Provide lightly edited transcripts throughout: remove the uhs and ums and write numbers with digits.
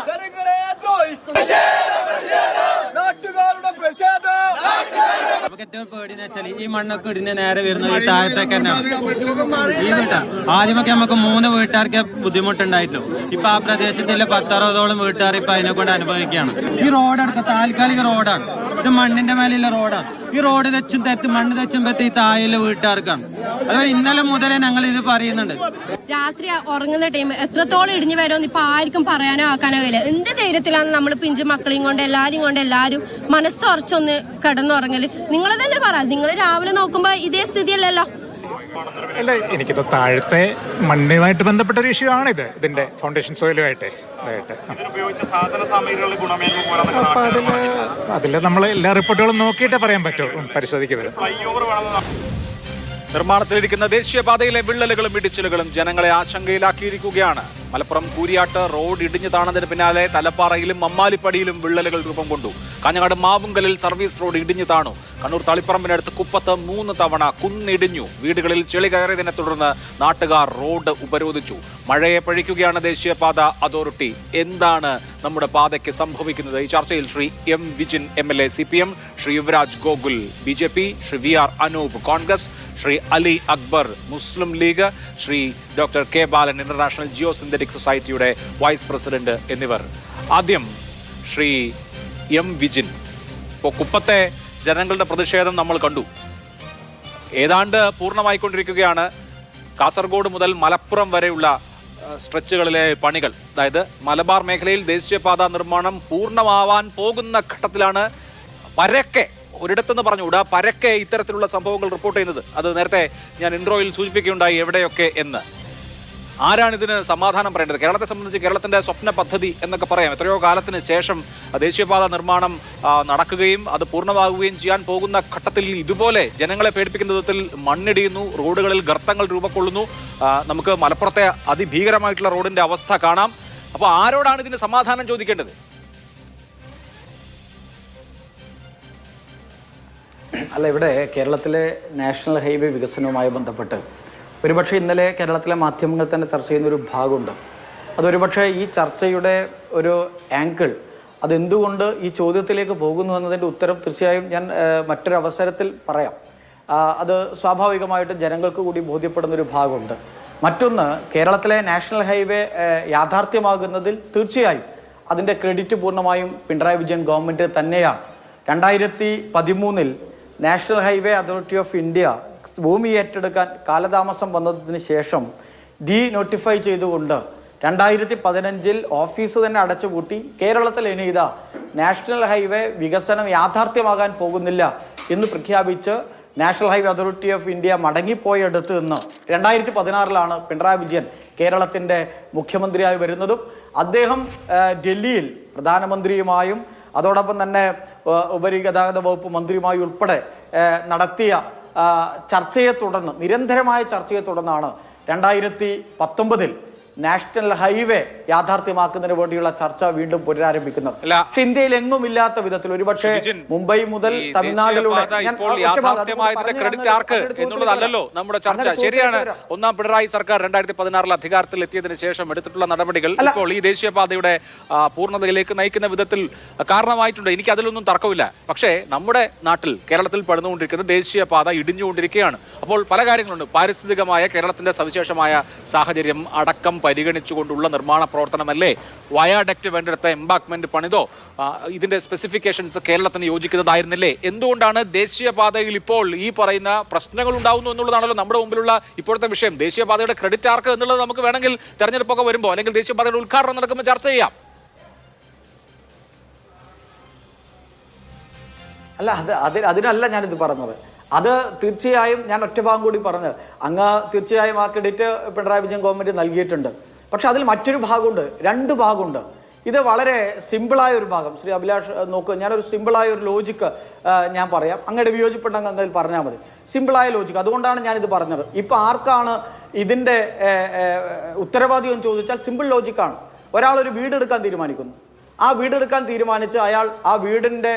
ജനങ്ങളെ ദ്രോഹിക്കുന്ന നാട്ടുകാരുടെ പ്രതിഷേധം. നമുക്ക് ഏറ്റവും പേടിയെന്ന് വെച്ചാൽ ഈ മണ്ണൊക്കെ ഇടിഞ്ഞ് നേരെ വരുന്നത് ഈ താഴത്തേക്ക് തന്നെയാണ്. ഈ വീട്ടാ ആദ്യമൊക്കെ നമുക്ക് 3 വീട്ടുകാർക്ക് ബുദ്ധിമുട്ടുണ്ടായിട്ടുള്ളൂ. ഇപ്പൊ ആ പ്രദേശത്തിലെ 10-60ഓളം വീട്ടുകാർ ഇപ്പൊ അതിനെ കൊണ്ട് അനുഭവിക്കുകയാണ്. ഈ റോഡടക്കം താൽക്കാലിക റോഡാണ്, ഇത് മണ്ണിന്റെ മേലെയുള്ള റോഡാണ്. ഈ റോഡ് തെച്ചും മണ്ണ് തെച്ചും പറ്റി ഈ താഴെയുള്ള വീട്ടുകാർക്കാണ്. അതുപോലെ ഇന്നലെ മുതലേ ഞങ്ങൾ ഇത് പറയുന്നുണ്ട്. രാത്രി ഉറങ്ങുന്ന ടൈം എത്രത്തോളം ഇടിഞ്ഞു വരുമെന്ന് ഇപ്പൊ ആർക്കും പറയാനോ ആക്കാനോ കഴിയില്ല. എന്ത് ധൈര്യത്തിലാണ് നമ്മൾ പിഞ്ചു മക്കളെയും കൊണ്ട് എല്ലാരും മനസ്സുറച്ചൊന്ന് കിടന്നുറങ്ങല്. നിങ്ങൾ തന്നെ പറ, നിങ്ങൾ രാവിലെ നോക്കുമ്പോ ഇതേ സ്ഥിതിയല്ലല്ലോ. അല്ല, എനിക്കിത് താഴത്തെ മണ്ണുമായിട്ട് ബന്ധപ്പെട്ട ഒരു ഇഷ്യൂ ആണിത്. ഇതിന്റെ ഫൗണ്ടേഷൻ സോയിലുമായിട്ട് അതിൽ നമ്മൾ എല്ലാ റിപ്പോർട്ടുകളും നോക്കിയിട്ടേ പറയാൻ പറ്റുമോ, പരിശോധിക്കുന്നത്. നിർമ്മാണത്തിലിരിക്കുന്ന ദേശീയപാതയിലെ വിള്ളലുകളും ഇടിച്ചിലുകളും ജനങ്ങളെ ആശങ്കയിലാക്കിയിരിക്കുകയാണ്. മലപ്പുറം കൂരിയാട്ട് റോഡ് ഇടിഞ്ഞു താണതിന് പിന്നാലെ തലപ്പാറയിലും മമ്മാലിപ്പടിയിലും വിള്ളലുകൾ രൂപം കൊണ്ടു. കാഞ്ഞങ്ങാട് മാവുങ്കലിൽ സർവീസ് റോഡ് ഇടിഞ്ഞു താണു. കണ്ണൂർ തളിപ്പറമ്പിനടുത്ത് കുപ്പത്ത് 3 തവണ കുന്നിടിഞ്ഞു. വീടുകളിൽ ചെളി കയറിയതിനെ തുടർന്ന് നാട്ടുകാർ റോഡ് ഉപരോധിച്ചു. മഴയെ പഴിക്കുകയാണ് ദേശീയപാത അതോറിറ്റി. എന്താണ് നമ്മുടെ പാതയ്ക്ക് സംഭവിക്കുന്നത്? ഈ ചർച്ചയിൽ Shri M Vijin MLA CPM, Shri Yuvaraj Gokul BJP, Shri VR Anoop Congress, Shri Ali Akbar Muslim League, Shri doctor K Balan international geo synthetic സൊസൈറ്റിയുടെ വൈസ് പ്രസിഡന്റ് എന്നിവർ. ആദ്യം ശ്രീ എം വിജിൻ, ഇപ്പോൾ കുപ്പത്തെ ജനങ്ങളുടെ പ്രതിഷേധം നമ്മൾ കണ്ടു, ഏതാണ്ട് പൂർണ്ണമായിക്കൊണ്ടിരിക്കുകയാണ്. കാസർഗോഡ് മുതൽ മലപ്പുറം വരെയുള്ള സ്ട്രെച്ചുകളിലെ പണികൾ, അതായത് മലബാർ മേഖലയിൽ ദേശീയപാത നിർമ്മാണം പൂർണ്ണമാവാൻ പോകുന്ന ഘട്ടത്തിലാണ്. പരക്കെ ഒരിടത്തെന്ന് പറഞ്ഞുകൂടാ, പരക്കെ ഇത്തരത്തിലുള്ള സംഭവങ്ങൾ റിപ്പോർട്ട് ചെയ്യുന്നത്. അത് നേരത്തെ ഞാൻ ഇൻട്രോയിൽ സൂചിപ്പിക്കുകയുണ്ടായി എവിടെയൊക്കെ എന്ന്. ആരാണ് ഇതിന് സമാധാനം പറയേണ്ടത്? കേരളത്തെ സംബന്ധിച്ച് കേരളത്തിന്റെ സ്വപ്ന പദ്ധതി എന്നൊക്കെ പറയാം. എത്രയോ കാലത്തിന് ശേഷം ദേശീയപാത നിർമ്മാണം നടക്കുകയും അത് പൂർണ്ണമാകുകയും ചെയ്യാൻ പോകുന്ന ഘട്ടത്തിൽ ഇതുപോലെ ജനങ്ങളെ പേടിപ്പിക്കുന്ന വിധത്തിൽ മണ്ണിടിയുന്നു, റോഡുകളിൽ ഗർത്തങ്ങൾ രൂപക്കൊള്ളുന്നു. നമുക്ക് മലപ്പുറത്തെ അതിഭീകരമായിട്ടുള്ള റോഡിന്റെ അവസ്ഥ കാണാം. അപ്പോൾ ആരോടാണ് ഇതിന് സമാധാനം ചോദിക്കേണ്ടത്? അല്ല, ഇവിടെ കേരളത്തിലെ നാഷണൽ ഹൈവേ വികസനവുമായി ബന്ധപ്പെട്ട് ഒരുപക്ഷെ ഇന്നലെ കേരളത്തിലെ മാധ്യമങ്ങൾ തന്നെ ചർച്ച ചെയ്യുന്നൊരു ഭാഗമുണ്ട്. അതൊരുപക്ഷെ ഈ ചർച്ചയുടെ ഒരു ആംഗിൾ അതെന്തുകൊണ്ട് ഈ ചോദ്യത്തിലേക്ക് പോകുന്നു എന്നതിൻ്റെ ഉത്തരം തീർച്ചയായും ഞാൻ മറ്റൊരു അവസരത്തിൽ പറയാം. അത് സ്വാഭാവികമായിട്ടും ജനങ്ങൾക്ക് കൂടി ബോധ്യപ്പെടുന്നൊരു ഭാഗമുണ്ട്. മറ്റൊന്ന്, കേരളത്തിലെ നാഷണൽ ഹൈവേ യാഥാർത്ഥ്യമാകുന്നതിൽ തീർച്ചയായും അതിൻ്റെ ക്രെഡിറ്റ് പൂർണ്ണമായും പിണറായി വിജയൻ ഗവൺമെൻറ് തന്നെയാണ്. 2013 national highway authority of India ഭൂമി ഏറ്റെടുക്കാൻ കാലതാമസം വന്നതിന് ശേഷം നോട്ടിഫൈ ചെയ്തുകൊണ്ട് 2015 ഓഫീസ് തന്നെ അടച്ചുപൂട്ടി. കേരളത്തിൽ ഇനി ഇതാ നാഷണൽ ഹൈവേ വികസനം യാഥാർത്ഥ്യമാകാൻ പോകുന്നില്ല എന്ന് പ്രഖ്യാപിച്ച് national highway authority of India മടങ്ങിപ്പോയെടുത്ത് നിന്ന് 2016 പിണറായി വിജയൻ കേരളത്തിൻ്റെ മുഖ്യമന്ത്രിയായി വരുന്നതും അദ്ദേഹം ഡൽഹിയിൽ പ്രധാനമന്ത്രിയുമായും അതോടൊപ്പം തന്നെ ഉപരിഗതാഗത വകുപ്പ് മന്ത്രിയുമായി ഉൾപ്പെടെ നടത്തിയ ചർച്ചയെ തുടർന്ന്, നിരന്തരമായ ചർച്ചയെ തുടർന്നാണ് 2019 നാഷണൽ ഹൈവേ യാഥാർത്ഥ്യമാക്കുന്നതിന് വേണ്ടിയുള്ള ചർച്ച വീണ്ടും പുനരാരംഭിക്കുന്നത്. പക്ഷെ ഇന്ത്യയിൽ എങ്ങും ഇല്ലാത്ത വിധത്തിൽ ഒരുപക്ഷെ മുംബൈ മുതൽ തമിഴ്നാട്ടിലൂടെ ക്രെഡിറ്റ് ആർക്ക് എന്നുള്ളതല്ലോ നമ്മുടെ ചർച്ച. ശരിയാണ്, ഒന്നാം പിണറായി സർക്കാർ 2016 അധികാരത്തിൽ എത്തിയതിനു ശേഷം എടുത്തിട്ടുള്ള നടപടികൾ ഇപ്പോൾ ഈ ദേശീയപാതയുടെ പൂർണ്ണതയിലേക്ക് നയിക്കുന്ന വിധത്തിൽ കാരണമായിട്ടുണ്ട്. എനിക്ക് അതിലൊന്നും തർക്കമില്ല. പക്ഷേ നമ്മുടെ നാട്ടിൽ കേരളത്തിൽ പടർന്നുകൊണ്ടിരിക്കുന്ന ദേശീയപാത ഇടിഞ്ഞുകൊണ്ടിരിക്കുകയാണ്. അപ്പോൾ പല കാര്യങ്ങളുണ്ട്. പാരിസ്ഥിതികമായ കേരളത്തിന്റെ സവിശേഷമായ സാഹചര്യം അടക്കം പരിഗണിച്ചുകൊണ്ടുള്ള നിർമ്മാണ പ്രവർത്തനമല്ലേ? വയാഡക്റ്റ് വേണ്ടിടത്ത എംബാക്ക്മെന്റ് പണിതോ ഇതിന്റെ സ്പെസിഫിക്കേഷൻസ് കേരളത്തിന് യോജിക്കുന്നതായിരുന്നില്ലേ? എന്തുകൊണ്ടാണ് ദേശീയപാതയിൽ ഇപ്പോൾ ഈ പറയുന്ന പ്രശ്നങ്ങൾ ഉണ്ടാവുന്നു എന്നുള്ളതാണല്ലോ നമ്മുടെ മുമ്പിലുള്ള ഇപ്പോഴത്തെ വിഷയം. ദേശീയപാതയുടെ ക്രെഡിറ്റ് ആർക്ക് എന്നുള്ളത് നമുക്ക് വേണമെങ്കിൽ തെരഞ്ഞെടുപ്പൊക്കെ വരുമ്പോൾ അല്ലെങ്കിൽ ദേശീയപാതയുടെ ഉദ്ഘാടനം നടക്കുമ്പോൾ ചർച്ച ചെയ്യാം. അല്ല, അതിനല്ല ഞാനിത് പറഞ്ഞത്. അത് തീർച്ചയായും ഞാൻ ഒറ്റഭാഗം കൂടി പറഞ്ഞ് അങ്ങ് തീർച്ചയായും ആ ക്രെഡിറ്റ് പിണറായി വിജയൻ ഗവൺമെൻറ് നൽകിയിട്ടുണ്ട്. പക്ഷെ അതിൽ മറ്റൊരു ഭാഗമുണ്ട്, 2 ഭാഗമുണ്ട്. ഇത് വളരെ സിമ്പിളായ ഒരു ഭാഗം. ശ്രീ അഭിലാഷ് നോക്കുക, ഞാനൊരു സിമ്പിളായ ഒരു ലോജിക്ക് ഞാൻ പറയാം. അങ്ങയുടെ വിയോജിപ്പുണ്ടെങ്കിൽ അങ്ങ് അതിൽ പറഞ്ഞാൽ മതി. സിമ്പിളായ ലോജിക്ക്, അതുകൊണ്ടാണ് ഞാനിത് പറഞ്ഞത്. ഇപ്പം ആർക്കാണ് ഇതിൻ്റെ ഉത്തരവാദി എന്ന് ചോദിച്ചാൽ സിമ്പിൾ ലോജിക്കാണ്. ഒരാളൊരു വീടെടുക്കാൻ തീരുമാനിക്കുന്നു. ആ വീടെടുക്കാൻ തീരുമാനിച്ച് അയാൾ ആ വീടിൻ്റെ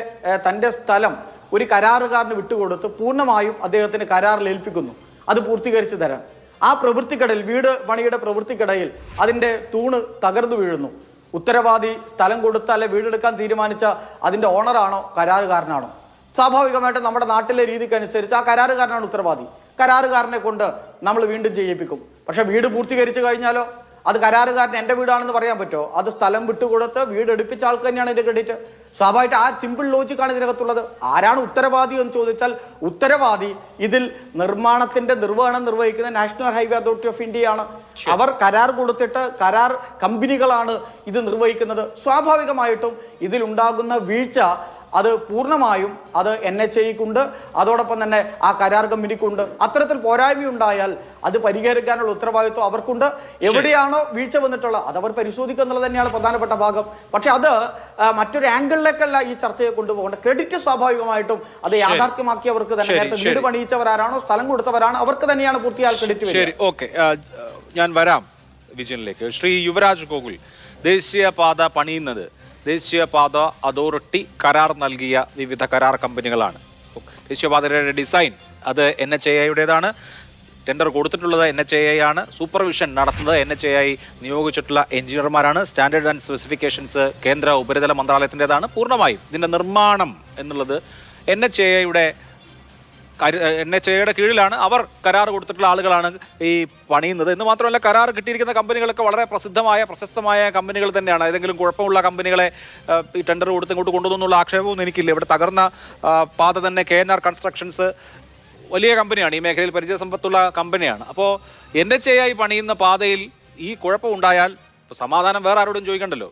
തൻ്റെ സ്ഥലം ഒരു കരാറുകാരന് വിട്ടുകൊടുത്ത് പൂർണ്ണമായും അദ്ദേഹത്തിന് കരാറിൽ ഏൽപ്പിക്കുന്നു അത് പൂർത്തീകരിച്ച് തരാൻ. ആ പ്രവൃത്തിക്കിടയിൽ, വീട് പണിയുടെ പ്രവൃത്തിക്കിടയിൽ അതിൻ്റെ തൂണ് തകർന്നു വീഴുന്നു. ഉത്തരവാദി സ്ഥലം കൊടുത്ത് അല്ലെ വീടെടുക്കാൻ തീരുമാനിച്ച അതിൻ്റെ ഓണറാണോ കരാറുകാരനാണോ? സ്വാഭാവികമായിട്ട് നമ്മുടെ നാട്ടിലെ രീതിക്കനുസരിച്ച് ആ കരാറുകാരനാണ് ഉത്തരവാദി. കരാറുകാരനെ കൊണ്ട് നമ്മൾ വീണ്ടും ചെയ്യിപ്പിക്കും. പക്ഷെ വീട് പൂർത്തീകരിച്ചു കഴിഞ്ഞാലോ അത് കരാറുകാരൻ എൻ്റെ വീടാണെന്ന് പറയാൻ പറ്റുമോ? അത് സ്ഥലം വിട്ടുകൊടുത്ത് വീട് എടുപ്പിച്ച ആൾക്ക് തന്നെയാണ് ഇതിൻ്റെ ക്രെഡിറ്റ്. സ്വാഭാവികമായിട്ട് ആ സിമ്പിൾ ലോജിക്കാണ് ഇതിനകത്തുള്ളത്. ആരാണ് ഉത്തരവാദി എന്ന് ചോദിച്ചാൽ ഉത്തരവാദി ഇതിൽ നിർമ്മാണത്തിന്റെ നിർവഹണം നിർവഹിക്കുന്ന നാഷണൽ ഹൈവേ അതോറിറ്റി ഓഫ് ഇന്ത്യയാണ്. അവർ കരാർ കൊടുത്തിട്ട് കരാർ കമ്പനികളാണ് ഇത് നിർവഹിക്കുന്നത്. സ്വാഭാവികമായിട്ടും ഇതിലുണ്ടാകുന്ന വീഴ്ച അത് പൂർണ്ണമായും അത് NHAIക്കുണ്ട്, അതോടൊപ്പം തന്നെ ആ കരാർ കമ്പനിക്കുണ്ട്. അത്തരത്തിൽ പോരായ്മയുണ്ടായാൽ അത് പരിഹരിക്കാനുള്ള ഉത്തരവാദിത്വം അവർക്കുണ്ട്. എവിടെയാണോ വീഴ്ച വന്നിട്ടുള്ളത് അത് അവർ പരിശോധിക്കുക എന്നുള്ളത് തന്നെയാണ് പ്രധാനപ്പെട്ട ഭാഗം. പക്ഷെ അത് മറ്റൊരു ആംഗിളിലേക്കല്ല ഈ ചർച്ചയെ കൊണ്ടുപോകേണ്ടത്. ക്രെഡിറ്റ് സ്വാഭാവികമായിട്ടും അത് യാഥാർത്ഥ്യമാക്കിയവർക്ക് തന്നെ, നേരത്തെ വീട് പണിയിച്ചവരാണോ സ്ഥലം കൊടുത്തവരാണ് അവർക്ക് തന്നെയാണ് പൂർത്തിയാൽ ക്രെഡിറ്റ്. ശരി, ഓക്കെ, ഞാൻ വരാം വിജയനിലേക്ക്. ശ്രീ യുവരാജ് ഗോകുൽ, ദേശീയപാത പണിയുന്നത് ദേശീയപാത അതോറിറ്റി കരാർ നൽകിയ വിവിധ കരാർ കമ്പനികളാണ്. ദേശീയപാതയുടെ ഡിസൈൻ അത് NHAIയുടേതാണ്. ടെൻഡർ കൊടുത്തിട്ടുള്ളത് NHAI ആണ്. സൂപ്പർവിഷൻ നടത്തുന്നത് NHAI നിയോഗിച്ചിട്ടുള്ള എഞ്ചിനീയർമാരാണ്. സ്റ്റാൻഡേർഡ് ആൻഡ് സ്പെസിഫിക്കേഷൻസ് കേന്ദ്ര ഉപരിതല മന്ത്രാലയത്തിൻ്റെതാണ്. പൂർണ്ണമായും ഇതിൻ്റെ നിർമ്മാണം എന്നുള്ളത് NHAIയുടെ കീഴിലാണ്. അവർ കരാർ കൊടുത്തിട്ടുള്ള ആളുകളാണ് ഈ പണിയുന്നത്. എന്ന് മാത്രമല്ല, കരാർ കിട്ടിയിരിക്കുന്ന കമ്പനികളൊക്കെ വളരെ പ്രശസ്തമായ കമ്പനികൾ തന്നെയാണ്. ഏതെങ്കിലും കുഴപ്പമുള്ള കമ്പനികളെ ഈ ടെൻഡർ കൊടുത്ത് ഇങ്ങോട്ട് കൊണ്ടുവന്നുള്ള ആക്ഷേപമൊന്നും എനിക്കില്ല. ഇവിടെ തകർന്ന പാത തന്നെ KNR കൺസ്ട്രക്ഷൻസ് വലിയ കമ്പനിയാണ്, ഈ മേഖലയിൽ പരിചയസമ്പത്തുള്ള കമ്പനിയാണ്. അപ്പോൾ NHAI പണിയുന്ന പാതയിൽ ഈ കുഴപ്പമുണ്ടായാൽ സമാധാനം വേറെ ആരോടും ചോദിക്കണ്ടല്ലോ.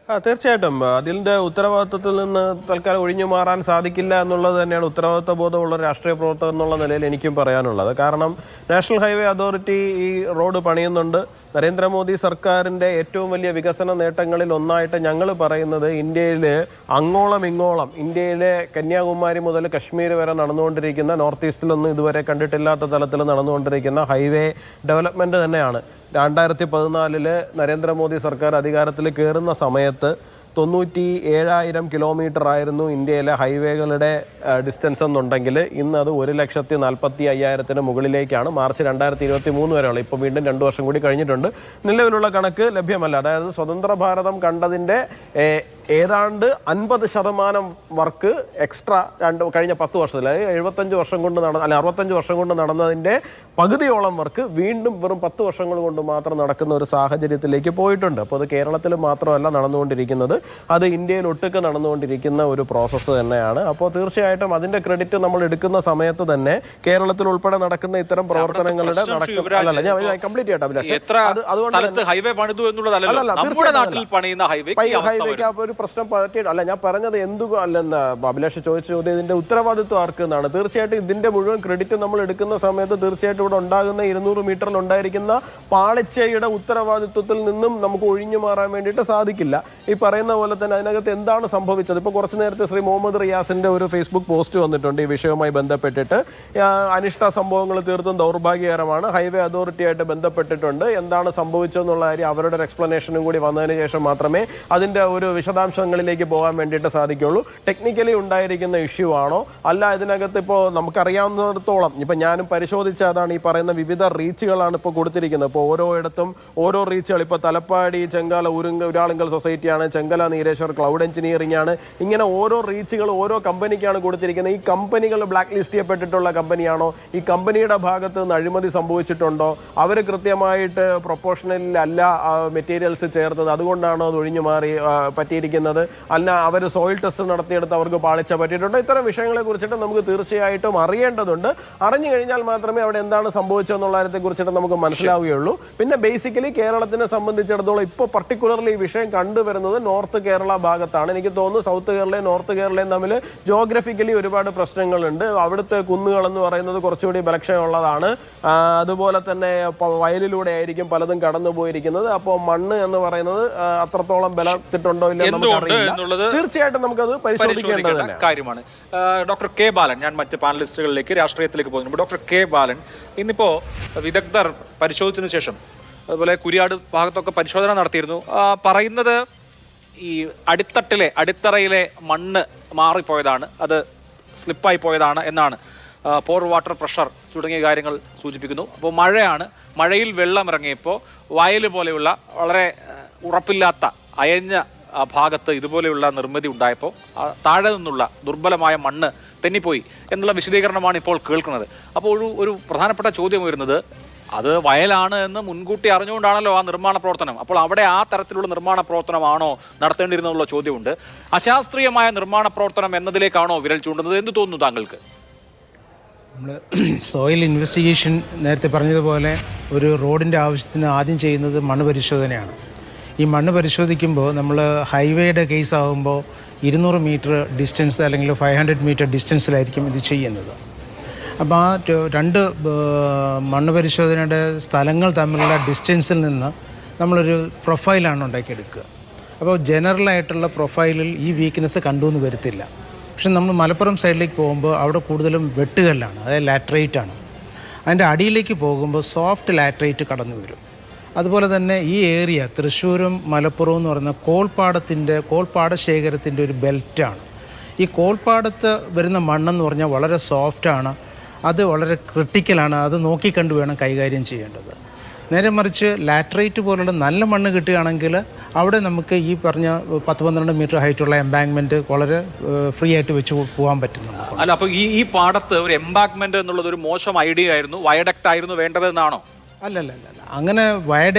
തീർച്ചയായിട്ടും അതിൻ്റെ ഉത്തരവാദിത്വത്തിൽ നിന്ന് തൽക്കാലം ഒഴിഞ്ഞു മാറാൻ സാധിക്കില്ല എന്നുള്ളത് തന്നെയാണ് ഉത്തരവാദിത്വ ബോധമുള്ള രാഷ്ട്രീയ പ്രവർത്തകർ എന്നുള്ള നിലയിൽ എനിക്കും പറയാനുള്ളത്. കാരണം നാഷണൽ ഹൈവേ അതോറിറ്റി ഈ റോഡ് പണിയുന്നുണ്ട്. നരേന്ദ്രമോദി സർക്കാരിൻ്റെ ഏറ്റവും വലിയ വികസന നേട്ടങ്ങളിൽ ഒന്നായിട്ട് ഞങ്ങൾ പറയുന്നത് ഇന്ത്യയിൽ അങ്ങോളം ഇങ്ങോളം, ഇന്ത്യയിലെ കന്യാകുമാരി മുതൽ കശ്മീർ വരെ നടന്നുകൊണ്ടിരിക്കുന്ന, നോർത്ത് ഈസ്റ്റിലൊന്നും ഇതുവരെ കണ്ടിട്ടില്ലാത്ത തലത്തിൽ നടന്നുകൊണ്ടിരിക്കുന്ന ഹൈവേ ഡെവലപ്മെൻറ്റ് തന്നെയാണ്. 2014 നരേന്ദ്രമോദി സർക്കാർ അധികാരത്തിൽ കയറുന്ന സമയത്ത് 97,000 കിലോമീറ്റർ ആയിരുന്നു ഇന്ത്യയിലെ ഹൈവേകളുടെ ഡിസ്റ്റൻസ് എന്നുണ്ടെങ്കിൽ ഇന്ന് അത് 1,45,000 മുകളിലേക്കാണ്. മാർച്ച് 2023 വരെയുള്ള, ഇപ്പോൾ വീണ്ടും 2 വർഷം കൂടി കഴിഞ്ഞിട്ടുണ്ട്. നിലവിലുള്ള കണക്ക് ലഭ്യമല്ല. അതായത് സ്വതന്ത്ര ഭാരതം കണ്ടതിൻ്റെ ഏതാണ്ട് 50% വർക്ക് എക്സ്ട്രാ കഴിഞ്ഞ 10 വർഷത്തിൽ, അതായത് 65 വർഷം കൊണ്ട് 65 വർഷം കൊണ്ട് നടന്നതിൻ്റെ പകുതിയോളം വർക്ക് വീണ്ടും വെറും 10 വർഷങ്ങൾ കൊണ്ട് മാത്രം നടക്കുന്ന ഒരു സാഹചര്യത്തിലേക്ക് പോയിട്ടുണ്ട്. അപ്പോൾ അത് കേരളത്തിൽ മാത്രമല്ല നടന്നുകൊണ്ടിരിക്കുന്നത്, അത് ഇന്ത്യയിൽ ഒട്ടുക്ക് നടന്നുകൊണ്ടിരിക്കുന്ന ഒരു പ്രോസസ്സ് തന്നെയാണ്. അപ്പോൾ തീർച്ചയായിട്ടും അതിൻ്റെ ക്രെഡിറ്റ് നമ്മൾ എടുക്കുന്ന സമയത്ത് തന്നെ കേരളത്തിൽ ഉൾപ്പെടെ നടക്കുന്ന ഇത്തരം പ്രവർത്തനങ്ങളുടെ കംപ്ലീറ്റ് ഹൈവേക്ക് ഒരു പ്രശ്നം പറ്റിയിട്ടല്ല. ഞാൻ പറഞ്ഞത് അല്ലെന്ന് അഭിലാഷ് ചോദിച്ച ചോദ്യം ഇതിന്റെ ഉത്തരവാദിത്വം ആർക്ക് എന്നാണ്. തീർച്ചയായിട്ടും ഇതിന്റെ മുഴുവൻ ക്രെഡിറ്റ് നമ്മൾ എടുക്കുന്ന സമയത്ത് തീർച്ചയായിട്ടും ഇവിടെ ഉണ്ടാകുന്ന 200 മീറ്ററിൽ ഉണ്ടായിരിക്കുന്ന പാളിച്ചയുടെ ഉത്തരവാദിത്വത്തിൽ നിന്നും നമുക്ക് ഒഴിഞ്ഞു മാറാൻ വേണ്ടിയിട്ട് സാധിക്കില്ല. ഈ പറയുന്ന പോലെ തന്നെ അതിനകത്ത് എന്താണ് സംഭവിച്ചത്, ഇപ്പോൾ കുറച്ച് നേരത്തെ ശ്രീ മുഹമ്മദ് റിയാസിന്റെ ഒരു ഫേസ്ബുക്ക് പോസ്റ്റ് വന്നിട്ടുണ്ട് ഈ വിഷയവുമായി ബന്ധപ്പെട്ടിട്ട്. അനിഷ്ട സംഭവങ്ങൾ തീർത്തും ദൗർഭാഗ്യകരമാണ്, ഹൈവേ അതോറിറ്റിയായിട്ട് ബന്ധപ്പെട്ടിട്ടുണ്ട്, എന്താണ് സംഭവിച്ചതെന്നുള്ള കാര്യം അവരുടെ ഒരു എക്സ്പ്ലനേഷനും കൂടി വന്നതിന് ശേഷം മാത്രമേ അതിന്റെ ഒരു വിശദാംശങ്ങളിലേക്ക് പോകാൻ വേണ്ടിയിട്ട് സാധിക്കുള്ളൂ. ടെക്നിക്കലി ഉണ്ടായിരിക്കുന്ന ഇഷ്യൂ ആണോ അല്ല, ഇതിനകത്ത് ഇപ്പോൾ നമുക്കറിയാവുന്നിടത്തോളം ഇപ്പം ഞാനും പരിശോധിച്ച അതാണ് ഈ പറയുന്ന വിവിധ റീച്ചുകളാണ് ഇപ്പോൾ കൊടുത്തിരിക്കുന്നത്. ഇപ്പോൾ ഓരോയിടത്തും ഓരോ റീച്ചുകൾ, ഇപ്പോൾ തലപ്പാടി ചെങ്കാല ഊരാളുങ്കൽ സൊസൈറ്റിയാണ്, ചെങ്കല നീരേശ്വർ ക്ലൗഡ് എഞ്ചിനീയറിംഗ് ആണ്, ഇങ്ങനെ ഓരോ റീച്ചുകൾ ഓരോ കമ്പനിക്കാണ് കൊടുത്തിരിക്കുന്നത്. ഈ കമ്പനികൾ ബ്ലാക്ക് ലിസ്റ്റ് ചെയ്യപ്പെട്ടിട്ടുള്ള കമ്പനിയാണോ, ഈ കമ്പനിയുടെ ഭാഗത്ത് നിന്ന് അഴിമതി സംഭവിച്ചിട്ടുണ്ടോ, അവർ കൃത്യമായിട്ട് പ്രൊപ്പോർഷണലിലല്ല മെറ്റീരിയൽസ് ചേർത്തത്, അതുകൊണ്ടാണോ അത് ഒഴിഞ്ഞു മാറി പറ്റിയിരിക്കുന്നത്, അല്ല അവർ സോയിൽ ടെസ്റ്റ് നടത്തിയെടുത്ത് അവർക്ക് പാളിച്ച പറ്റിയിട്ടുണ്ടോ, ഇത്തരം വിഷയങ്ങളെ കുറിച്ചിട്ട് നമുക്ക് തീർച്ചയായിട്ടും അറിയേണ്ടതുണ്ട്. അറിഞ്ഞു കഴിഞ്ഞാൽ മാത്രമേ അവിടെ എന്താണ് സംഭവിച്ചതെന്നുള്ള കാര്യത്തെ കുറിച്ചിട്ട് നമുക്ക് മനസ്സിലാവുകയുള്ളൂ. പിന്നെ ബേസിക്കലി കേരളത്തിനെ സംബന്ധിച്ചിടത്തോളം ഇപ്പോൾ പർട്ടിക്കുലർലി ഈ വിഷയം കണ്ടുവരുന്നത് നോർത്ത് കേരള ഭാഗത്താണ്. എനിക്ക് തോന്നുന്നു സൗത്ത് കേരളയും നോർത്ത് കേരളയും തമ്മിൽ ജോഗ്രഫിക്കലി ഒരുപാട് പ്രശ്നങ്ങളുണ്ട്. അവിടുത്തെ കുന്നുകൾ എന്ന് പറയുന്നത് കുറച്ചുകൂടി ബലക്ഷയമുള്ളതാണ്. അതുപോലെ തന്നെ വയലിലൂടെ ആയിരിക്കും പലതും കടന്നു പോയിരിക്കുന്നത്. അപ്പോൾ മണ്ണ് എന്ന് പറയുന്നത് അത്രത്തോളം ബലത്തിട്ടുണ്ടോ ഇല്ലെന്ന് നമുക്കറിയില്ല. തീർച്ചയായിട്ടും നമുക്കത് പരിശോധിക്കേണ്ട കാര്യമാണ്. ഡോക്ടർ കെ ബാലൻ, ഞാൻ മറ്റ് പാനലിസ്റ്റുകളിലേക്ക് രാഷ്ട്രീയത്തിലേക്ക് പോകുന്നു. ഡോക്ടർ കെ ബാലൻ, ഇന്നിപ്പോൾ വിദഗ്ധർ പരിശോധിച്ചതിനു ശേഷം അതുപോലെ കുരിയാട് ഭാഗത്തൊക്കെ പരിശോധന നടത്തിയിരുന്നു. പറയുന്നത് ഈ അടിത്തറയിലെ മണ്ണ് മാറിപ്പോയതാണ്, അത് സ്ലിപ്പായി പോയതാണ് എന്നാണ് പോർ വാട്ടർ പ്രഷർ തുടങ്ങിയ കാര്യങ്ങൾ സൂചിപ്പിക്കുന്നു. അപ്പോൾ മഴയാണ്. മഴയിൽ വെള്ളം ഇറങ്ങിയപ്പോൾ വയൽ പോലെയുള്ള വളരെ ഉറപ്പില്ലാത്ത അയഞ്ഞ ഭാഗത്ത് ഇതുപോലെയുള്ള നിർമ്മിതി ഉണ്ടായപ്പോൾ താഴെ നിന്നുള്ള ദുർബലമായ മണ്ണ് തെന്നിപ്പോയി എന്നുള്ള വിശദീകരണമാണ് ഇപ്പോൾ കേൾക്കുന്നത്. അപ്പോൾ ഒരു പ്രധാനപ്പെട്ട ചോദ്യം വരുന്നത്, അത് വയലാണ് എന്ന് മുൻകൂട്ടി അറിഞ്ഞുകൊണ്ടാണല്ലോ ആ നിർമ്മാണ പ്രവർത്തനം. അപ്പോൾ അവിടെ ആ തരത്തിലുള്ള നിർമ്മാണ പ്രവർത്തനമാണോ നടത്തേണ്ടിയിരുന്നുള്ള ചോദ്യമുണ്ട്. അശാസ്ത്രീയമായ നിർമ്മാണ പ്രവർത്തനം എന്നതിലേക്കാണോ വിരൽ ചൂണ്ടുന്നത്? എന്ത് തോന്നുന്നു താങ്കൾക്ക്? നമ്മൾ സോയിൽ ഇൻവെസ്റ്റിഗേഷൻ നേരത്തെ പറഞ്ഞതുപോലെ ഒരു റോഡിൻ്റെ ആവശ്യത്തിന് ആദ്യം ചെയ്യുന്നത് മണ്ണ് പരിശോധനയാണ്. ഈ മണ്ണ് പരിശോധിക്കുമ്പോൾ നമ്മൾ ഹൈവേയുടെ കേസ് ആകുമ്പോൾ 200 മീറ്റർ ഡിസ്റ്റൻസ് അല്ലെങ്കിൽ 500 മീറ്റർ ഡിസ്റ്റൻസിലായിരിക്കും ഇത് ചെയ്യുന്നത്. അപ്പോൾ ആ രണ്ട് മണ്ണ് പരിശോധനയുടെ സ്ഥലങ്ങൾ തമ്മിലുള്ള ഡിസ്റ്റൻസിൽ നിന്ന് നമ്മളൊരു പ്രൊഫൈലാണ് ഉണ്ടാക്കിയെടുക്കുക. അപ്പോൾ ജനറലായിട്ടുള്ള പ്രൊഫൈലിൽ ഈ വീക്ക്നെസ് കണ്ടുവെന്ന് വരത്തില്ല. പക്ഷെ നമ്മൾ മലപ്പുറം സൈഡിലേക്ക് പോകുമ്പോൾ അവിടെ കൂടുതലും വെട്ടുകല്ലാണ്, അതായത് ലാറ്ററൈറ്റ് ആണ്. അതിൻ്റെ അടിയിലേക്ക് പോകുമ്പോൾ സോഫ്റ്റ് ലാറ്ററൈറ്റ് കടന്നു വരും. അതുപോലെ തന്നെ ഈ ഏരിയ തൃശ്ശൂരും മലപ്പുറവും എന്ന് പറയുന്ന കോൾപ്പാടശേഖരത്തിൻ്റെ ഒരു ബെൽറ്റാണ്. ഈ കോൾപ്പാടത്ത് വരുന്ന മണ്ണെന്ന് പറഞ്ഞാൽ വളരെ സോഫ്റ്റാണ്, അത് വളരെ ക്രിട്ടിക്കലാണ്, അത് നോക്കിക്കണ്ട് വേണം കൈകാര്യം ചെയ്യേണ്ടത്. നേരെ മറിച്ച് ലാറ്ററൈറ്റ് പോലുള്ള നല്ല മണ്ണ് കിട്ടുകയാണെങ്കിൽ അവിടെ നമുക്ക് ഈ പറഞ്ഞ 10-12 മീറ്റർ ഹൈറ്റുള്ള എംബാങ്ക്മെൻറ്റ് വളരെ ഫ്രീ ആയിട്ട് വെച്ച് പോകാൻ പറ്റുന്നുണ്ട്. അല്ല, അപ്പോൾ ഈ പാടത്ത് ഒരു എംബാങ്ക്മെൻറ്റ് എന്നുള്ളത് ഒരു മോശം ഐഡിയ ആയിരുന്നു, വയഡക്റ്റ് ആയിരുന്നു വേണ്ടതെന്നാണോ? അല്ലല്ല, അങ്ങനെ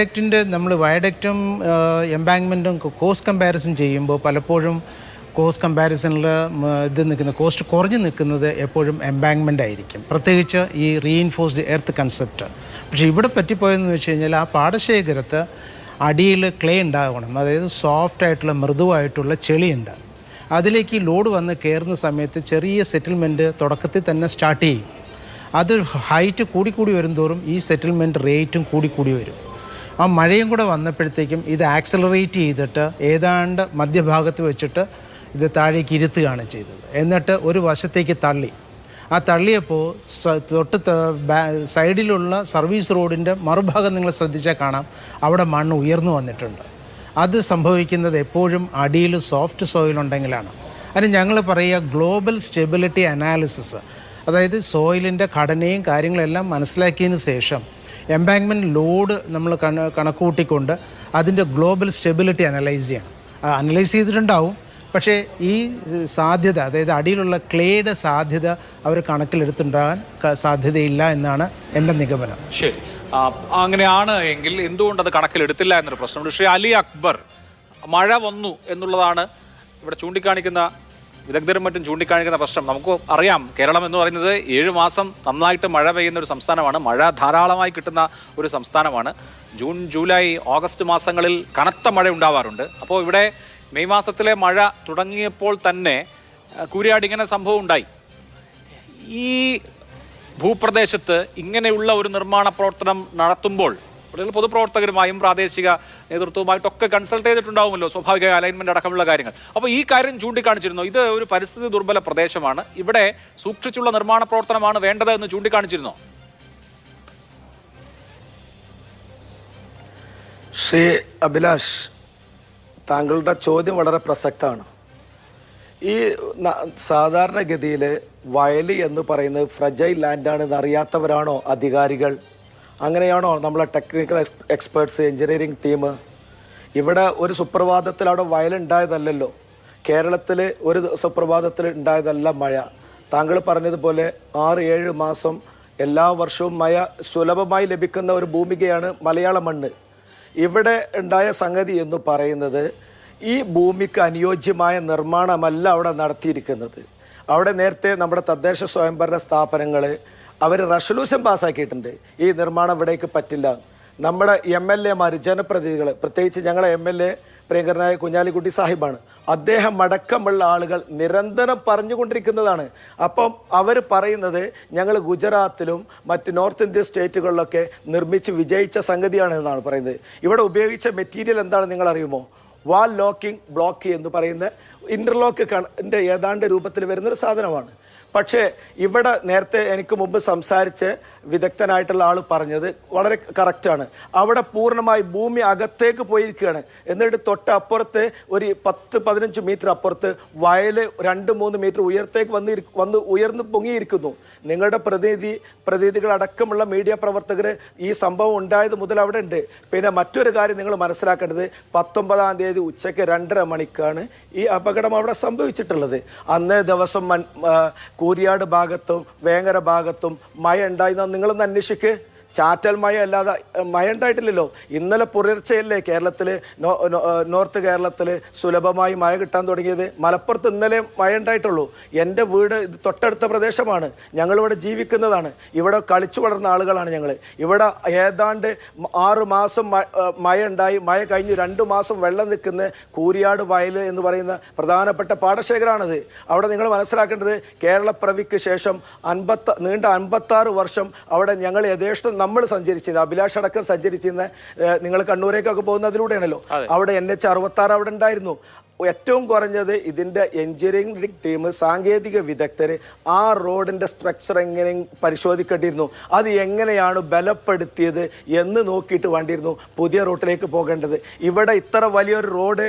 നമ്മൾ വയഡക്റ്റും എംബാങ്ക്മെൻറ്റും കോസ്റ്റ് കമ്പാരിസൺ ചെയ്യുമ്പോൾ പലപ്പോഴും കോസ്റ്റ് കമ്പാരിസണിൽ കോസ്റ്റ് കുറഞ്ഞ് നിൽക്കുന്നത് എപ്പോഴും എംബാങ്ക്മെൻ്റ് ആയിരിക്കും, പ്രത്യേകിച്ച് ഈ റീഇൻഫോഴ്സ്ഡ് എർത്ത് കൺസെപ്റ്റ്. പക്ഷേ ഇവിടെ പറ്റിപ്പോയതെന്ന് വെച്ച് കഴിഞ്ഞാൽ ആ പാടശേഖരത്ത് അടിയിൽ ക്ലേ ഉണ്ടാകണം, അതായത് സോഫ്റ്റ് ആയിട്ടുള്ള മൃദുവായിട്ടുള്ള ചെളിയുണ്ട്. അതിലേക്ക് ലോഡ് വന്ന് കയറുന്ന സമയത്ത് ചെറിയ സെറ്റിൽമെൻറ്റ് തുടക്കത്തിൽ തന്നെ സ്റ്റാർട്ട് ചെയ്യും. അത് ഹൈറ്റ് കൂടിക്കൂടി വരുംതോറും ഈ സെറ്റിൽമെൻറ്റ് റേറ്റും കൂടിക്കൂടി വരും. ആ മഴയും കൂടെ വന്നപ്പോഴത്തേക്കും ഇത് ആക്സലറേറ്റ് ചെയ്തിട്ട് ഏതാണ്ട് മധ്യഭാഗത്ത് വെച്ചിട്ട് ഇത് താഴേക്ക് ഇരുത്തുകയാണ് ചെയ്തത്. എന്നിട്ട് ഒരു വശത്തേക്ക് തള്ളി. ആ തള്ളിയപ്പോൾ സൈഡിലുള്ള സർവീസ് റോഡിൻ്റെ മറുഭാഗം നിങ്ങൾ ശ്രദ്ധിച്ചാൽ കാണാം, അവിടെ മണ്ണ് ഉയർന്നു വന്നിട്ടുണ്ട്. അത് സംഭവിക്കുന്നത് എപ്പോഴും അടിയിൽ സോഫ്റ്റ് സോയിൽ ഉണ്ടെങ്കിലാണ്. അതിന് ഞങ്ങൾ പറയുക ഗ്ലോബൽ സ്റ്റെബിലിറ്റി അനാലിസിസ്, അതായത് സോയിലിൻ്റെ ഘടനയും കാര്യങ്ങളെല്ലാം മനസ്സിലാക്കിയതിന് ശേഷം എംബാങ്ക്മെൻറ്റ് ലോഡ് നമ്മൾ കണക്കുകൂട്ടിക്കൊണ്ട് അതിൻ്റെ ഗ്ലോബൽ സ്റ്റെബിലിറ്റി അനലൈസ് ചെയ്തിട്ടുണ്ടാവും. പക്ഷേ ഈ സാധ്യത, അതായത് അടിയിലുള്ള ക്ലേയുടെ സാധ്യത അവർ കണക്കിലെടുത്തുണ്ടാകാൻ സാധ്യതയില്ല എന്നാണ് എൻ്റെ നിഗമനം. ശരി, അങ്ങനെയാണ് എങ്കിൽ എന്തുകൊണ്ട് അത് കണക്കിലെടുത്തില്ല എന്നൊരു പ്രശ്നമുണ്ട്. ശ്രീ അലി അക്ബർ, മഴ വന്നു എന്നുള്ളതാണ് ഇവിടെ ചൂണ്ടിക്കാണിക്കുന്ന വിദഗ്ധരും മറ്റും ചൂണ്ടിക്കാണിക്കുന്ന പ്രശ്നം. നമുക്ക് അറിയാം, കേരളം എന്ന് പറയുന്നത് 7 മാസം നന്നായിട്ട് മഴ പെയ്യുന്ന ഒരു സംസ്ഥാനമാണ്, മഴ ധാരാളമായി കിട്ടുന്ന ഒരു സംസ്ഥാനമാണ്. ജൂൺ, ജൂലൈ, ഓഗസ്റ്റ് മാസങ്ങളിൽ കനത്ത മഴ ഉണ്ടാവാറുണ്ട്. അപ്പോൾ ഇവിടെ മെയ് മാസത്തിലെ മഴ തുടങ്ങിയപ്പോൾ തന്നെ കൂരിയാട് ഇങ്ങനെ സംഭവം ഉണ്ടായി. ഈ ഭൂപ്രദേശത്ത് ഇങ്ങനെയുള്ള ഒരു നിർമ്മാണ പ്രവർത്തനം നടത്തുമ്പോൾ പൊതുപ്രവർത്തകരുമായും പ്രാദേശിക നേതൃത്വവുമായിട്ടൊക്കെ കൺസൾട്ട് ചെയ്തിട്ടുണ്ടാവുമല്ലോ, സ്വാഭാവിക അലൈൻമെന്റ് അടക്കമുള്ള കാര്യങ്ങൾ. അപ്പോൾ ഈ കാര്യം ചൂണ്ടിക്കാണിച്ചിരുന്നു. ഇത് ഒരു പരിസ്ഥിതി ദുർബല പ്രദേശമാണ്, ഇവിടെ സൂക്ഷിച്ചുള്ള നിർമ്മാണ പ്രവർത്തനമാണ് വേണ്ടത് എന്ന് ചൂണ്ടിക്കാണിച്ചിരുന്നോ? ശ്രീ അഭിലാഷ്, താങ്കളുടെ ചോദ്യം വളരെ പ്രസക്തമാണ്. ഈ സാധാരണഗതിയിൽ വയൽ എന്ന് പറയുന്നത് ഫ്രജൈൽ ലാൻഡാണെന്ന് അറിയാത്തവരാണോ അധികാരികൾ? അങ്ങനെയാണോ നമ്മളെ ടെക്നിക്കൽ എക്സ്പേർട്സ്, എഞ്ചിനീയറിംഗ് ടീം? ഇവിടെ ഒരു സുപ്രഭാതത്തിൽ അവിടെ വയലുണ്ടായതല്ലല്ലോ. കേരളത്തിൽ ഒരു സുപ്രഭാതത്തിൽ ഉണ്ടായതല്ല മഴ. താങ്കൾ പറഞ്ഞതുപോലെ 6-7 മാസം എല്ലാ വർഷവും മഴ സുലഭമായി ലഭിക്കുന്ന ഒരു ഭൂമികയാണ് മലയാള മണ്ണ്. ഇവിടെ ഉണ്ടായ സംഗതി എന്ന് പറയുന്നത് ഈ ഭൂമിക്ക് അനുയോജ്യമായ നിർമ്മാണമല്ല അവിടെ നടത്തിയിരിക്കുന്നത്. അവിടെ നേരത്തെ നമ്മുടെ തദ്ദേശ സ്വയംഭരണ സ്ഥാപനങ്ങൾ അവർ റെസൊല്യൂഷൻ പാസ്സാക്കിയിട്ടുണ്ട്, ഈ നിർമ്മാണം ഇവിടേക്ക് പറ്റില്ല. നമ്മുടെ MLA മാർ, ജനപ്രതിനിധികൾ, പ്രത്യേകിച്ച് ഞങ്ങളെ MLA പ്രിയങ്കരനായ കുഞ്ഞാലിക്കുട്ടി സാഹിബാണ്, അദ്ദേഹം അടക്കമുള്ള ആളുകൾ നിരന്തരം പറഞ്ഞുകൊണ്ടിരിക്കുന്നതാണ്. അപ്പം അവർ പറയുന്നത് ഞങ്ങൾ ഗുജറാത്തിലും മറ്റ് നോർത്ത് ഇന്ത്യൻ സ്റ്റേറ്റുകളിലൊക്കെ നിർമ്മിച്ച് വിജയിച്ച സംഗതിയാണ് എന്നാണ് പറയുന്നത്. ഇവിടെ ഉപയോഗിച്ച മെറ്റീരിയൽ എന്താണ് നിങ്ങൾ അറിയുമോ? വാൾ ലോക്കിംഗ് ബ്ലോക്ക് എന്ന് പറയുന്ന ഇൻ്റർലോക്ക് ഏതാണ്ട് രൂപത്തിൽ വരുന്നൊരു സാധനമാണ്. പക്ഷേ ഇവിടെ നേരത്തെ എനിക്ക് മുമ്പ് സംസാരിച്ച് വിദഗ്ധനായിട്ടുള്ള ആൾ പറഞ്ഞത് വളരെ കറക്റ്റാണ്. അവിടെ പൂർണ്ണമായി ഭൂമി അകത്തേക്ക് പോയിരിക്കുകയാണ്. എന്നിട്ട് തൊട്ടപ്പുറത്ത് ഒരു 10-15 മീറ്റർ അപ്പുറത്ത് വയൽ 2-3 മീറ്റർ ഉയരത്തേക്ക് വന്ന് ഉയർന്ന് പൊങ്ങിയിരിക്കുന്നു. നിങ്ങളുടെ പ്രതിനിധികളടക്കമുള്ള മീഡിയ പ്രവർത്തകർ ഈ സംഭവം ഉണ്ടായത് മുതൽ അവിടെ ഉണ്ട്. പിന്നെ മറ്റൊരു കാര്യം നിങ്ങൾ മനസ്സിലാക്കേണ്ടത് 19-ാം തീയതി ഉച്ചയ്ക്ക് 2:30 മണിക്കാണ് ഈ അപകടം അവിടെ സംഭവിച്ചിട്ടുള്ളത്. അന്നേ ദിവസം കൂരിയാട് ഭാഗത്തും വേങ്ങര ഭാഗത്തും മഴ ഉണ്ടായിരുന്ന നിങ്ങളൊന്ന് അന്വേഷിക്ക്. ചാറ്റൽ മഴ അല്ലാതെ മഴ ഉണ്ടായിട്ടില്ലല്ലോ. ഇന്നലെ പുലർച്ചയല്ലേ കേരളത്തിൽ നോർത്ത് കേരളത്തിൽ സുലഭമായി മഴ കിട്ടാൻ തുടങ്ങിയത്. മലപ്പുറത്ത് ഇന്നലെ മഴ ഉണ്ടായിട്ടുള്ളൂ. എൻ്റെ വീട് ഇത് തൊട്ടടുത്ത പ്രദേശമാണ്. ഞങ്ങളിവിടെ ജീവിക്കുന്നതാണ്. ഇവിടെ കളിച്ചു വളർന്ന ആളുകളാണ് ഞങ്ങൾ. ഇവിടെ ഏതാണ്ട് 6 മാസം മഴ ഉണ്ടായി. മഴ കഴിഞ്ഞ് 2 മാസം വെള്ളം നിൽക്കുന്ന കൂരിയാട് വയൽ എന്ന് പറയുന്ന പ്രധാനപ്പെട്ട പാടശേഖരമാണത്. അവിടെ നിങ്ങൾ മനസ്സിലാക്കേണ്ടത് കേരളപ്പിറവിക്ക് ശേഷം നീണ്ട 56 വർഷം അവിടെ ഞങ്ങൾ യഥേഷ്ടം നമ്മൾ സഞ്ചരിച്ചിരുന്നത്, അഭിലാഷ് അടക്കം സഞ്ചരിച്ചിരുന്ന, നിങ്ങൾ കണ്ണൂരേക്കൊക്കെ പോകുന്ന അതിലൂടെയാണല്ലോ. അവിടെ NH 66 അവിടെ ഉണ്ടായിരുന്നു. ഏറ്റവും കുറഞ്ഞത് ഇതിൻ്റെ എഞ്ചിനീയറിംഗ് ടീം, സാങ്കേതിക വിദഗ്ധർ ആ റോഡിൻ്റെ സ്ട്രക്ചർ എങ്ങനെ പരിശോധിക്കേണ്ടിയിരുന്നു, അത് എങ്ങനെയാണ് ബലപ്പെടുത്തിയത് എന്ന് നോക്കിയിട്ട് വേണ്ടിയിരുന്നു പുതിയ റൂട്ടിലേക്ക് പോകേണ്ടത്. ഇവിടെ ഇത്ര വലിയൊരു റോഡ്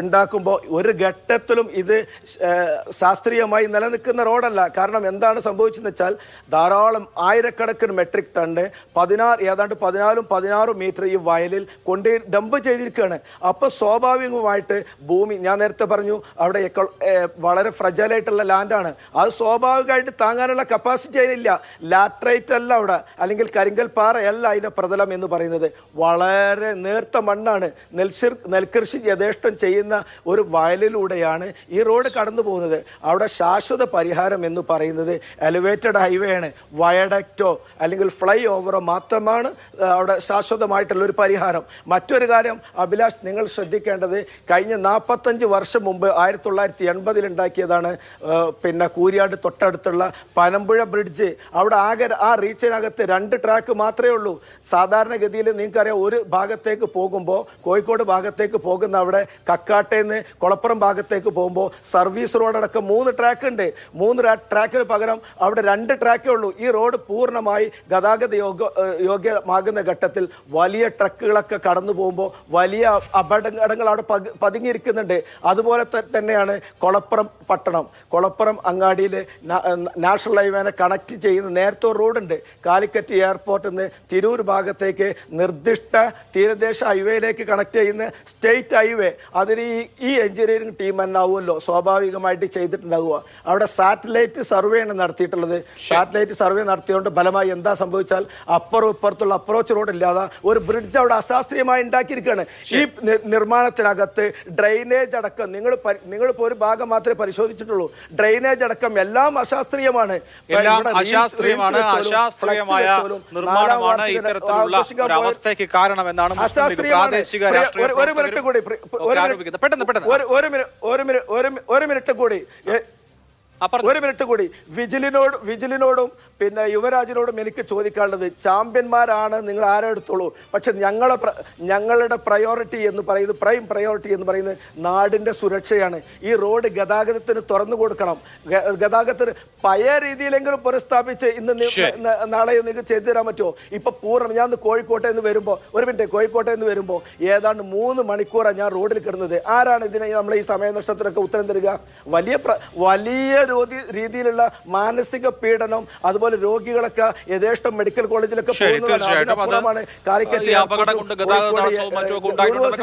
ഉണ്ടാക്കുമ്പോൾ ഒരു ഘട്ടത്തിലും ഇത് ശാസ്ത്രീയമായി നിലനിൽക്കുന്ന റോഡല്ല. കാരണം എന്താണ് സംഭവിച്ചതെന്ന് വെച്ചാൽ ധാരാളം ആയിരക്കണക്കിന് മെട്രിക് ടണ്ണ് ഏതാണ്ട് 14 മീറ്റർ ഈ വയലിൽ കൊണ്ട് ഡംപ് ചെയ്തിരിക്കുകയാണ്. അപ്പോൾ സ്വാഭാവികമായിട്ട് ഭൂമി, ഞാൻ നേരത്തെ പറഞ്ഞു അവിടെ വളരെ ഫ്രജലായിട്ടുള്ള ലാൻഡാണ്. അത് സ്വാഭാവികമായിട്ട് താങ്ങാനുള്ള കപ്പാസിറ്റി അതിനില്ല. ലാറ്ററൈറ്റ് അല്ല അവിടെ, അല്ലെങ്കിൽ കരിങ്കൽ പാറയല്ല അതിൻ്റെ പ്രതലം എന്ന് പറയുന്നത്. വളരെ നേർത്ത മണ്ണാണ്. നെൽകൃഷി യഥേഷ്ടം ചെയ്യുന്ന ഒരു വയലിലൂടെയാണ് ഈ റോഡ് കടന്നു പോകുന്നത്. അവിടെ ശാശ്വത പരിഹാരം എന്ന് പറയുന്നത് എലിവേറ്റഡ് ഹൈവേ ആണ്. വയഡക്റ്റോ അല്ലെങ്കിൽ ഫ്ലൈ ഓവറോ മാത്രമാണ് അവിടെ ശാശ്വതമായിട്ടുള്ളൊരു പരിഹാരം. മറ്റൊരു കാര്യം അഭിലാഷ്, നിങ്ങൾ ശ്രദ്ധിക്കേണ്ടത് കഴിഞ്ഞ 45 വർഷം മുമ്പ് 1980 ഉണ്ടാക്കിയതാണ് പിന്നെ കൂരിയാട് തൊട്ടടുത്തുള്ള പനമ്പുഴ ബ്രിഡ്ജ്. അവിടെ ആകെ ആ റീച്ചിനകത്ത് 2 ട്രാക്ക് മാത്രമേ ഉള്ളൂ. സാധാരണഗതിയിൽ നിങ്ങൾക്കറിയാം, ഒരു ഭാഗത്തേക്ക് പോകുമ്പോൾ കോഴിക്കോട് ഭാഗത്തേക്ക് പോകുന്ന അവിടെ കക്കാട്ടേന്ന് കുളപ്പുറം ഭാഗത്തേക്ക് പോകുമ്പോൾ സർവീസ് റോഡടക്കം 3 ട്രാക്ക് ഉണ്ട്. 3 ട്രാക്കിന് പകരം അവിടെ 2 ട്രാക്കേ ഉള്ളൂ. ഈ റോഡ് പൂർണ്ണമായി ഗതാഗത യോഗ്യമാകുന്ന ഘട്ടത്തിൽ വലിയ ട്രക്കുകളൊക്കെ കടന്നു പോകുമ്പോൾ വലിയ അപകടങ്ങൾ അവിടെ പതുങ്ങിയിരിക്കുന്നുണ്ട്. അതുപോലെ തന്നെയാണ് കൊളപ്പുറം പട്ടണം. കൊളപ്പുറം അങ്ങാടിയിൽ നാഷണൽ ഹൈവേനെ കണക്ട് ചെയ്യുന്ന നേരത്തെ റോഡുണ്ട്. കാലിക്കറ്റ് എയർപോർട്ടിൽ നിന്ന് തിരൂർ ഭാഗത്തേക്ക് നിർദ്ദിഷ്ട തീരദേശ ഹൈവേയിലേക്ക് കണക്ട് ചെയ്യുന്ന സ്റ്റേറ്റ് ഹൈവേ. അതിന് ഈ എഞ്ചിനീയറിംഗ് ടീം തന്നെയാവുമല്ലോ സ്വാഭാവികമായിട്ട് ചെയ്തിട്ടുണ്ടാവുക. അവിടെ സാറ്റലൈറ്റ് സർവേയാണ് നടത്തിയിട്ടുള്ളത്. സാറ്റലൈറ്റ് സർവേ നടത്തിയതുകൊണ്ട് ഫലമായി എന്താ സംഭവിച്ചാൽ അപ്പുറം ഇപ്പുറത്തുള്ള അപ്രോച്ച് റോഡ് ഇല്ലാതെ ഒരു ബ്രിഡ്ജ് അവിടെ അശാസ്ത്രീയമായി ഉണ്ടാക്കിയിരിക്കുകയാണ്. ഈ നിർമ്മാണത്തിനകത്ത് ഡ്രെയിനേജ് അടക്കം നിങ്ങളിപ്പോൾ ഒരു ഭാഗം മാത്രമേ പരിശോധിച്ചിട്ടുള്ളൂ. ഡ്രെയിനേജ് അടക്കം എല്ലാം അശാസ്ത്രീയമാണ്. അശാസ്ത്രീയമായ നിർമ്മാണമാണ് ഇത്തരത്തിലുള്ള അവസ്ഥയ്ക്ക് കാരണമെന്നാണ് ഒരു മിനിറ്റ് കൂടി വിജിലിനോടും പിന്നെ യുവരാജിനോടും എനിക്ക് ചോദിക്കാനുള്ളത്, ചാമ്പ്യന്മാരാണ് നിങ്ങൾ ആരെടുത്തോളൂ, പക്ഷെ ഞങ്ങളുടെ പ്രയോറിറ്റി എന്ന് പറയുന്നത്, പ്രൈം പ്രയോറിറ്റി എന്ന് പറയുന്നത് നാടിൻ്റെ സുരക്ഷയാണ്. ഈ റോഡ് ഗതാഗതത്തിന് തുറന്നു കൊടുക്കണം. ഗതാഗതത്തിന് പഴയ രീതിയിലെങ്കിലും പുനഃസ്ഥാപിച്ച് നാളെ നിങ്ങൾക്ക് ചെയ്തു തരാൻ പറ്റുമോ? ഇപ്പൊ പൂർണ്ണം ഞാൻ കോഴിക്കോട്ടെ നിന്ന് വരുമ്പോൾ ഏതാണ്ട് 3 മണിക്കൂറാണ് ഞാൻ റോഡിൽ കിടന്നത്. ആരാണ് ഇതിനെ നമ്മളെ ഈ സമയനഷ്ടത്തിനൊക്കെ ഉത്തരം തരിക? വലിയ രീതിയിലുള്ള മാനസിക പീഡനം, അതുപോലെ രോഗികളൊക്കെ യഥേഷ്ടം മെഡിക്കൽ കോളേജിലൊക്കെ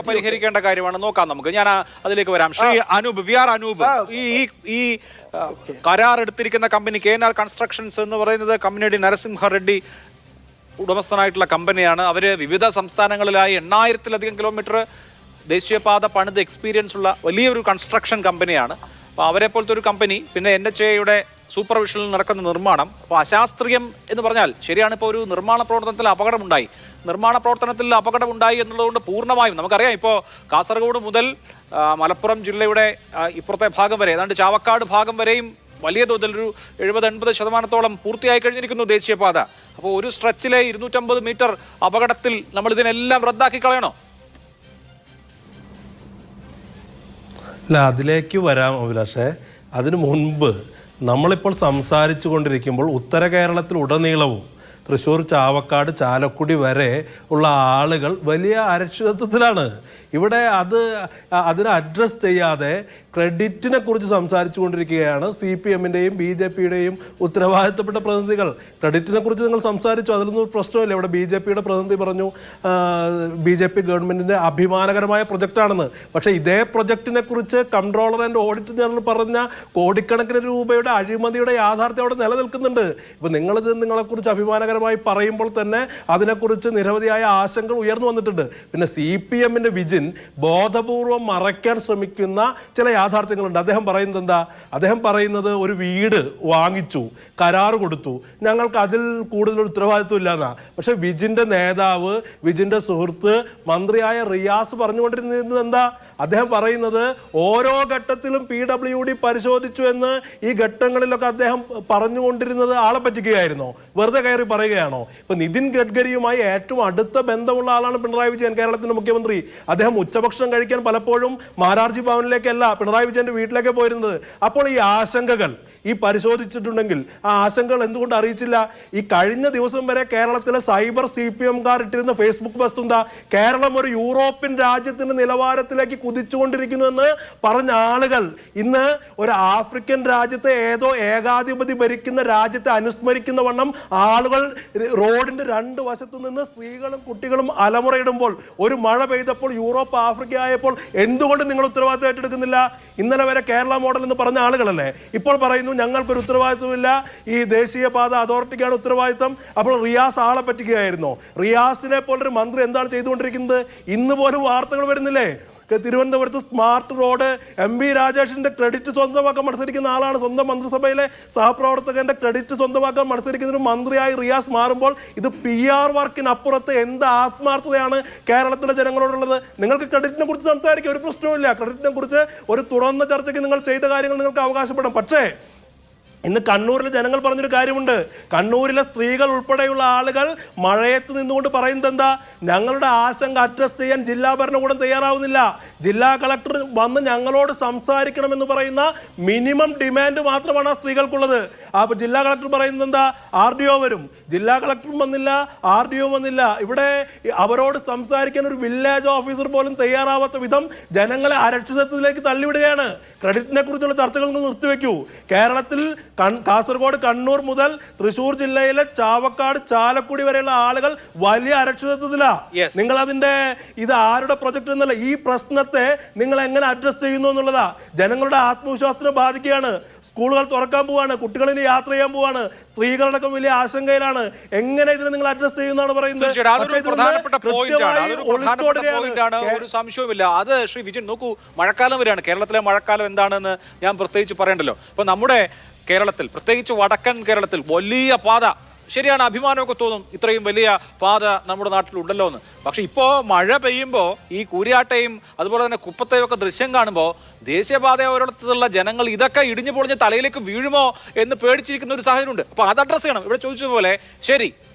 പരിഹരിക്കേണ്ട കാര്യമാണ്. നോക്കാം നമുക്ക്. ഞാൻ അതിലേക്ക് വരാം. ശ്രീ അനൂപ്, ഈ കരാർ എടുത്തിരിക്കുന്ന കമ്പനി KNR കൺസ്ട്രക്ഷൻസ് എന്ന് പറയുന്നത് കമ്പനിയുടെ നരസിംഹ റെഡ്ഡി ഉടമസ്ഥനായിട്ടുള്ള കമ്പനിയാണ്. അവര് വിവിധ സംസ്ഥാനങ്ങളിലായി 8000-ലധികം കിലോമീറ്റർ ദേശീയപാത പണിത് എക്സ്പീരിയൻസ് ഉള്ള വലിയൊരു കൺസ്ട്രക്ഷൻ കമ്പനിയാണ്. അപ്പോൾ അവരെ പോലത്തെ ഒരു കമ്പനി, പിന്നെ NHAയുടെ സൂപ്പർവിഷനിൽ നടക്കുന്ന നിർമ്മാണം. അപ്പോൾ അശാസ്ത്രീയം എന്ന് പറഞ്ഞാൽ ശരിയാണ്. ഇപ്പോൾ ഒരു നിർമ്മാണ പ്രവർത്തനത്തിൽ അപകടമുണ്ടായി എന്നുള്ളതുകൊണ്ട് പൂർണ്ണമായും നമുക്കറിയാം, ഇപ്പോൾ കാസർഗോഡ് മുതൽ മലപ്പുറം ജില്ലയുടെ ഇപ്പുറത്തെ ഭാഗം വരെ, ഏതാണ്ട് ചാവക്കാട് ഭാഗം വരെയും വലിയ തോതിൽ ഒരു 70-80% പൂർത്തിയായി കഴിഞ്ഞിരിക്കുന്നു ദേശീയപാത. അപ്പോൾ ഒരു സ്ട്രെച്ചിലെ 250 മീറ്റർ അപകടത്തിൽ നമ്മൾ ഇതിനെല്ലാം റദ്ദാക്കി കളയണോ? അല്ല, അതിലേക്ക് വരാം അഭിലാഷേ. അതിനു മുൻപ് നമ്മളിപ്പോൾ സംസാരിച്ചു കൊണ്ടിരിക്കുമ്പോൾ ഉത്തര കേരളത്തിൽ ഉടനീളവും തൃശ്ശൂർ, ചാവക്കാട്, ചാലക്കുടി വരെ ഉള്ള ആളുകൾ വലിയ അരക്ഷിതത്വത്തിലാണ്. ഇവിടെ അതിനെ അഡ്രസ്സ് ചെയ്യാതെ ക്രെഡിറ്റിനെ കുറിച്ച് സംസാരിച്ചു കൊണ്ടിരിക്കുകയാണ് CPM-ൻ്റെയും BJP-യുടെയും ഉത്തരവാദിത്തപ്പെട്ട പ്രതിനിധികൾ. ക്രെഡിറ്റിനെ കുറിച്ച് നിങ്ങൾ സംസാരിച്ചു, അതിലൊന്നും പ്രശ്നമില്ല. ഇവിടെ BJP-യുടെ പ്രതിനിധി പറഞ്ഞു BJP ഗവൺമെൻറ്റിൻ്റെ അഭിമാനകരമായ പ്രൊജക്റ്റാണെന്ന്. പക്ഷേ ഇതേ പ്രൊജക്റ്റിനെ കുറിച്ച് കൺട്രോളർ ആൻഡ് ഓഡിറ്റർ ജനറൽ പറഞ്ഞ കോടിക്കണക്കിന് രൂപയുടെ അഴിമതിയുടെ യാഥാർത്ഥ്യം അവിടെ നിലനിൽക്കുന്നുണ്ട്. ഇപ്പം നിങ്ങളിത് നിങ്ങളെക്കുറിച്ച് അഭിമാനകരമായി പറയുമ്പോൾ തന്നെ അതിനെക്കുറിച്ച് നിരവധിയായ ആശങ്കകൾ ഉയർന്നു വന്നിട്ടുണ്ട്. പിന്നെ CPM-ൻ്റെ വിജിൻ ബോധപൂർവം മറയ്ക്കാൻ ശ്രമിക്കുന്ന ചില യാഥാർത്ഥ്യങ്ങളുണ്ട്. അദ്ദേഹം പറയുന്നത് എന്താ? അദ്ദേഹം പറയുന്നത് ഒരു വീട് വാങ്ങിച്ചു, കരാർ കൊടുത്തു, ഞങ്ങൾക്ക് അതിൽ കൂടുതൽ ഉത്തരവാദിത്വം ഇല്ലാന്നാ. പക്ഷെ വിജിന്റെ നേതാവ്, വിജിന്റെ സുഹൃത്ത് മന്ത്രിയായ റിയാസ് പറഞ്ഞുകൊണ്ടിരുന്നത് എന്താ? അദ്ദേഹം പറയുന്നത് ഓരോ ഘട്ടത്തിലും PWD പരിശോധിച്ചു എന്ന് ഈ ഘട്ടങ്ങളിലൊക്കെ അദ്ദേഹം പറഞ്ഞുകൊണ്ടിരുന്നത് ആളെ പറ്റിക്കുകയായിരുന്നോ? വെറുതെ കയറി പറയുകയാണോ? ഇപ്പൊ നിതിൻ ഗഡ്കരിയുമായി ഏറ്റവും അടുത്ത ബന്ധമുള്ള ആളാണ് പിണറായി വിജയൻ, കേരളത്തിന്റെ മുഖ്യമന്ത്രി. അദ്ദേഹം ഉച്ചഭക്ഷണം കഴിക്കാൻ പലപ്പോഴും മാരാർജി ഭവനിലേക്കല്ല പിണറായി വിജയന്റെ വീട്ടിലേക്ക് പോയിരുന്നത്. അപ്പോൾ ഈ ആശങ്കകൾ ഈ പരിശോധിച്ചിട്ടുണ്ടെങ്കിൽ ആ ആശങ്കകൾ എന്തുകൊണ്ട് അറിയിച്ചില്ല? ഈ കഴിഞ്ഞ ദിവസം വരെ കേരളത്തിലെ സൈബർ CPM-കാർ ഇട്ടിരുന്ന ഫേസ്ബുക്ക് പോസ്റ്റ് എന്താ? കേരളം ഒരു യൂറോപ്യൻ രാജ്യത്തിന്റെ നിലവാരത്തിലേക്ക് കുതിച്ചുകൊണ്ടിരിക്കുന്നുവെന്ന് പറഞ്ഞ ആളുകൾ ഇന്ന് ഒരു ആഫ്രിക്കൻ രാജ്യത്തെ ഏതോ ഏകാധിപതി ഭരിക്കുന്ന രാജ്യത്തെ അനുസ്മരിക്കുന്ന വണ്ണം ആളുകൾ റോഡിന്റെ രണ്ട് വശത്തു നിന്ന് സ്ത്രീകളും കുട്ടികളും അലമുറയിടുമ്പോൾ, ഒരു മഴ പെയ്തപ്പോൾ യൂറോപ്പ് ആഫ്രിക്ക ആയപ്പോൾ എന്തുകൊണ്ട് നിങ്ങൾ ഉത്തരവാദിത്തം ഏറ്റെടുക്കുന്നില്ല? ഇന്നലെ വരെ കേരള മോഡൽ എന്ന് പറഞ്ഞ ആളുകളല്ലേ ഇപ്പോൾ പറയുന്നു ഞങ്ങൾക്കൊരു ഉത്തരവാദിത്വമില്ല, ഈ ദേശീയപാത അതോറിറ്റിക്കാണ് ഉത്തരവാദിത്തം. അപ്പോൾ റിയാസ് ആളെ പറ്റിക്കുകയായിരുന്നോ? റിയാസിനെ പോലൊരു മന്ത്രി എന്താണ് ചെയ്തുകൊണ്ടിരിക്കുന്നത്? ഇന്ന് പോലും വാർത്തകൾ വരുന്നില്ലേ? തിരുവനന്തപുരത്ത് സ്മാർട്ട് റോഡ് MP രാജേഷിന്റെ ക്രെഡിറ്റ് സ്വന്തമാക്കാൻ മത്സരിക്കുന്ന ആളാണ്. സ്വന്തം മന്ത്രിസഭയിലെ സഹപ്രവർത്തകന്റെ ക്രെഡിറ്റ് സ്വന്തമാക്കാൻ മത്സരിക്കുന്ന ഒരു മന്ത്രിയായി റിയാസ് മാറുമ്പോൾ ഇത് PR വർക്കിനപ്പുറത്ത് എന്ത് ആത്മാർത്ഥതയാണ് കേരളത്തിലെ ജനങ്ങളോടുള്ളത്? നിങ്ങൾക്ക് ക്രെഡിറ്റിനെ കുറിച്ച് സംസാരിക്കുക, ഒരു പ്രശ്നവുമില്ല. ക്രെഡിറ്റിനെ കുറിച്ച് ഒരു തുറന്ന ചർച്ചയ്ക്ക് നിങ്ങൾ ചെയ്ത കാര്യങ്ങൾ നിങ്ങൾക്ക് അവകാശപ്പെടാം. പക്ഷേ ഇന്ന് കണ്ണൂരിലെ ജനങ്ങൾ പറഞ്ഞൊരു കാര്യമുണ്ട്. കണ്ണൂരിലെ സ്ത്രീകൾ ഉൾപ്പെടെയുള്ള ആളുകൾ മഴയത്ത് നിന്നുകൊണ്ട് പറയുന്നത് എന്താ? ഞങ്ങളുടെ ആശങ്ക അഡ്രസ് ചെയ്യാൻ ജില്ലാ ഭരണകൂടം തയ്യാറാവുന്നില്ല. ജില്ലാ കളക്ടർ വന്ന് ഞങ്ങളോട് സംസാരിക്കണമെന്ന് പറയുന്ന മിനിമം ഡിമാൻഡ് മാത്രമാണ് ആ സ്ത്രീകൾക്കുള്ളത്. അപ്പോൾ ജില്ലാ കളക്ടർ പറയുന്നത് എന്താ? RDO വരും. ജില്ലാ കളക്ടറും വന്നില്ല, RDO വന്നില്ല. ഇവിടെ അവരോട് സംസാരിക്കാൻ ഒരു വില്ലേജ് ഓഫീസർ പോലും തയ്യാറാവാത്ത വിധം ജനങ്ങളെ അരക്ഷിതത്വത്തിലേക്ക് തള്ളിവിടുകയാണ്. ക്രെഡിറ്റിനെ കുറിച്ചുള്ള ചർച്ചകൾ നിർത്തിവെക്കൂ. കേരളത്തിൽ കാസർഗോഡ്, കണ്ണൂർ മുതൽ തൃശ്ശൂർ ജില്ലയിലെ ചാവക്കാട്, ചാലക്കുടി വരെയുള്ള ആളുകൾ വലിയ അരക്ഷിതത്വത്തിലാണ്. നിങ്ങൾ അതിന്റെ ഇത് ആരുടെ പ്രൊജക്ട് എന്നല്ല, ഈ പ്രശ്നത്തെ നിങ്ങൾ എങ്ങനെ അഡ്രസ് ചെയ്യുന്നു എന്നുള്ളതാ. ജനങ്ങളുടെ ആത്മവിശ്വാസത്തിനെ ബാധിക്കുകയാണ്. സ്കൂളുകൾ തുറക്കാൻ പോവാണ്, കുട്ടികളിൽ യാത്ര ചെയ്യാൻ പോവാണ്, സ്ത്രീകളടക്കം വലിയ ആശങ്കയിലാണ്. എങ്ങനെ ഇതിനെ നിങ്ങൾ അഡ്രസ് ചെയ്യുന്നതാണ് പറയുന്നത്? ഒരു സംശയവുമില്ല. അത് ശ്രീ വിജിൻ നോക്കൂ, മഴക്കാലം വരെയാണ്. കേരളത്തിലെ മഴക്കാലം എന്താണെന്ന് ഞാൻ പ്രത്യേകിച്ച് പറയണ്ടല്ലോ. അപ്പൊ നമ്മുടെ കേരളത്തിൽ, പ്രത്യേകിച്ച് വടക്കൻ കേരളത്തിൽ വലിയ പാത, ശരിയാണ്, അഭിമാനമൊക്കെ തോന്നും ഇത്രയും വലിയ പാത നമ്മുടെ നാട്ടിലുണ്ടല്ലോ എന്ന്. പക്ഷെ ഇപ്പോൾ മഴ പെയ്യുമ്പോൾ ഈ കൂരിയാട്ടയും അതുപോലെ തന്നെ കുപ്പത്തെയും ഒക്കെ ദൃശ്യം കാണുമ്പോൾ ദേശീയപാതയോരത്തുള്ള ജനങ്ങൾ ഇതൊക്കെ ഇടിഞ്ഞു പൊളിഞ്ഞ് തലയിലേക്ക് വീഴുമോ എന്ന് പേടിച്ചിരിക്കുന്ന ഒരു സാഹചര്യമുണ്ട്. അപ്പോൾ അത് അഡ്രസ് ചെയ്യണം. ഇവിടെ ചോദിച്ചതുപോലെ ശരി,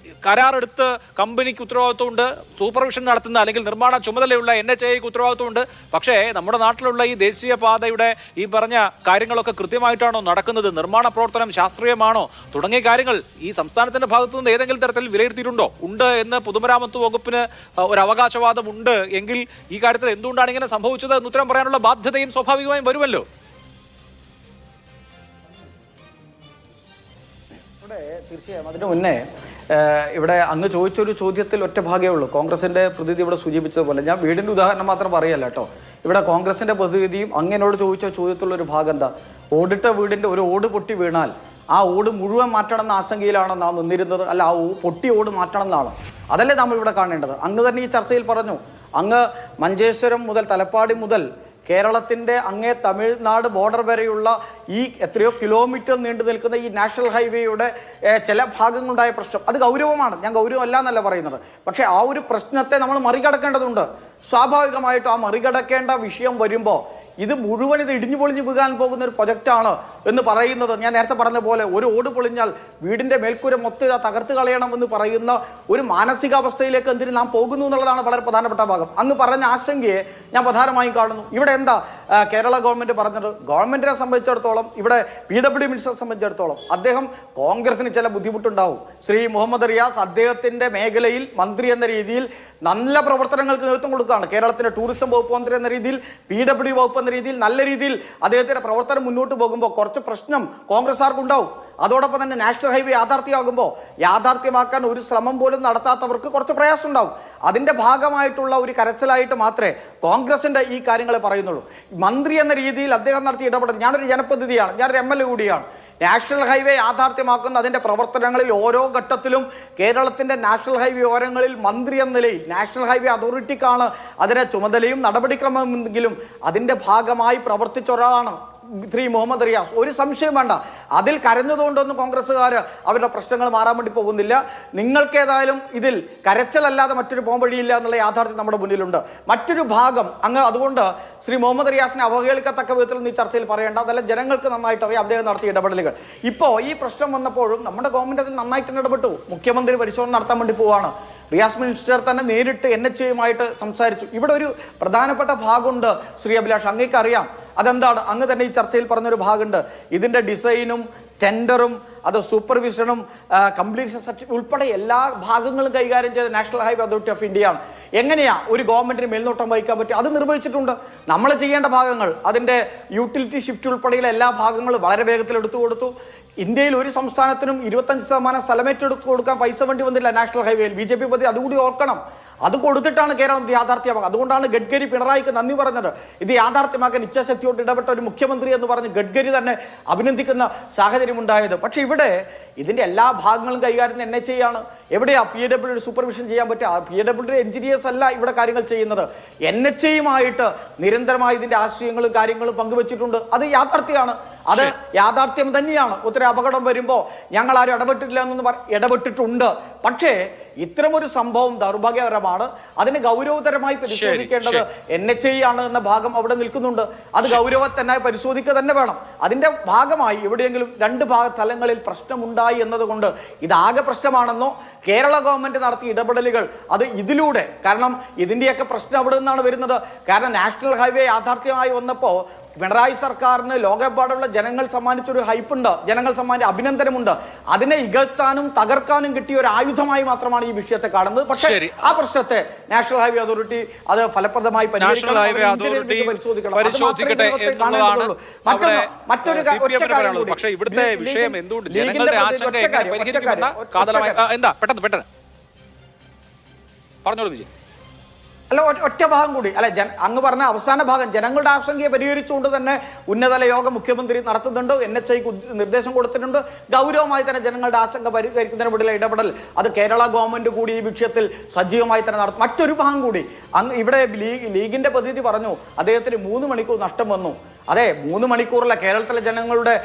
കരാറെടുത്ത് കമ്പനിക്ക് ഉത്തരവാദിത്വമുണ്ട്, സൂപ്പർവിഷൻ നടത്തുന്ന അല്ലെങ്കിൽ നിർമ്മാണ ചുമതലയുള്ള NHAIക്ക് ഉത്തരവാദിത്വമുണ്ട്. പക്ഷേ നമ്മുടെ നാട്ടിലുള്ള ഈ ദേശീയപാതയുടെ ഈ പറഞ്ഞ കാര്യങ്ങളൊക്കെ കൃത്യമായിട്ടാണോ നടക്കുന്നത്? നിർമ്മാണ പ്രവർത്തനം ശാസ്ത്രീയമാണോ? തുടങ്ങിയ കാര്യങ്ങൾ ഈ സംസ്ഥാനത്തിന്റെ ഭാഗത്തു നിന്ന് ഏതെങ്കിലും തരത്തിൽ വിലയിരുത്തിയിട്ടുണ്ടോ? ഉണ്ട് എന്ന് പൊതുമരാമത്ത് വകുപ്പിന് ഒരു അവകാശവാദം ഉണ്ട് എങ്കിൽ ഈ കാര്യത്തിൽ എന്തുകൊണ്ടാണ് ഇങ്ങനെ സംഭവിച്ചത് എന്ന് ഉത്തരം പറയാനുള്ള ബാധ്യതയും സ്വാഭാവികമായും വരുമല്ലോ. തീർച്ചയായും അതിനു മുന്നേ ഇവിടെ അങ്ങ് ചോദിച്ചൊരു ചോദ്യത്തിൽ ഒറ്റ ഭാഗമേ ഉള്ളൂ. കോൺഗ്രസിൻ്റെ പ്രതിനിധി ഇവിടെ സൂചിപ്പിച്ചതുപോലെ, ഞാൻ വീടിൻ്റെ ഉദാഹരണം മാത്രം പറയല്ല കേട്ടോ. ഇവിടെ കോൺഗ്രസിൻ്റെ പ്രതിനിധിയും അങ്ങനോട് ചോദിച്ച ചോദ്യത്തിലുള്ളൊരു ഭാഗം എന്താ? ഓടിട്ട വീടിൻ്റെ ഒരു ഓട് പൊട്ടി വീണാൽ ആ ഓട് മുഴുവൻ മാറ്റണം എന്ന ആശങ്കയിലാണോ നാം നിന്നിരുന്നത്? അല്ല, ആ പൊട്ടി ഓട് മാറ്റണം എന്നാണ്. അതല്ലേ നമ്മൾ ഇവിടെ കാണേണ്ടത്? അങ്ങ് തന്നെ ഈ ചർച്ചയിൽ പറഞ്ഞു. അങ്ങ് മഞ്ചേശ്വരം മുതൽ തലപ്പാടി മുതൽ കേരളത്തിൻ്റെ അങ്ങേ തമിഴ്നാട് ബോർഡർ വരെയുള്ള ഈ എത്രയോ കിലോമീറ്റർ നീണ്ടു നിൽക്കുന്ന ഈ നാഷണൽ ഹൈവേയുടെ ചില ഭാഗങ്ങളുണ്ടായ പ്രശ്നം അത് ഗൗരവമാണ്. ഞാൻ ഗൗരവമല്ല എന്നല്ല പറയുന്നത്. പക്ഷേ ആ ഒരു പ്രശ്നത്തെ നമ്മൾ മറികടക്കേണ്ടതുണ്ട്. സ്വാഭാവികമായിട്ടും ആ മറികടക്കേണ്ട വിഷയം വരുമ്പോൾ ഇത് മുഴുവൻ ഇത് ഇടിഞ്ഞു പൊളിഞ്ഞു വീഴാൻ പോകുന്ന ഒരു പ്രൊജക്റ്റാണ് എന്ന് പറയുന്നത്, ഞാൻ നേരത്തെ പറഞ്ഞ പോലെ ഒരു ഓട് പൊളിഞ്ഞാൽ വീടിൻ്റെ മേൽക്കൂര മൊത്തം തകർത്ത് കളയണമെന്ന് പറയുന്ന ഒരു മാനസികാവസ്ഥയിലേക്ക് എന്തിന് നാം പോകുന്നു എന്നുള്ളതാണ് വളരെ പ്രധാനപ്പെട്ട ഭാഗം. അങ്ങ് പറഞ്ഞ ആശങ്കയെ ഞാൻ പ്രധാനമായും കാണുന്നു. ഇവിടെ എന്താ കേരള ഗവൺമെന്റ് പറഞ്ഞത്? ഗവൺമെന്റിനെ സംബന്ധിച്ചിടത്തോളം, ഇവിടെ PWD മിനിസ്റ്ററെ സംബന്ധിച്ചിടത്തോളം അദ്ദേഹം കോൺഗ്രസിന് ചില ബുദ്ധിമുട്ടുണ്ടാവും. ശ്രീ മുഹമ്മദ് റിയാസ് അദ്ദേഹത്തിന്റെ മേഖലയിൽ മന്ത്രി എന്ന രീതിയിൽ നല്ല പ്രവർത്തനങ്ങൾക്ക് നേതൃത്വം കൊടുക്കുകയാണ്. കേരളത്തിന്റെ ടൂറിസം വകുപ്പ് മന്ത്രി എന്ന രീതിയിൽ, PWD വകുപ്പ് എന്ന രീതിയിൽ നല്ല രീതിയിൽ അദ്ദേഹത്തിന്റെ പ്രവർത്തനം മുന്നോട്ട് പോകുമ്പോൾ കുറച്ച് പ്രശ്നം കോൺഗ്രസ്സുകാർക്കുണ്ടാവും. അതോടൊപ്പം തന്നെ നാഷണൽ ഹൈവേ യാഥാർത്ഥ്യമാകുമ്പോൾ യാഥാർത്ഥ്യമാക്കാൻ ഒരു ശ്രമം പോലും നടത്താത്തവർക്ക് കുറച്ച് പ്രയാസം ഉണ്ടാവും. അതിൻ്റെ ഭാഗമായിട്ടുള്ള ഒരു കരച്ചിലായിട്ട് മാത്രമേ കോൺഗ്രസിൻ്റെ ഈ കാര്യങ്ങളെ പറയുന്നുള്ളൂ. മന്ത്രി എന്ന രീതിയിൽ അദ്ദേഹം നടത്തിയ ഇടപെടൽ, ഞാനൊരു ജനപ്രതിനിധിയാണ്, ഞാനൊരു MLA കൂടിയാണ്. നാഷണൽ ഹൈവേ യാഥാർത്ഥ്യമാക്കുന്ന അതിൻ്റെ പ്രവർത്തനങ്ങളിൽ ഓരോ ഘട്ടത്തിലും കേരളത്തിൻ്റെ നാഷണൽ ഹൈവേ ഓരങ്ങളിൽ മന്ത്രി എന്ന നിലയിൽ നാഷണൽ ഹൈവേ അതോറിറ്റിക്കാണ് അതിൻ്റെ ചുമതലയും നടപടിക്രമമെങ്കിലും അതിൻ്റെ ഭാഗമായി പ്രവർത്തിച്ച ഒരാളാണ് ശ്രീ മുഹമ്മദ് റിയാസ്. ഒരു സംശയം വേണ്ട, അതിൽ കരഞ്ഞതുകൊണ്ടൊന്നും കോൺഗ്രസ്സുകാർ അവരുടെ പ്രശ്നങ്ങൾ മാറാൻ വേണ്ടി പോകുന്നില്ല. നിങ്ങൾക്കേതായാലും ഇതിൽ കരച്ചിലല്ലാതെ മറ്റൊരു പോംവഴിയില്ല എന്നുള്ള യാഥാർത്ഥ്യം നമ്മുടെ മുന്നിലുണ്ട്. മറ്റൊരു ഭാഗം അതുകൊണ്ട് ശ്രീ മുഹമ്മദ് റിയാസിനെ അവഹേളിക്കത്തക്ക വിധത്തിൽ ഈ ചർച്ചയിൽ പറയേണ്ട, അതല്ല ജനങ്ങൾക്ക് നന്നായിട്ട് അറിയാം അദ്ദേഹം നടത്തിയ ഇടപെടലുകൾ. ഇപ്പോൾ ഈ പ്രശ്നം വന്നപ്പോഴും നമ്മുടെ ഗവൺമെന്റ് അതിൽ നന്നായിട്ട് ഇടപെട്ടു. മുഖ്യമന്ത്രി പരിശോധന നടത്താൻ വേണ്ടി പോവാണ്. റിയാസ് മിനിസ്റ്റർ തന്നെ നേരിട്ട് NHAയുമായിട്ട് സംസാരിച്ചു. ഇവിടെ ഒരു പ്രധാനപ്പെട്ട ഭാഗമുണ്ട് ശ്രീ അഭിലാഷ്, അങ്ങേക്ക് അറിയാം. അതെന്താണ്? അങ്ങ് തന്നെ ഈ ചർച്ചയിൽ പറഞ്ഞൊരു ഭാഗമുണ്ട്. ഇതിൻ്റെ ഡിസൈനും ടെൻഡറും അത് സൂപ്പർവിഷനും കംപ്ലീഷൻ സർട്ടിഫിക്കറ്റ് ഉൾപ്പെടെ എല്ലാ ഭാഗങ്ങളും കൈകാര്യം ചെയ്ത നാഷണൽ ഹൈവേ അതോറിറ്റി ഓഫ് ഇന്ത്യയാണ്. എങ്ങനെയാ ഒരു ഗവൺമെന്റിന് മേൽനോട്ടം വഹിക്കാൻ പറ്റും? അത് നിർവഹിച്ചിട്ടുണ്ട്. നമ്മൾ ചെയ്യേണ്ട ഭാഗങ്ങൾ, അതിൻ്റെ യൂട്ടിലിറ്റി ഷിഫ്റ്റ് ഉൾപ്പെടെയുള്ള എല്ലാ ഭാഗങ്ങളും വളരെ വേഗത്തിൽ എടുത്തു കൊടുത്തു. ഇന്ത്യയിൽ ഒരു സംസ്ഥാനത്തിനും 25% സ്ഥലമേറ്റെടുത്ത് കൊടുക്കാൻ പൈസ വേണ്ടി വന്നില്ല നാഷണൽ ഹൈവേയിൽ. BJP പതി അതുകൂടി ഓർക്കണം. അത് കൊടുത്തിട്ടാണ് കേരളം യാഥാർത്ഥ്യമാക്കുക. അതുകൊണ്ടാണ് ഗഡ്കരി പിണറായിക്ക് നന്ദി പറഞ്ഞത്. ഇത് യാഥാർത്ഥ്യമാക്കാൻ ഇച്ഛാശക്തിയോട് ഇടപെട്ട ഒരു മുഖ്യമന്ത്രി എന്ന് പറഞ്ഞ് ഗഡ്കരി തന്നെ അഭിനന്ദിക്കുന്ന സാഹചര്യം ഉണ്ടായത്. പക്ഷെ ഇവിടെ ഇതിൻ്റെ എല്ലാ ഭാഗങ്ങളും കൈകാര്യം NHA ആണ്. എവിടെയാ PWD സൂപ്പർവിഷൻ ചെയ്യാൻ പറ്റുക? PWD എഞ്ചിനീയേഴ്സ് അല്ല ഇവിടെ കാര്യങ്ങൾ ചെയ്യുന്നത്. NHAയുമായിട്ട് നിരന്തരമായി ഇതിൻ്റെ ആശയങ്ങളും കാര്യങ്ങളും പങ്കുവച്ചിട്ടുണ്ട്. അത് യാഥാർത്ഥ്യമാണ്, അത് യാഥാർത്ഥ്യം തന്നെയാണ്. ഒത്തിരി അപകടം വരുമ്പോൾ ഞങ്ങൾ ആരും ഇടപെട്ടില്ല എന്നൊന്ന് ഇടപെട്ടിട്ടുണ്ട്. പക്ഷേ ഇത്തരമൊരു സംഭവം ദൗർഭാഗ്യകരമാണ്. അതിന് ഗൗരവതരമായി പരിശോധിക്കേണ്ടത് NHA ആണ് എന്ന ഭാഗം അവിടെ നിൽക്കുന്നുണ്ട്. അത് ഗൗരവത്തന്നെ പരിശോധിക്കുക തന്നെ വേണം. അതിൻ്റെ ഭാഗമായി എവിടെയെങ്കിലും രണ്ട് തലങ്ങളിൽ പ്രശ്നമുണ്ടായി എന്നതുകൊണ്ട് ഇതാകെ പ്രശ്നമാണെന്നോ കേരള ഗവൺമെന്റ് നടത്തിയ ഇടപെടലുകൾ അത് ഇതിലൂടെ, കാരണം ഇതിൻ്റെയൊക്കെ പ്രശ്നം അവിടെ നിന്നാണ് വരുന്നത്. കാരണം നാഷണൽ ഹൈവേ യാഥാർത്ഥ്യമായി വന്നപ്പോൾ പിണറായി സർക്കാരിന് ലോകമെമ്പാടുള്ള ജനങ്ങൾ സമ്മാനിച്ചൊരു ഹൈപ്പുണ്ട്, ജനങ്ങൾ സമ്മാനിച്ച അഭിനന്ദനമുണ്ട്. അതിനെ ഇകഴ്ത്താനും തകർക്കാനും കിട്ടിയ ഒരു ആയുധമായി മാത്രമാണ് ഈ വിഷയത്തെ കാണുന്നത്. പക്ഷേ ആ പ്രശ്നത്തെ നാഷണൽ ഹൈവേ അതോറിറ്റി അത് ഫലപ്രദമായി പരിശോധിക്കട്ടെ എന്നുള്ളതാണ് പക്ഷേ ഇവിടുത്തെ വിഷയം എന്തുകൊണ്ട് ജനങ്ങളുടെ ആശങ്ക എങ്ങനെ പരിഹരിക്കുമെന്ന കാതലമായി എന്താ പെട്ടെന്ന് പറഞ്ഞോളൂ വിജയ്. അല്ല, ഒറ്റ ഭാഗം കൂടി അല്ല, അങ്ങ് പറഞ്ഞ അവസാന ഭാഗം ജനങ്ങളുടെ ആശങ്കയെ പരിഹരിച്ചുകൊണ്ട് തന്നെ ഉന്നതതല യോഗം മുഖ്യമന്ത്രി നടത്തുന്നുണ്ട്. NHAയ്ക്ക് നിർദ്ദേശം കൊടുത്തിട്ടുണ്ട്. ഗൗരവമായി തന്നെ ജനങ്ങളുടെ ആശങ്ക പരിഹരിക്കുന്നതിന് വേണ്ടിയുള്ള ഇടപെടൽ അത് കേരള ഗവൺമെന്റ് കൂടി ഈ വിഷയത്തിൽ സജീവമായി തന്നെ നടത്തും. മറ്റൊരു ഭാഗം കൂടി, ഇവിടെ ലീഗിന്റെ പ്രതിനിധി പറഞ്ഞു അദ്ദേഹത്തിന് 3 മണിക്കൂർ നഷ്ടം വന്നു. അതെ, 3 മണിക്കൂറിലെ കേരളത്തിലെ ജനങ്ങളുടെ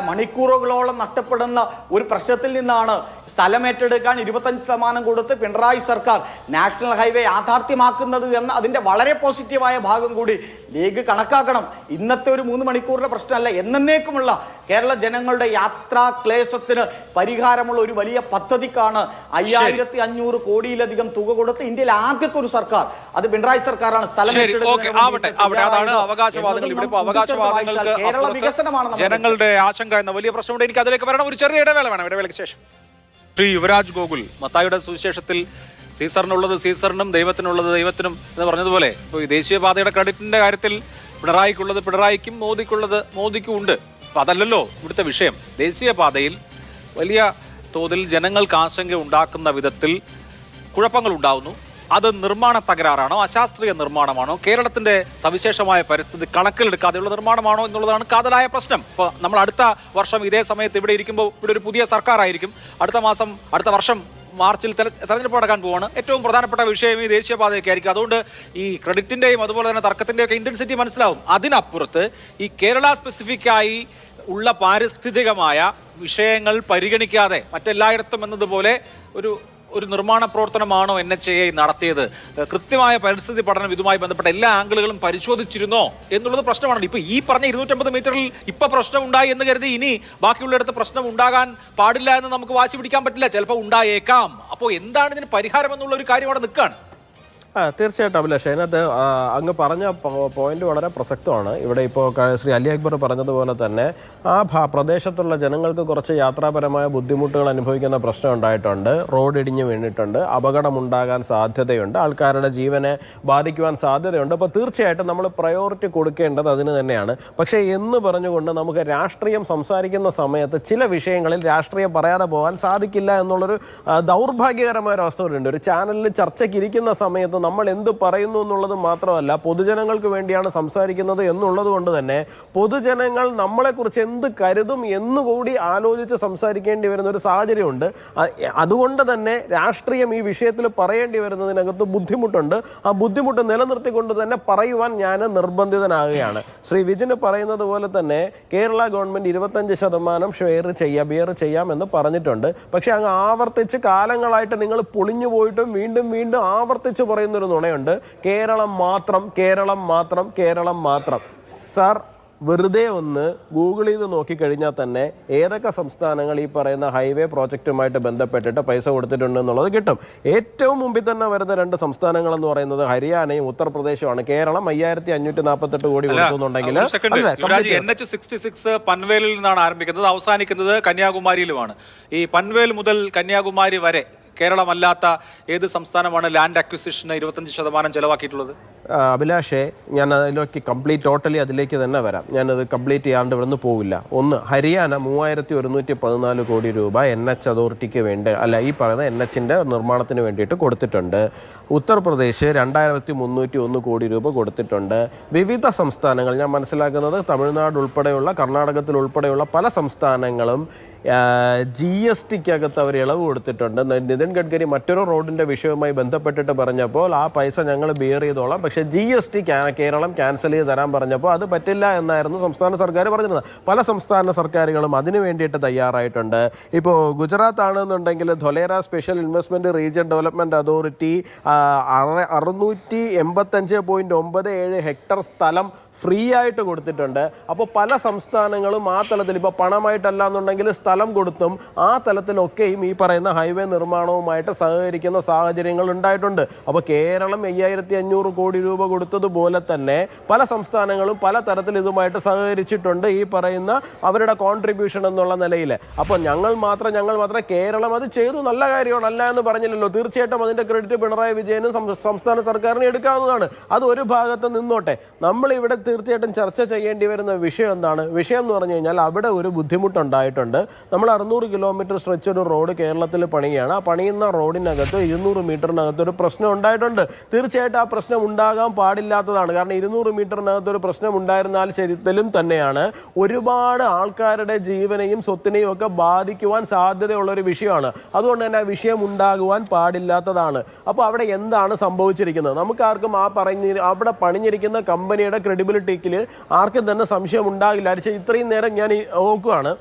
മണിക്കൂറുകളോളം നഷ്ടപ്പെടുന്ന ഒരു പ്രശ്നത്തിൽ നിന്നാണ് സ്ഥലം ഏറ്റെടുക്കാൻ 25% കൊടുത്ത് പിണറായി സർക്കാർ നാഷണൽ ഹൈവേ യാഥാർത്ഥ്യമാക്കുന്നത് എന്ന അതിൻ്റെ വളരെ പോസിറ്റീവായ ഭാഗം കൂടി ലീഗ് കണക്കാക്കണം. ഇന്നത്തെ ഒരു 3 മണിക്കൂറിലെ പ്രശ്നമല്ല, എന്നേക്കുമുള്ള കേരള ജനങ്ങളുടെ യാത്രാ ക്ലേശത്തിന് പരിഹാരമുള്ള ഒരു വലിയ പദ്ധതിക്കാണ് 5500 കോടിയിലധികം തുക കൊടുത്ത് ഇന്ത്യയിലെ ആദ്യത്തെ ഒരു സർക്കാർ, അത് പിണറായി സർക്കാരാണ് സ്ഥലം ജനങ്ങളുടെ ആശങ്ക എന്ന വലിയ പ്രശ്നമുണ്ട്. എനിക്ക് അതിലേക്ക് വരണം. ഒരു ചെറിയ ഇടവേള വേണം. ഇടവേളയ്ക്ക് ശേഷം ശ്രീ യുവരാജ് ഗോകുൽ മത്തായിയുടെ സുവിശേഷത്തിൽ സീസറിനുള്ളത് സീസറിനും ദൈവത്തിനുള്ളത് ദൈവത്തിനും എന്ന് പറഞ്ഞതുപോലെ ഇപ്പോൾ ഈ ദേശീയപാതയുടെ ക്രെഡിറ്റിന്റെ കാര്യത്തിൽ പിണറായിക്കുള്ളത് പിണറായിക്കും മോദിക്കുള്ളത് മോദിക്കും ഉണ്ട്. അപ്പം അതല്ലല്ലോ ഇവിടുത്തെ വിഷയം. ദേശീയപാതയിൽ വലിയ തോതിൽ ജനങ്ങൾക്ക് ആശങ്ക ഉണ്ടാക്കുന്ന വിധത്തിൽ കുഴപ്പങ്ങൾ ഉണ്ടാവുന്നു. അത് നിർമ്മാണ തകരാറാണോ, അശാസ്ത്രീയ നിർമ്മാണമാണോ, കേരളത്തിന്റെ സവിശേഷമായ പരിസ്ഥിതി കണക്കിലെടുക്കാതെയുള്ള നിർമ്മാണമാണോ എന്നുള്ളതാണ് കാതലായ പ്രശ്നം. ഇപ്പോൾ നമ്മൾ അടുത്ത വർഷം ഇതേ സമയത്ത് ഇവിടെ ഇരിക്കുമ്പോൾ ഇവിടെ ഒരു പുതിയ സർക്കാരായിരിക്കും. അടുത്ത വർഷം മാർച്ചിൽ തെരഞ്ഞെടുപ്പ് നടക്കാൻ പോവാണ്. ഏറ്റവും പ്രധാനപ്പെട്ട വിഷയം ഈ ദേശീയപാതയൊക്കെ ആയിരിക്കും. അതുകൊണ്ട് ഈ ക്രെഡിറ്റിന്റെയും അതുപോലെ തന്നെ തർക്കത്തിന്റെയും ഒക്കെ ഇന്റൻസിറ്റി മനസ്സിലാവും. അതിനപ്പുറത്ത് ഈ കേരള സ്പെസിഫിക്കായി ഉള്ള പാരിസ്ഥിതികമായ വിഷയങ്ങൾ പരിഗണിക്കാതെ മറ്റെല്ലായിടത്തും എന്നതുപോലെ ഒരു നിർമ്മാണ പ്രവർത്തനമാണോ NHA നടത്തിയത്? കൃത്യമായ പരിസ്ഥിതി പഠനം ഇതുമായി ബന്ധപ്പെട്ട എല്ലാ ആംഗിളുകളും പരിശോധിച്ചിരുന്നോ എന്നുള്ളത് പ്രശ്നമാണ്. ഇപ്പൊ ഈ പറഞ്ഞ 250 മീറ്ററിൽ ഇപ്പൊ പ്രശ്നം ഉണ്ടായി എന്ന് കരുതി ഇനി ബാക്കിയുള്ളിടത്ത് പ്രശ്നം ഉണ്ടാകാൻ പാടില്ല എന്ന് നമുക്ക് വാശി പിടിക്കാൻ പറ്റില്ല. ചിലപ്പോൾ ഉണ്ടായേക്കാം. അപ്പോൾ എന്താണ് ഇതിന് പരിഹാരം എന്നുള്ള ഒരു കാര്യം അവിടെ നിൽക്കുകയാണ്. തീർച്ചയായിട്ടും അഭിലാഷ്, അതിനകത്ത് അങ്ങ് പറഞ്ഞ പോയിന്റ് വളരെ പ്രസക്തമാണ്. ഇവിടെ ഇപ്പോൾ ശ്രീ അലി അക്ബർ പറഞ്ഞതുപോലെ തന്നെ ആ പ്രദേശത്തുള്ള ജനങ്ങൾക്ക് കുറച്ച് യാത്രാപരമായ ബുദ്ധിമുട്ടുകൾ അനുഭവിക്കുന്ന പ്രശ്നം ഉണ്ടായിട്ടുണ്ട്. റോഡ് ഇടിഞ്ഞു വീണിട്ടുണ്ട്, അപകടമുണ്ടാകാൻ സാധ്യതയുണ്ട്, ആൾക്കാരുടെ ജീവനെ ബാധിക്കുവാൻ സാധ്യതയുണ്ട്. അപ്പോൾ തീർച്ചയായിട്ടും നമ്മൾ പ്രയോറിറ്റി കൊടുക്കേണ്ടത് അതിന് തന്നെയാണ്. പക്ഷേ എന്ന് പറഞ്ഞുകൊണ്ട് നമുക്ക് രാഷ്ട്രീയം സംസാരിക്കുന്ന സമയത്ത് ചില വിഷയങ്ങളിൽ രാഷ്ട്രീയം പറയാതെ പോകാൻ സാധിക്കില്ല എന്നുള്ളൊരു ദൗർഭാഗ്യകരമായ ഒരു അവസ്ഥയുണ്ട്. ഒരു ചാനലിൽ ചർച്ചയ്ക്ക് ഇരിക്കുന്ന സമയത്ത് നമ്മൾ എന്ത് പറയുന്നു എന്നുള്ളത് മാത്രമല്ല, പൊതുജനങ്ങൾക്ക് വേണ്ടിയാണ് സംസാരിക്കുന്നത് എന്നുള്ളത് കൊണ്ട് തന്നെ പൊതുജനങ്ങൾ നമ്മളെക്കുറിച്ച് എന്ത് കരുതും എന്നുകൂടി ആലോചിച്ച് സംസാരിക്കേണ്ടി വരുന്ന ഒരു സാഹചര്യമുണ്ട്. അതുകൊണ്ട് തന്നെ രാഷ്ട്രീയം ഈ വിഷയത്തിൽ പറയേണ്ടി വരുന്നതിനകത്ത് ബുദ്ധിമുട്ടുണ്ട്. ആ ബുദ്ധിമുട്ട് നിലനിർത്തിക്കൊണ്ട് തന്നെ പറയുവാൻ ഞാൻ നിർബന്ധിതനാകുകയാണ്. ശ്രീ വിജിന് പറയുന്നത് പോലെ തന്നെ കേരള ഗവൺമെൻറ് 25% ബിയർ ചെയ്യാമെന്ന് പറഞ്ഞിട്ടുണ്ട്. പക്ഷേ അങ്ങ് ആവർത്തിച്ച് കാലങ്ങളായിട്ട് നിങ്ങൾ പൊളിഞ്ഞു പോയിട്ടും വീണ്ടും വീണ്ടും ആവർത്തിച്ച് പറയുന്നൊരു നുണയുണ്ട്, കേരളം മാത്രം, കേരളം മാത്രം, കേരളം മാത്രം. സാർ, വെറുതെ ഒന്ന് ഗൂഗിൾ ചെയ്ത് നോക്കിക്കഴിഞ്ഞാൽ തന്നെ ഏതൊക്കെ സംസ്ഥാനങ്ങൾ ഈ പറയുന്ന ഹൈവേ പ്രോജക്റ്റുമായിട്ട് ബന്ധപ്പെട്ടിട്ട് പൈസ കൊടുത്തിട്ടുണ്ട് എന്നുള്ളത് കിട്ടും. ഏറ്റവും മുമ്പിൽ തന്നെ വരുന്ന 2 സംസ്ഥാനങ്ങൾ എന്ന് പറയുന്നത് ഹരിയാനയും ഉത്തർപ്രദേശുമാണ്. കേരളം 5548 കോടി കൊടുക്കുന്നുണ്ടെങ്കിൽ NH66 പൻവേലിൽ നിന്നാണ് ആരംഭിക്കുന്നത്, അവസാനിക്കുന്നത് കന്യാകുമാരിയിലുമാണ്. ഈ പൻവേൽ മുതൽ കന്യാകുമാരി വരെ കേരളമല്ലാത്ത ഏത് സംസ്ഥാനമാണ് ലാൻഡ് അക്വിസിഷന് 25% ചെലവാക്കിയിട്ടുള്ളത്? അഭിലാഷേ, ഞാൻ അതിലേക്ക് ടോട്ടലി അതിലേക്ക് തന്നെ വരാം. ഞാനത് കംപ്ലീറ്റ് ചെയ്യാണ്ട് ഇവിടെ നിന്ന് പോവില്ല. ഒന്ന്, ഹരിയാന 3114 കോടി രൂപ NH അതോറിറ്റിക്ക് വേണ്ടി, അല്ല ഈ പറയുന്ന NHന്റെ നിർമ്മാണത്തിന് വേണ്ടിയിട്ട് കൊടുത്തിട്ടുണ്ട്. ഉത്തർപ്രദേശ് 2301 കോടി രൂപ കൊടുത്തിട്ടുണ്ട്. വിവിധ സംസ്ഥാനങ്ങൾ, ഞാൻ മനസ്സിലാക്കുന്നത് തമിഴ്നാട് ഉൾപ്പെടെയുള്ള, കർണാടകത്തിൽ ഉൾപ്പെടെയുള്ള പല സംസ്ഥാനങ്ങളും GSTക്കകത്ത് അവർ ഇളവ് കൊടുത്തിട്ടുണ്ട്. നിതിൻ ഗഡ്കരി മറ്റൊരു റോഡിൻ്റെ വിഷയവുമായി ബന്ധപ്പെട്ടിട്ട് പറഞ്ഞപ്പോൾ ആ പൈസ ഞങ്ങൾ ബിയർ ചെയ്തോളാം, പക്ഷേ GST കേരളം ക്യാൻസൽ ചെയ്ത് തരാൻ പറഞ്ഞപ്പോൾ അത് പറ്റില്ല എന്നായിരുന്നു സംസ്ഥാന സർക്കാർ പറഞ്ഞിരുന്നത്. പല സംസ്ഥാന സർക്കാരുകളും അതിന് വേണ്ടിയിട്ട് തയ്യാറായിട്ടുണ്ട്. ഇപ്പോൾ ഗുജറാത്ത് ആണെന്നുണ്ടെങ്കിൽ Dholera special investment region development authority 685.97 hectare സ്ഥലം ഫ്രീ ആയിട്ട് കൊടുത്തിട്ടുണ്ട്. അപ്പോൾ പല സംസ്ഥാനങ്ങളും ആ തലത്തിൽ, ഇപ്പോൾ പണമായിട്ടല്ല എന്നുണ്ടെങ്കിൽ സ്ഥലം കൊടുത്തും ആ തലത്തിലൊക്കെയും ഈ പറയുന്ന ഹൈവേ നിർമ്മാണവുമായിട്ട് സഹകരിക്കുന്ന സാഹചര്യങ്ങൾ ഉണ്ടായിട്ടുണ്ട്. അപ്പോൾ കേരളം 5500 കോടി രൂപ കൊടുത്തതുപോലെ തന്നെ പല സംസ്ഥാനങ്ങളും പല തരത്തിൽ ഇതുമായിട്ട് സഹകരിച്ചിട്ടുണ്ട്, ഈ പറയുന്ന അവരുടെ കോൺട്രിബ്യൂഷൻ എന്നുള്ള നിലയിൽ. അപ്പോൾ ഞങ്ങൾ മാത്രം കേരളം അത് ചെയ്തു, നല്ല കാര്യമാണ്, അല്ല എന്ന് പറഞ്ഞില്ലല്ലോ. തീർച്ചയായിട്ടും അതിൻ്റെ ക്രെഡിറ്റ് പിണറായി വിജയനും സംസ്ഥാന സർക്കാരിന് എടുക്കാവുന്നതാണ്. അത് ഒരു ഭാഗത്ത് നിന്നോട്ടെ. നമ്മളിവിടെ തീർച്ചയായിട്ടും ചർച്ച ചെയ്യേണ്ടി വരുന്ന വിഷയം എന്താണ്? വിഷയം എന്ന് പറഞ്ഞു കഴിഞ്ഞാൽ അവിടെ ഒരു ബുദ്ധിമുട്ടുണ്ടായിട്ടുണ്ട്. നമ്മൾ 600 കിലോമീറ്റർ സ്ട്രെച്ച് ഒരു റോഡ് കേരളത്തിൽ പണിയാണ്. ആ പണിയുന്ന റോഡിനകത്ത് 200 മീറ്ററിനകത്ത് ഒരു പ്രശ്നം ഉണ്ടായിട്ടുണ്ട്. തീർച്ചയായിട്ടും ആ പ്രശ്നം ഉണ്ടാകാൻ പാടില്ലാത്തതാണ്. കാരണം 200 മീറ്ററിനകത്ത് ഒരു പ്രശ്നം ഉണ്ടായിരുന്നാൽ ശരിത്തിലും തന്നെയാണ് ഒരുപാട് ആൾക്കാരുടെ ജീവനെയും സ്വത്തിനെയും ഒക്കെ ബാധിക്കുവാൻ സാധ്യതയുള്ളൊരു വിഷയമാണ്. അതുകൊണ്ട് തന്നെ ആ വിഷയം ഉണ്ടാകുവാൻ പാടില്ലാത്തതാണ്. അപ്പോൾ അവിടെ എന്താണ് സംഭവിച്ചിരിക്കുന്നത്? നമുക്ക് ആർക്കും അവിടെ പണിഞ്ഞിരിക്കുന്ന കമ്പനിയുടെ ക്രെഡിബിലിറ്റിക്ക് ആർക്കും തന്നെ സംശയം ഉണ്ടാകില്ല. ഇത്രയും നേരം ഞാൻ നോക്കുകയാണ്,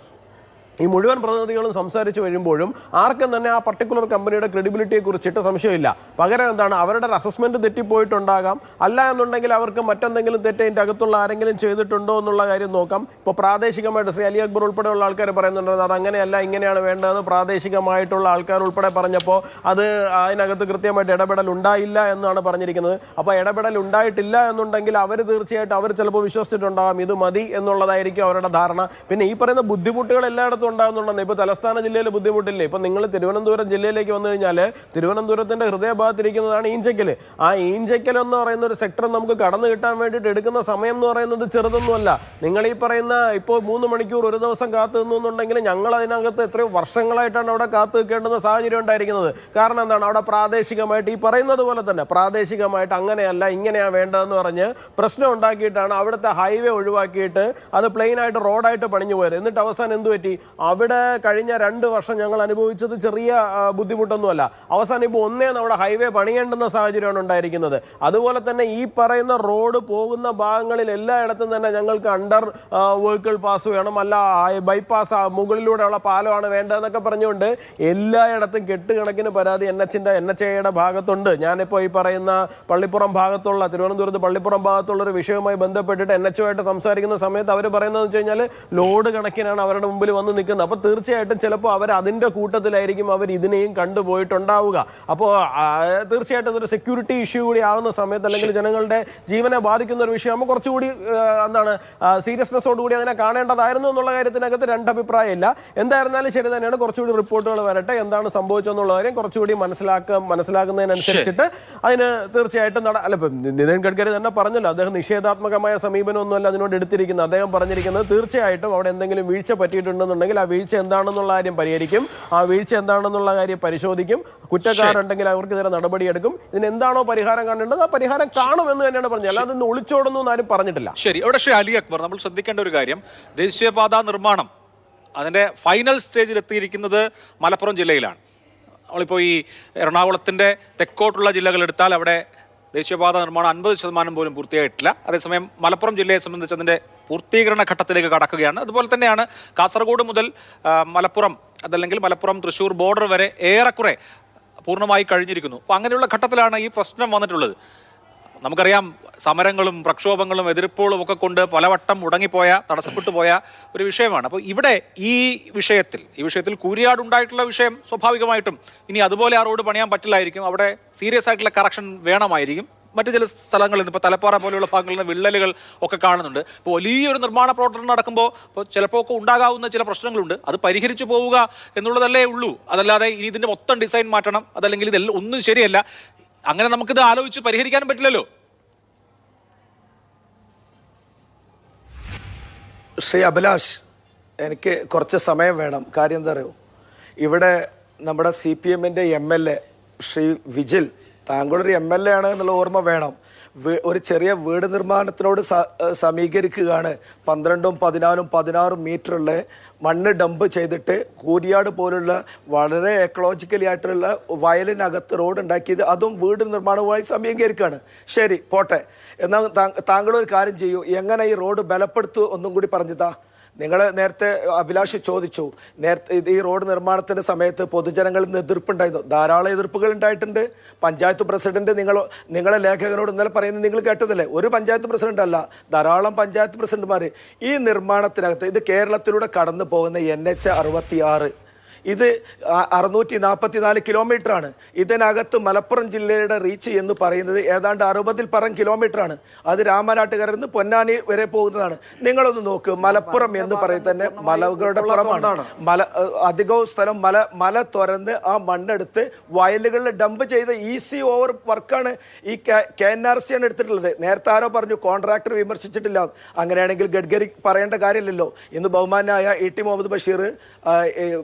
ഈ മുഴുവൻ പ്രതിനിധികളും സംസാരിച്ച് വരുമ്പോഴും ആർക്കും തന്നെ ആ പർട്ടിക്കുലർ കമ്പനിയുടെ ക്രെഡിബിലിറ്റിയെ കുറിച്ചിട്ട് സംശയമില്ല. പകരം എന്താണ്, അവരുടെ അസസ്മെന്റ് തെറ്റിപ്പോയിട്ടുണ്ടാകാം, അല്ല എന്നുണ്ടെങ്കിൽ അവർക്ക് മറ്റെന്തെങ്കിലും തെറ്റ് അതിൻ്റെ അകത്തുള്ള ആരെങ്കിലും ചെയ്തിട്ടുണ്ടോ എന്നുള്ള കാര്യം നോക്കാം. ഇപ്പോൾ പ്രാദേശികമായിട്ട് ശ്രീ അലി അക്ബർ ഉൾപ്പെടെയുള്ള ആൾക്കാർ പറയുന്നുണ്ട് അത് അങ്ങനെയല്ല, ഇങ്ങനെയാണ് വേണ്ടതെന്ന്. പ്രാദേശികമായിട്ടുള്ള ആൾക്കാർ ഉൾപ്പെടെ പറഞ്ഞപ്പോൾ അത് അതിനകത്ത് കൃത്യമായിട്ട് ഇടപെടൽ ഉണ്ടായില്ല എന്നാണ് പറഞ്ഞിരിക്കുന്നത്. അപ്പോൾ ഇടപെടൽ ഉണ്ടായിട്ടില്ല എന്നുണ്ടെങ്കിൽ അവർ തീർച്ചയായിട്ടും അവർ ചിലപ്പോൾ വിശ്വസിച്ചിട്ടുണ്ടാകാം ഇത് മതി എന്നുള്ളതായിരിക്കും അവരുടെ ധാരണ. പിന്നെ ഈ പറയുന്ന ബുദ്ധിമുട്ടുകൾ എല്ലായിടത്തും ഉണ്ടാകുന്നുണ്ടെന്ന്. ഇപ്പോൾ തലസ്ഥാന ജില്ലയിൽ ബുദ്ധിമുട്ടില്ലേ? ഇപ്പം നിങ്ങൾ തിരുവനന്തപുരം ജില്ലയിലേക്ക് വന്നു കഴിഞ്ഞാൽ തിരുവനന്തപുരത്തിൻ്റെ ഹൃദയഭാഗത്തിരിക്കുന്നതാണ് ഈഞ്ചക്കൽ. ആ ഈഞ്ചക്കൽ എന്ന് പറയുന്ന ഒരു സെക്ടർ നമുക്ക് കടന്നു കിട്ടാൻ വേണ്ടിയിട്ട് എടുക്കുന്ന സമയം എന്ന് പറയുന്നത് ചെറുതൊന്നുമല്ല. നിങ്ങൾ ഈ പറയുന്ന ഇപ്പോൾ 3 മണിക്കൂർ ഒരു ദിവസം കാത്തു നിന്നുണ്ടെങ്കിൽ ഞങ്ങൾ അതിനകത്ത് എത്രയോ വർഷങ്ങളായിട്ടാണ് അവിടെ കാത്തു നിൽക്കേണ്ടുന്ന സാഹചര്യം ഉണ്ടായിരിക്കുന്നത്. കാരണം എന്താണ്, അവിടെ പ്രാദേശികമായിട്ട് ഈ പറയുന്നത് പോലെ തന്നെ പ്രാദേശികമായിട്ട് അങ്ങനെയല്ല ഇങ്ങനെയാണ് വേണ്ടതെന്ന് പറഞ്ഞ് പ്രശ്നം ഉണ്ടാക്കിയിട്ടാണ് അവിടുത്തെ ഹൈവേ ഒഴിവാക്കിയിട്ട് അത് പ്ലെയിനായിട്ട് റോഡായിട്ട് പണിഞ്ഞു പോയത്. എന്നിട്ട് അവസാനം എന്ത് പറ്റി? അവിടെ കഴിഞ്ഞ 2 വർഷം ഞങ്ങൾ അനുഭവിച്ചത് ചെറിയ ബുദ്ധിമുട്ടൊന്നുമല്ല. അവസാനം ഇപ്പോൾ നമ്മുടെ ഹൈവേ പണിയേണ്ടുന്ന സാഹചര്യമാണ് ഉണ്ടായിരിക്കുന്നത്. അതുപോലെ തന്നെ ഈ പറയുന്ന റോഡ് പോകുന്ന ഭാഗങ്ങളിൽ എല്ലായിടത്തും തന്നെ ഞങ്ങൾക്ക് അണ്ടർ വെഹിക്കിൾ പാസ് വേണം, അല്ല ബൈപ്പാസ് മുകളിലൂടെയുള്ള പാലമാണ് വേണ്ടതെന്നൊക്കെ പറഞ്ഞുകൊണ്ട് എല്ലായിടത്തും കെട്ടുകണക്കിന് പരാതി NHAയുടെ ഭാഗത്തുണ്ട്. ഞാനിപ്പോൾ ഈ പറയുന്ന പള്ളിപ്പുറം ഭാഗത്തുള്ള തിരുവനന്തപുരത്ത് പള്ളിപ്പുറം ഭാഗത്തുള്ള ഒരു വിഷയവുമായി ബന്ധപ്പെട്ടിട്ട് NHOയായിട്ട് സംസാരിക്കുന്ന സമയത്ത് അവർ പറയുന്നതെന്ന് വെച്ച് കഴിഞ്ഞാൽ ലോഡ് കണക്കിനാണ് അവരുടെ മുമ്പിൽ വന്ന് നിൽക്കുന്നത്. അപ്പോൾ തീർച്ചയായിട്ടും ചിലപ്പോൾ അവർ അതിൻ്റെ കൂട്ടത്തിലായിരിക്കും അവർ ഇതിനെയും കണ്ടുപോയിട്ടുണ്ടാവുക. അപ്പോൾ തീർച്ചയായിട്ടും ഇതൊരു സെക്യൂരിറ്റി ഇഷ്യൂ കൂടി ആവുന്ന സമയത്ത്, അല്ലെങ്കിൽ ജനങ്ങളുടെ ജീവനെ ബാധിക്കുന്ന ഒരു വിഷയമാകുമ്പോൾ കുറച്ചുകൂടി സീരിയസ്നെസ്സോടുകൂടി അതിനെ കാണേണ്ടതായിരുന്നു എന്നുള്ള കാര്യത്തിനകത്ത് രണ്ടഭിപ്രായമില്ല. എന്തായിരുന്നാലും ശരി തന്നെയാണ്, കുറച്ചുകൂടി റിപ്പോർട്ടുകൾ വരട്ടെ, എന്താണ് സംഭവിച്ചെന്നുള്ള കാര്യം കുറച്ചുകൂടി മനസ്സിലാക്കുന്നതിനനുസരിച്ചിട്ട് അതിന് തീർച്ചയായിട്ടും ഇപ്പം നിതിൻ ഗഡ്കരി തന്നെ പറഞ്ഞല്ലോ, അദ്ദേഹം നിഷേധാത്മകമായ സമീപനമൊന്നുമല്ല അതിനോട് എടുത്തിരിക്കുന്നത്. അദ്ദേഹം പറഞ്ഞിരിക്കുന്നത് തീർച്ചയായിട്ടും അവിടെ എന്തെങ്കിലും വീഴ്ച പറ്റിയിട്ടുണ്ടെന്നുണ്ടെങ്കിൽ ആ വീഴ്ച എന്താണെന്നുള്ള കാര്യം പരിഹരിക്കും, ആ വീഴ്ച എന്താണെന്നുള്ള കാര്യം പരിശോധിക്കും, കുറ്റക്കാരുണ്ടെങ്കിൽ അവർക്കെതിരെ നടപടിയെടുക്കും, ഇതിന് എന്താണോ പരിഹാരം കാണേണ്ടത് ആ പരിഹാരം കാണുമെന്ന് തന്നെയാണ് പറഞ്ഞത്. അല്ലാതെ ഇന്ന് ഒളിച്ചോടുന്നു ആരും പറഞ്ഞിട്ടില്ല. ശരി, അവിടെ ശ്രീ അലി അക്ബർ, നമ്മൾ ശ്രദ്ധിക്കേണ്ട ഒരു കാര്യം, ദേശീയപാത നിർമ്മാണം അതിന്റെ ഫൈനൽ സ്റ്റേജിൽ എത്തിയിരിക്കുന്നത് മലപ്പുറം ജില്ലയിലാണ്. നമ്മളിപ്പോൾ ഈ എറണാകുളത്തിന്റെ തെക്കോട്ടുള്ള ജില്ലകൾ എടുത്താൽ അവിടെ ദേശീയപാത നിർമ്മാണം 50% പോലും പൂർത്തിയായിട്ടില്ല. അതേസമയം മലപ്പുറം ജില്ലയെ സംബന്ധിച്ച് അതിന്റെ പൂർത്തീകരണ ഘട്ടത്തിലേക്ക് കടക്കുകയാണ്. അതുപോലെ തന്നെയാണ് കാസർഗോഡ് മുതൽ മലപ്പുറം, അതല്ലെങ്കിൽ മലപ്പുറം തൃശ്ശൂർ ബോർഡർ വരെ ഏറെക്കുറെ പൂർണ്ണമായി കഴിഞ്ഞിരിക്കുന്നു. അപ്പോൾ അങ്ങനെയുള്ള ഘട്ടത്തിലാണ് ഈ പ്രശ്നം വന്നിട്ടുള്ളത്. നമുക്കറിയാം, സമരങ്ങളും പ്രക്ഷോഭങ്ങളും എതിർപ്പുകളും ഒക്കെ കൊണ്ട് പലവട്ടം മുടങ്ങിപ്പോയ, തടസ്സപ്പെട്ടു പോയ ഒരു വിഷയമാണ്. അപ്പോൾ ഇവിടെ ഈ വിഷയത്തിൽ കൂരിയാട് ഉണ്ടായിട്ടുള്ള വിഷയം സ്വാഭാവികമായിട്ടും ഇനി അതുപോലെ ആ റോഡ് പണിയാൻ പറ്റില്ലായിരിക്കും. അവിടെ സീരിയസ് ആയിട്ടുള്ള കറക്ഷൻ വേണമായിരിക്കും. മറ്റു ചില സ്ഥലങ്ങളിൽ നിന്ന് ഇപ്പോൾ തലപ്പാറ പോലെയുള്ള ഭാഗങ്ങളിൽ നിന്ന് വിള്ളലുകൾ ഒക്കെ കാണുന്നുണ്ട്. ഇപ്പോൾ വലിയൊരു നിർമ്മാണ പ്രവർത്തനം നടക്കുമ്പോൾ ചിലപ്പോൾ ഒക്കെ ഉണ്ടാകാവുന്ന ചില പ്രശ്നങ്ങളുണ്ട്. അത് പരിഹരിച്ചു പോവുക എന്നുള്ളതല്ലേ ഉള്ളൂ. അതല്ലാതെ ഇനി ഇതിൻ്റെ മൊത്തം ഡിസൈൻ മാറ്റണം, അതല്ലെങ്കിൽ ഇതെല്ലാം ഒന്നും ശരിയല്ല, അങ്ങനെ നമുക്കിത് ആലോചിച്ച് പരിഹരിക്കാനും പറ്റില്ലല്ലോ. ശ്രീ അഭിലാഷ്, എനിക്ക് കുറച്ച് സമയം വേണം. കാര്യം എന്താ അറിയോ, ഇവിടെ നമ്മുടെ CPM-ൻ്റെ MLA ശ്രീ വിജിൽ, താങ്കളൊരു MLA ആണ് എന്നുള്ള ഓർമ്മ വേണം. ഒരു ചെറിയ വീട് നിർമ്മാണത്തിനോട് സമീകരിക്കുകയാണ് 12ഉം 14ഉം 16ഉം മീറ്ററുള്ള മണ്ണ് ഡംപ് ചെയ്തിട്ട് കൂരിയാട് പോലുള്ള വളരെ എക്കോളജിക്കലി ആയിട്ടുള്ള വയലിനകത്ത് റോഡ് ഉണ്ടാക്കിയത്, അതും വീട് നിർമ്മാണവുമായി സമീകരിക്കുകയാണ്. ശരി, പോട്ടെ. എന്നാൽ താങ്കളൊരു കാര്യം ചെയ്യൂ, എങ്ങനെ ഈ റോഡ് ബലപ്പെടുത്തു ഒന്നും കൂടി പറഞ്ഞതാ. നിങ്ങൾ നേരത്തെ അഭിലാഷ് ചോദിച്ചു, നേരത്തെ ഈ റോഡ് നിർമ്മാണത്തിൻ്റെ സമയത്ത് പൊതുജനങ്ങളിൽ നിന്ന് എതിർപ്പുണ്ടായിരുന്നു. ധാരാളം എതിർപ്പുകൾ ഉണ്ടായിട്ടുണ്ട്. പഞ്ചായത്ത് പ്രസിഡന്റ് നിങ്ങളെ ലേഖകനോട് ഇന്നലെ പറയുന്നത് നിങ്ങൾ കേട്ടതല്ലേ? ഒരു പഞ്ചായത്ത് പ്രസിഡന്റ് അല്ല, ധാരാളം പഞ്ചായത്ത് പ്രസിഡന്റുമാർ. ഈ നിർമ്മാണത്തിനകത്ത് ഇത് കേരളത്തിലൂടെ കടന്നു പോകുന്ന NH 66, ഇത് 644 കിലോമീറ്ററാണ്. ഇതിനകത്ത് മലപ്പുറം ജില്ലയുടെ റീച്ച് എന്ന് പറയുന്നത് ഏതാണ്ട് 60-ൽ പരം കിലോമീറ്ററാണ്. അത് രാമനാട്ടുകരയിൽ നിന്ന് പൊന്നാനി വരെ പോകുന്നതാണ്. നിങ്ങളൊന്ന് നോക്ക്, മലപ്പുറം എന്ന് പറയുന്നത് തന്നെ മലകളുടെ പുറമാണ്. അധികവും സ്ഥലം മല തുറന്ന് ആ മണ്ണെടുത്ത് വയലുകളിൽ ഡംപ് ചെയ്ത ഈസി ഓവർ വർക്കാണ് ഈ KNRC ആണ് എടുത്തിട്ടുള്ളത്. നേരത്തെ ആരോ പറഞ്ഞു കോൺട്രാക്ടർ വിമർശിച്ചിട്ടില്ല. അങ്ങനെയാണെങ്കിൽ ഗഡ്കരി പറയേണ്ട കാര്യമില്ലല്ലോ. ഇന്ന് ബഹുമാനായ ET മുഹമ്മദ് ബഷീർ,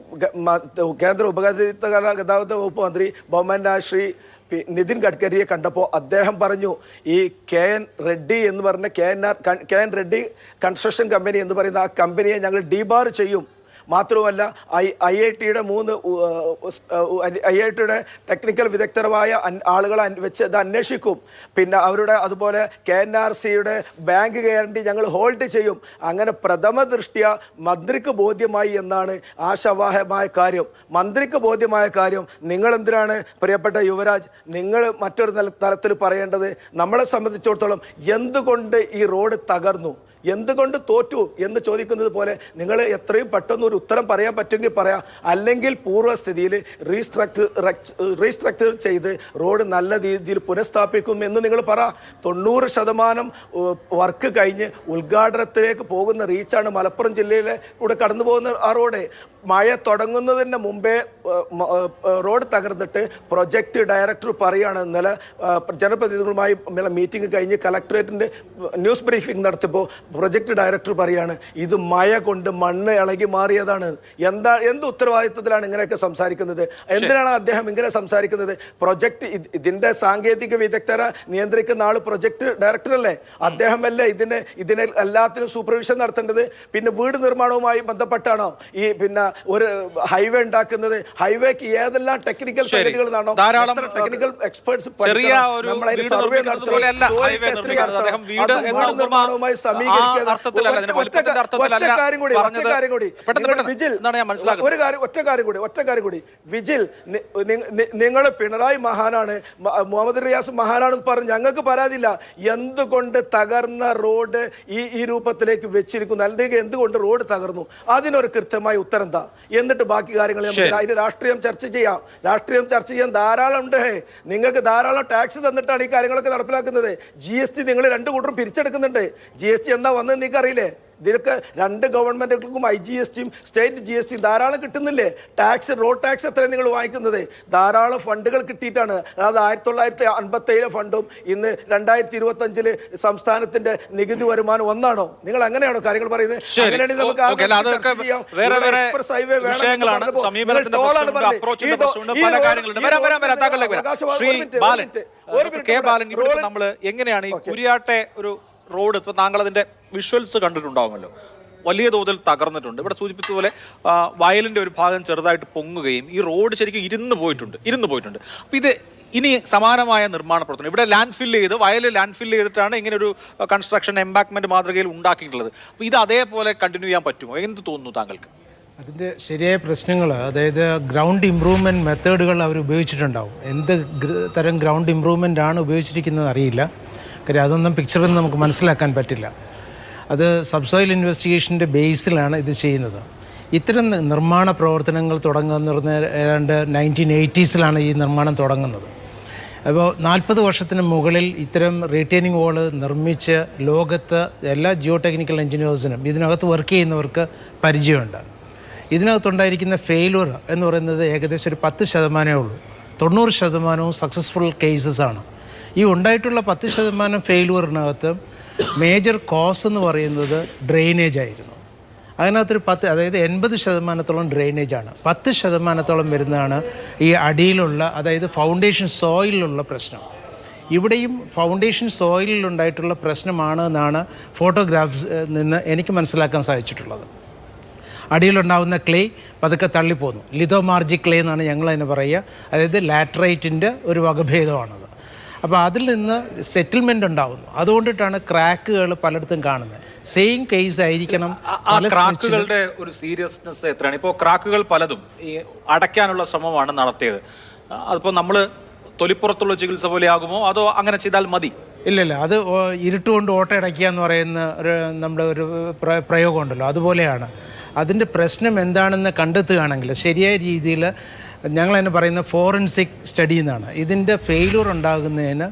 കേന്ദ്ര ഉപഗതാഗത ഗതാഗത വകുപ്പ് മന്ത്രി ബഹുമാനായ ശ്രീ നിതിൻ ഗഡ്കരിയെ കണ്ടപ്പോൾ അദ്ദേഹം പറഞ്ഞു, ഈ KN റെഡ്ഡി എന്ന് പറഞ്ഞ KN റെഡ്ഡി കൺസ്ട്രക്ഷൻ കമ്പനി എന്ന് പറയുന്ന ആ കമ്പനിയെ ഞങ്ങൾ ഡീബാർ ചെയ്യും. മാത്രവുമല്ല IIT-യുടെ ടെക്നിക്കൽ വിദഗ്ധരായ ആളുകളെ വെച്ച് ഇത് അന്വേഷിക്കും. പിന്നെ അവരുടെ അതുപോലെ KNRC-യുടെ ബാങ്ക് ഗ്യാരണ്ടി ഞങ്ങൾ ഹോൾഡ് ചെയ്യും. അങ്ങനെ പ്രഥമ ദൃഷ്ട്യാ മന്ത്രിക്ക് ബോധ്യമായി എന്നാണ് ആശാവഹമായ കാര്യം. മന്ത്രിക്ക് ബോധ്യമായ കാര്യം നിങ്ങളെന്തിനാണ് പ്രിയപ്പെട്ട യുവരാജ് നിങ്ങൾ മറ്റൊരു തലത്തിൽ പറയേണ്ടത്? നമ്മളെ സംബന്ധിച്ചിടത്തോളം എന്തുകൊണ്ട് ഈ റോഡ് തകർന്നു, എന്തുകൊണ്ട് തോറ്റു എന്ന് ചോദിക്കുന്നത് പോലെ നിങ്ങൾ എത്രയും പെട്ടെന്ന് ഒരു ഉത്തരം പറയാൻ പറ്റുമെങ്കിൽ പറയാം. അല്ലെങ്കിൽ പൂർവ്വസ്ഥിതിയിൽ റീസ്ട്രക്ചർ ചെയ്ത് റോഡ് നല്ല രീതിയിൽ പുനഃസ്ഥാപിക്കും എന്ന് നിങ്ങൾ പറ. 90% വർക്ക് കഴിഞ്ഞ് ഉദ്ഘാടനത്തിലേക്ക് പോകുന്ന റീച്ചാണ് മലപ്പുറം ജില്ലയിലെ കൂടെ കടന്നു പോകുന്ന ആ റോഡ്. മഴ തുടങ്ങുന്നതിന് മുമ്പേ റോഡ് തകർന്നിട്ട് പ്രൊജക്ട് ഡയറക്ടർ പറയുകയാണ്, ഇന്നലെ ജനപ്രതിനിധികളുമായി മീറ്റിംഗ് കഴിഞ്ഞ് കളക്ടറേറ്റിൻ്റെ ന്യൂസ് ബ്രീഫിംഗ് നടത്തിയപ്പോൾ പ്രൊജക്ട് ഡയറക്ടർ പറയാണ് ഇത് മഴ കൊണ്ട് മണ്ണ് ഇളകി മാറിയതാണ്. എന്ത് ഉത്തരവാദിത്വത്തിലാണ് ഇങ്ങനെയൊക്കെ സംസാരിക്കുന്നത്? എന്തിനാണ് അദ്ദേഹം ഇങ്ങനെ സംസാരിക്കുന്നത്? പ്രൊജക്ട് ഇതിൻ്റെ സാങ്കേതിക വിദഗ്ധരെ നിയന്ത്രിക്കുന്ന ആൾ പ്രൊജക്ട് ഡയറക്ടറല്ലേ? അദ്ദേഹമല്ലേ ഇതിനെ എല്ലാത്തിനും സൂപ്പർവിഷൻ നടത്തേണ്ടത്? പിന്നെ വീട് നിർമ്മാണവുമായി ബന്ധപ്പെട്ടാണോ ഈ പിന്നെ ഒരു ഹൈവേ ഉണ്ടാക്കുന്നത്? ഹൈവേക്ക് ഏതെല്ലാം ടെക്നിക്കൽ സംഗതികളാണോ ടെക്നിക്കൽ എക്സ്പേർട്സ് നിർമ്മാണവുമായി സമീകരിക്കും. അർത്ഥത്തിലല്ല, അതിന്റെ വലിപ്പത്തിന്റെ അർത്ഥത്തിലല്ല പറഞ്ഞത്. പെട്ടെന്ന് വിജിൽ, എന്നാണ് ഞാൻ മനസ്സിലാക്കുന്നത്. ഒറ്റ കാര്യം കൂടി വിജിൽ, നിങ്ങൾ പിണറായി മഹാനാണ്, മുഹമ്മദ് റിയാസ് മഹാനാണെന്ന് പറഞ്ഞ് ഞങ്ങൾക്ക് പരാതിയില്ല. എന്തുകൊണ്ട് തകർന്ന റോഡ് ഈ രൂപത്തിലേക്ക് വെച്ചിരിക്കുന്നു, അല്ലെങ്കിൽ എന്തുകൊണ്ട് റോഡ് തകർന്നു, അതിനൊരു കൃത്യമായ ഉത്തരം എന്താ? എന്നിട്ട് ബാക്കി കാര്യങ്ങൾ അതിന് രാഷ്ട്രീയം ചർച്ച ചെയ്യാൻ ധാരാളം ഉണ്ട്. നിങ്ങൾക്ക് ധാരാളം ടാക്സ് തന്നിട്ടാണ് ഈ കാര്യങ്ങളൊക്കെ നടപ്പിലാക്കുന്നത്. GST നിങ്ങൾ രണ്ടു കൂട്ടരും പിരിച്ചെടുക്കുന്നുണ്ട്. GST എന്നാ വന്നത് നിങ്ങൾക്ക് അറിയില്ലേ? ഇതിലൊക്കെ രണ്ട് ഗവൺമെന്റുകൾക്കും IGSTയും സ്റ്റേറ്റ് GSTയും ധാരാളം കിട്ടുന്നില്ലേ? ടാക്സ്, റോഡ് ടാക്സ് എത്രയാണ് നിങ്ങൾ വാങ്ങിക്കുന്നത്? ധാരാളം ഫണ്ടുകൾ കിട്ടിയിട്ടാണ്. അതായത് 1957 ഫണ്ടും ഇന്ന് 2025 സംസ്ഥാനത്തിന്റെ നികുതി വരുമാനം ഒന്നാണോ? നിങ്ങൾ അങ്ങനെയാണോ കാര്യങ്ങൾ പറയുന്നത്? അങ്ങനെയാണെങ്കിൽ നമുക്ക് നമ്മള് എങ്ങനെയാണ് ഈ കുരിയാട്ടെ ഒരു റോഡ്, ഇപ്പൊ താങ്കൾ അതിന്റെ വിഷ്വൽസ് കണ്ടിട്ടുണ്ടാവുമല്ലോ, വലിയ തോതിൽ തകർന്നിട്ടുണ്ട്. ഇവിടെ സൂചിപ്പിച്ചതുപോലെ വയലിന്റെ ഒരു ഭാഗം ചെറുതായിട്ട് പൊങ്ങുകയും ഈ റോഡ് ശരിക്കും ഇരുന്ന് പോയിട്ടുണ്ട്. അപ്പൊ ഇത് ഇനി സമാനമായ നിർമ്മാണ പ്രവർത്തനം ഇവിടെ വയലിൽ ലാൻഡ് ഫില്ല് ചെയ്തിട്ടാണ് ഇങ്ങനെ ഒരു കൺസ്ട്രക്ഷൻ എംബാക്ക്മെന്റ് മാതൃകയിൽ ഉണ്ടാക്കിയിട്ടുള്ളത്. അപ്പൊ ഇത് അതേപോലെ കണ്ടിന്യൂ ചെയ്യാൻ പറ്റുമോ? എന്ത് തോന്നുന്നു താങ്കൾക്ക്? അതിൻ്റെ ശരിയായ പ്രശ്നങ്ങൾ, അതായത് ഗ്രൗണ്ട് ഇമ്പ്രൂവ്മെൻറ്റ് മെത്തേഡുകൾ അവർ ഉപയോഗിച്ചിട്ടുണ്ടാവും. എന്ത് തരം ഗ്രൗണ്ട് ഇമ്പ്രൂവ്മെൻ്റ് ആണ് ഉപയോഗിച്ചിരിക്കുന്നത് അറിയില്ല. കാര്യം അതൊന്നും പിക്ചറിൽ നിന്ന് നമുക്ക് മനസ്സിലാക്കാൻ പറ്റില്ല. അത് സബ്സോയിൽ ഇൻവെസ്റ്റിഗേഷൻ്റെ ബേസിലാണ് ഇത് ചെയ്യുന്നത്. ഇത്തരം നിർമ്മാണ പ്രവർത്തനങ്ങൾ തുടങ്ങുന്ന പറഞ്ഞാൽ ഏതാണ്ട് 1980s ഈ നിർമ്മാണം തുടങ്ങുന്നത്. അപ്പോൾ 40 വർഷത്തിന് മുകളിൽ ഇത്തരം റീറ്റെയിനിങ് വാള് നിർമ്മിച്ച് ലോകത്ത് എല്ലാ ജിയോ ടെക്നിക്കൽ എഞ്ചിനീയേഴ്സിനും ഇതിനകത്ത് വർക്ക് ചെയ്യുന്നവർക്ക് പരിചയമുണ്ട്. ഇതിനകത്തുണ്ടായിരിക്കുന്ന ഫെയിലുവർ എന്ന് പറയുന്നത് ഏകദേശം ഒരു 10% ഉള്ളൂ. 90% സക്സസ്ഫുൾ കേസസാണ്. ഈ ഉണ്ടായിട്ടുള്ള 10% ഫെയിലുവറിനകത്ത് മേജർ കോസ് എന്ന് പറയുന്നത് ഡ്രെയിനേജ് ആയിരുന്നു. അതിനകത്തൊരു 10, അതായത് 80% ഡ്രെയിനേജാണ്. 10% വരുന്നതാണ് ഈ അടിയിലുള്ള, അതായത് ഫൗണ്ടേഷൻ സോയിലുള്ള പ്രശ്നം. ഇവിടെയും ഫൗണ്ടേഷൻ സോയിലുണ്ടായിട്ടുള്ള പ്രശ്നമാണ് എന്നാണ് ഫോട്ടോഗ്രാഫ്സ് നിന്ന് എനിക്ക് മനസ്സിലാക്കാൻ സാധിച്ചിട്ടുള്ളത്. അടിയിലുണ്ടാകുന്ന ക്ലേ പതുക്കെ തള്ളിപ്പോന്നു. ലിതോമാർജി ക്ലേ എന്നാണ് ഞങ്ങളതിന് പറയുക. അതായത് ലാറ്ററൈറ്റിൻ്റെ ഒരു വകഭേദമാണത്. അപ്പോൾ അതിൽ നിന്ന് സെറ്റിൽമെൻ്റ് ഉണ്ടാകുന്നു. അതുകൊണ്ടിട്ടാണ് ക്രാക്കുകൾ പലയിടത്തും കാണുന്നത്. സെയിം കേസ് ആയിരിക്കണം. ക്രാക്കുകളുടെ ഒരു സീരിയസ്നെസ് എത്രയാണ്? ഇപ്പോൾ ക്രാക്കുകൾ പലതും ഈ അടയ്ക്കാനുള്ള ശ്രമമാണ് നടത്തിയത്. അതിപ്പോൾ നമ്മൾ തൊലിപ്പുറത്തുള്ള ചികിത്സ പോലെ ആകുമോ, അതോ അങ്ങനെ ചെയ്താൽ മതി? ഇല്ലല്ല, അത് ഇരുട്ടുകൊണ്ട് ഓട്ടയടയ്ക്കുക എന്ന് പറയുന്ന നമ്മുടെ ഒരു പ്രയോഗമുണ്ടല്ലോ, അതുപോലെയാണ്. അതിൻ്റെ പ്രശ്നം എന്താണെന്ന് കണ്ടെത്തുകയാണെങ്കിൽ ശരിയായ രീതിയിൽ, ഞങ്ങളതിന് പറയുന്ന ഫോറൻസിക് സ്റ്റഡി എന്നാണ്. ഇതിൻ്റെ ഫെയിലൂർ ഉണ്ടാകുന്നതിന്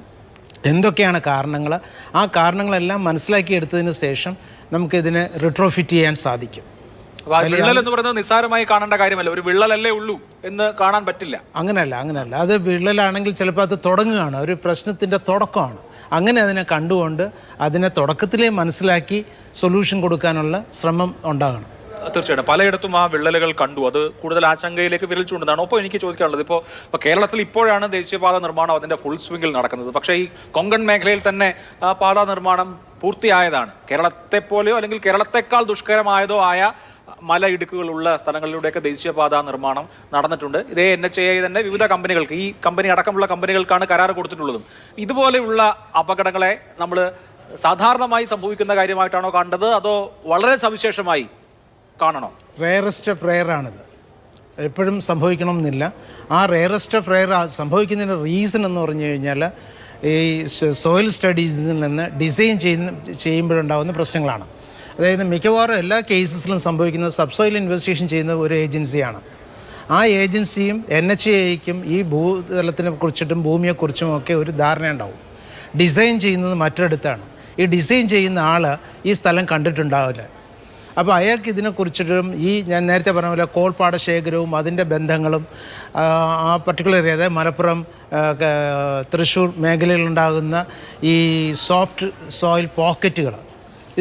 എന്തൊക്കെയാണ് കാരണങ്ങൾ, ആ കാരണങ്ങളെല്ലാം മനസ്സിലാക്കിയെടുത്തതിന് ശേഷം നമുക്കിതിനെ റിട്രോഫിറ്റ് ചെയ്യാൻ സാധിക്കും. വിള്ളൽ എന്ന് പറയുന്നത് നിസ്സാരമായി കാണേണ്ട കാര്യമല്ല. ഒരു വിള്ളലല്ലേ ഉള്ളൂ എന്ന് കാണാൻ പറ്റില്ല. അങ്ങനെയല്ല. അത് വിള്ളലാണെങ്കിൽ ചിലപ്പോൾ അത് തുടങ്ങുകയാണ്, ഒരു പ്രശ്നത്തിൻ്റെ തുടക്കമാണ്. അങ്ങനെ അതിനെ കണ്ടുകൊണ്ട് അതിനെ തുടക്കത്തിലേ മനസ്സിലാക്കി സൊല്യൂഷൻ കൊടുക്കാനുള്ള ശ്രമം ഉണ്ടാകണം. തീർച്ചയായിട്ടും പലയിടത്തും ആ വിള്ളലുകൾ കണ്ടു. അത് കൂടുതൽ ആശങ്കയിലേക്ക് വിരൽ ചൂണ്ടുന്നതാണ്. ഒപ്പം എനിക്ക് ചോദിക്കാനുള്ളത്, ഇപ്പോൾ കേരളത്തിൽ ഇപ്പോഴാണ് ദേശീയപാത നിർമ്മാണം അതിൻ്റെ ഫുൾ സ്വിംഗിൽ നടക്കുന്നത്. പക്ഷേ ഈ കൊങ്കൺ മേഖലയിൽ തന്നെ പാത നിർമ്മാണം പൂർത്തിയായതാണ്. കേരളത്തെ പോലെയോ അല്ലെങ്കിൽ കേരളത്തെക്കാൾ ദുഷ്കരമായതോ ആയ മലയിടുക്കുകളുള്ള സ്ഥലങ്ങളിലൂടെയൊക്കെ ദേശീയപാത നിർമ്മാണം നടന്നിട്ടുണ്ട്. ഇതേ NHAI തന്നെ വിവിധ കമ്പനികൾക്ക്, ഈ കമ്പനി അടക്കമുള്ള കമ്പനികൾക്കാണ് കരാർ കൊടുത്തിട്ടുള്ളതും. ഇതുപോലെയുള്ള അപകടങ്ങളെ നമ്മൾ സാധാരണമായി സംഭവിക്കുന്ന കാര്യമായിട്ടാണോ കണ്ടത്, അതോ വളരെ സവിശേഷമായി കാണണോ? റെയറസ്റ്റ് ഓഫ് റെയർ ആണിത്. എപ്പോഴും സംഭവിക്കണമെന്നില്ല. ആ റെയറസ്റ്റ് ഓഫ് റെയർ സംഭവിക്കുന്നതിൻ്റെ റീസൺ എന്ന് പറഞ്ഞു കഴിഞ്ഞാൽ ഈ സോയിൽ സ്റ്റഡീസിൽ നിന്ന് ഡിസൈൻ ചെയ്യുമ്പോഴുണ്ടാകുന്ന പ്രശ്നങ്ങളാണ്. അതായത് മിക്കവാറും എല്ലാ കേസസിലും സംഭവിക്കുന്നത് സബ്സോയിൽ ഇൻവെസ്റ്റിഗേഷൻ ചെയ്യുന്ന ഒരു ഏജൻസിയാണ്. ആ ഏജൻസിയും NHAIക്കും ഈ ഭൂതലത്തിനെ കുറിച്ചിട്ടും ഭൂമിയെക്കുറിച്ചും ഒക്കെ ഒരു ധാരണ ഉണ്ടാവും. ഡിസൈൻ ചെയ്യുന്നത് മറ്റൊരിടത്താണ്. ഈ ഡിസൈൻ ചെയ്യുന്ന ആൾ ഈ സ്ഥലം കണ്ടിട്ടുണ്ടാവില്ല. അപ്പോൾ അയാൾക്ക് ഇതിനെക്കുറിച്ചിട്ടും ഈ ഞാൻ നേരത്തെ പറഞ്ഞ പോലെ കോൾപ്പാടശേഖരവും അതിൻ്റെ ബന്ധങ്ങളും ആ പർട്ടിക്കുലർ ഏരിയ, അതായത് മലപ്പുറം, തൃശ്ശൂർ മേഖലയിലുണ്ടാകുന്ന ഈ സോഫ്റ്റ് സോയിൽ പോക്കറ്റുകൾ,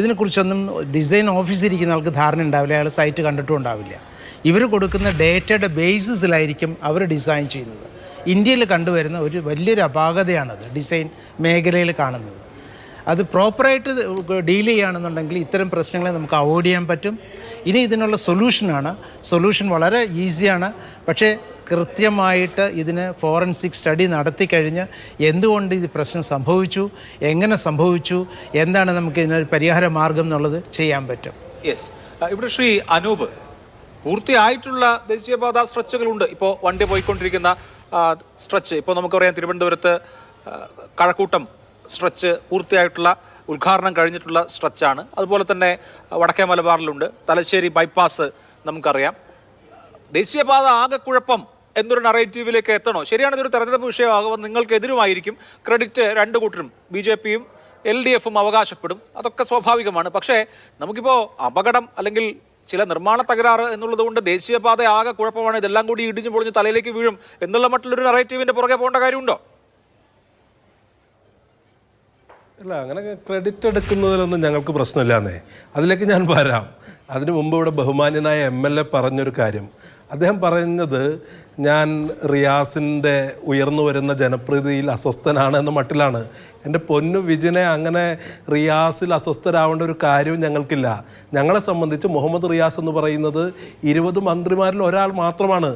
ഇതിനെക്കുറിച്ചൊന്നും ഡിസൈൻ ഓഫീസിൽ ഇരിക്കുന്ന ആൾക്ക് ധാരണ ഉണ്ടാവില്ല. അയാൾ സൈറ്റ് കണ്ടിട്ടും ഉണ്ടാവില്ല. ഇവർ കൊടുക്കുന്ന ഡേറ്റയുടെ ബേസിസിലായിരിക്കും അവർ ഡിസൈൻ ചെയ്യുന്നത്. ഇന്ത്യയിൽ കണ്ടുവരുന്ന ഒരു വലിയൊരു അപാകതയാണത് ഡിസൈൻ മേഖലയിൽ കാണുന്നത്. അത് പ്രോപ്പറായിട്ട് ഡീൽ ചെയ്യുകയാണെന്നുണ്ടെങ്കിൽ ഇത്തരം പ്രശ്നങ്ങളെ നമുക്ക് അവോയ്ഡ് ചെയ്യാൻ പറ്റും. ഇനി ഇതിനുള്ള സൊല്യൂഷൻ വളരെ ഈസിയാണ്. പക്ഷേ കൃത്യമായിട്ട് ഇതിന് ഫോറൻസിക് സ്റ്റഡി നടത്തി കഴിഞ്ഞ് എന്തുകൊണ്ട് ഇത് പ്രശ്നം സംഭവിച്ചു, എങ്ങനെ സംഭവിച്ചു, എന്താണ് നമുക്ക് ഇതിനൊരു പരിഹാര മാർഗം എന്നുള്ളത് ചെയ്യാൻ പറ്റും. യെസ്, ഇവിടെ ശ്രീ അനൂപ്, പൂർത്തിയായിട്ടുള്ള ദേശീയപാത സ്ട്രെച്ചുകളുണ്ട്. ഇപ്പോൾ വണ്ടി പോയിക്കൊണ്ടിരിക്കുന്ന സ്ട്രെച്ച്, ഇപ്പോൾ നമുക്കറിയാം തിരുവനന്തപുരത്ത് കഴക്കൂട്ടം സ്ട്രെച്ച് പൂർത്തിയായിട്ടുള്ള ഉദ്ഘാടനം കഴിഞ്ഞിട്ടുള്ള സ്ട്രെച്ചാണ്. അതുപോലെ തന്നെ വടക്കേ മലബാറിലുണ്ട്. തലശ്ശേരി ബൈപ്പാസ് നമുക്കറിയാം. ദേശീയപാത ആകെ കുഴപ്പം എന്നൊരു നറേറ്റീവിലേക്ക് എത്തണോ? ശരിയാണ്, ഇതൊരു തെരഞ്ഞെടുപ്പ് വിഷയമാകുമ്പോൾ നിങ്ങൾക്കെതിരുമായിരിക്കും ക്രെഡിറ്റ് രണ്ടു കൂട്ടരും, BJP-യും LDF-ഉം അവകാശപ്പെടും. അതൊക്കെ സ്വാഭാവികമാണ്. പക്ഷേ നമുക്കിപ്പോൾ അപകടം അല്ലെങ്കിൽ ചില നിർമ്മാണ തകരാറ് എന്നുള്ളത് കൊണ്ട് ദേശീയപാത ആകെ കുഴപ്പമാണ്, ഇതെല്ലാം കൂടി ഇടിഞ്ഞു പൊളിഞ്ഞ് തലയിലേക്ക് വീഴും എന്നുള്ള മറ്റുള്ളൊരു നറേറ്റീവിന്റെ പുറകെ പോകേണ്ട കാര്യമുണ്ടോ? അല്ല, അങ്ങനെ ക്രെഡിറ്റ് എടുക്കുന്നതിലൊന്നും ഞങ്ങൾക്ക് പ്രശ്നമില്ലാന്നേ. അതിലേക്ക് ഞാൻ വരാം. അതിനു മുമ്പ് ഇവിടെ ബഹുമാന്യനായ MLA പറഞ്ഞൊരു കാര്യം, അദ്ദേഹം പറയുന്നത് ഞാൻ റിയാസിൻ്റെ ഉയർന്നു വരുന്ന ജനപ്രീതിയിൽ അസ്വസ്ഥനാണ് എന്ന മട്ടിലാണ്. എൻ്റെ പൊന്നു വിജിനെ, അങ്ങനെ റിയാസിൽ അസ്വസ്ഥരാവേണ്ട ഒരു കാര്യവും ഞങ്ങൾക്കില്ല. ഞങ്ങളെ സംബന്ധിച്ച് മുഹമ്മദ് റിയാസ് എന്ന് പറയുന്നത് 20 മന്ത്രിമാരിൽ ഒരാൾ മാത്രമാണ്.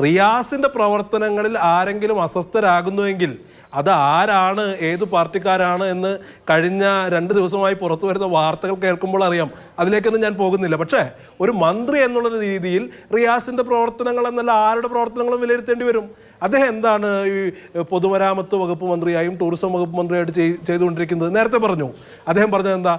റിയാസിൻ്റെ പ്രവർത്തനങ്ങളിൽ ആരെങ്കിലും അസ്വസ്ഥരാകുന്നുവെങ്കിൽ അത് ആരാണ്, ഏത് പാർട്ടിക്കാരാണ് എന്ന് കഴിഞ്ഞ 2 ദിവസമായി പുറത്തു വരുന്ന വാർത്തകൾ കേൾക്കുമ്പോൾ അറിയാം. അതിലേക്കൊന്നും ഞാൻ പോകുന്നില്ല. പക്ഷേ ഒരു മന്ത്രി എന്നുള്ള രീതിയിൽ റിയാസിൻ്റെ പ്രവർത്തനങ്ങൾ എന്നല്ല ആരുടെ പ്രവർത്തനങ്ങളും വിലയിരുത്തേണ്ടി വരും. അദ്ദേഹം എന്താണ് ഈ പൊതുമരാമത്ത് വകുപ്പ് മന്ത്രിയായും ടൂറിസം വകുപ്പ് മന്ത്രിയായിട്ട് ചെയ്തുകൊണ്ടിരിക്കുന്നത്? നേരത്തെ പറഞ്ഞു. അദ്ദേഹം പറഞ്ഞത് എന്താ?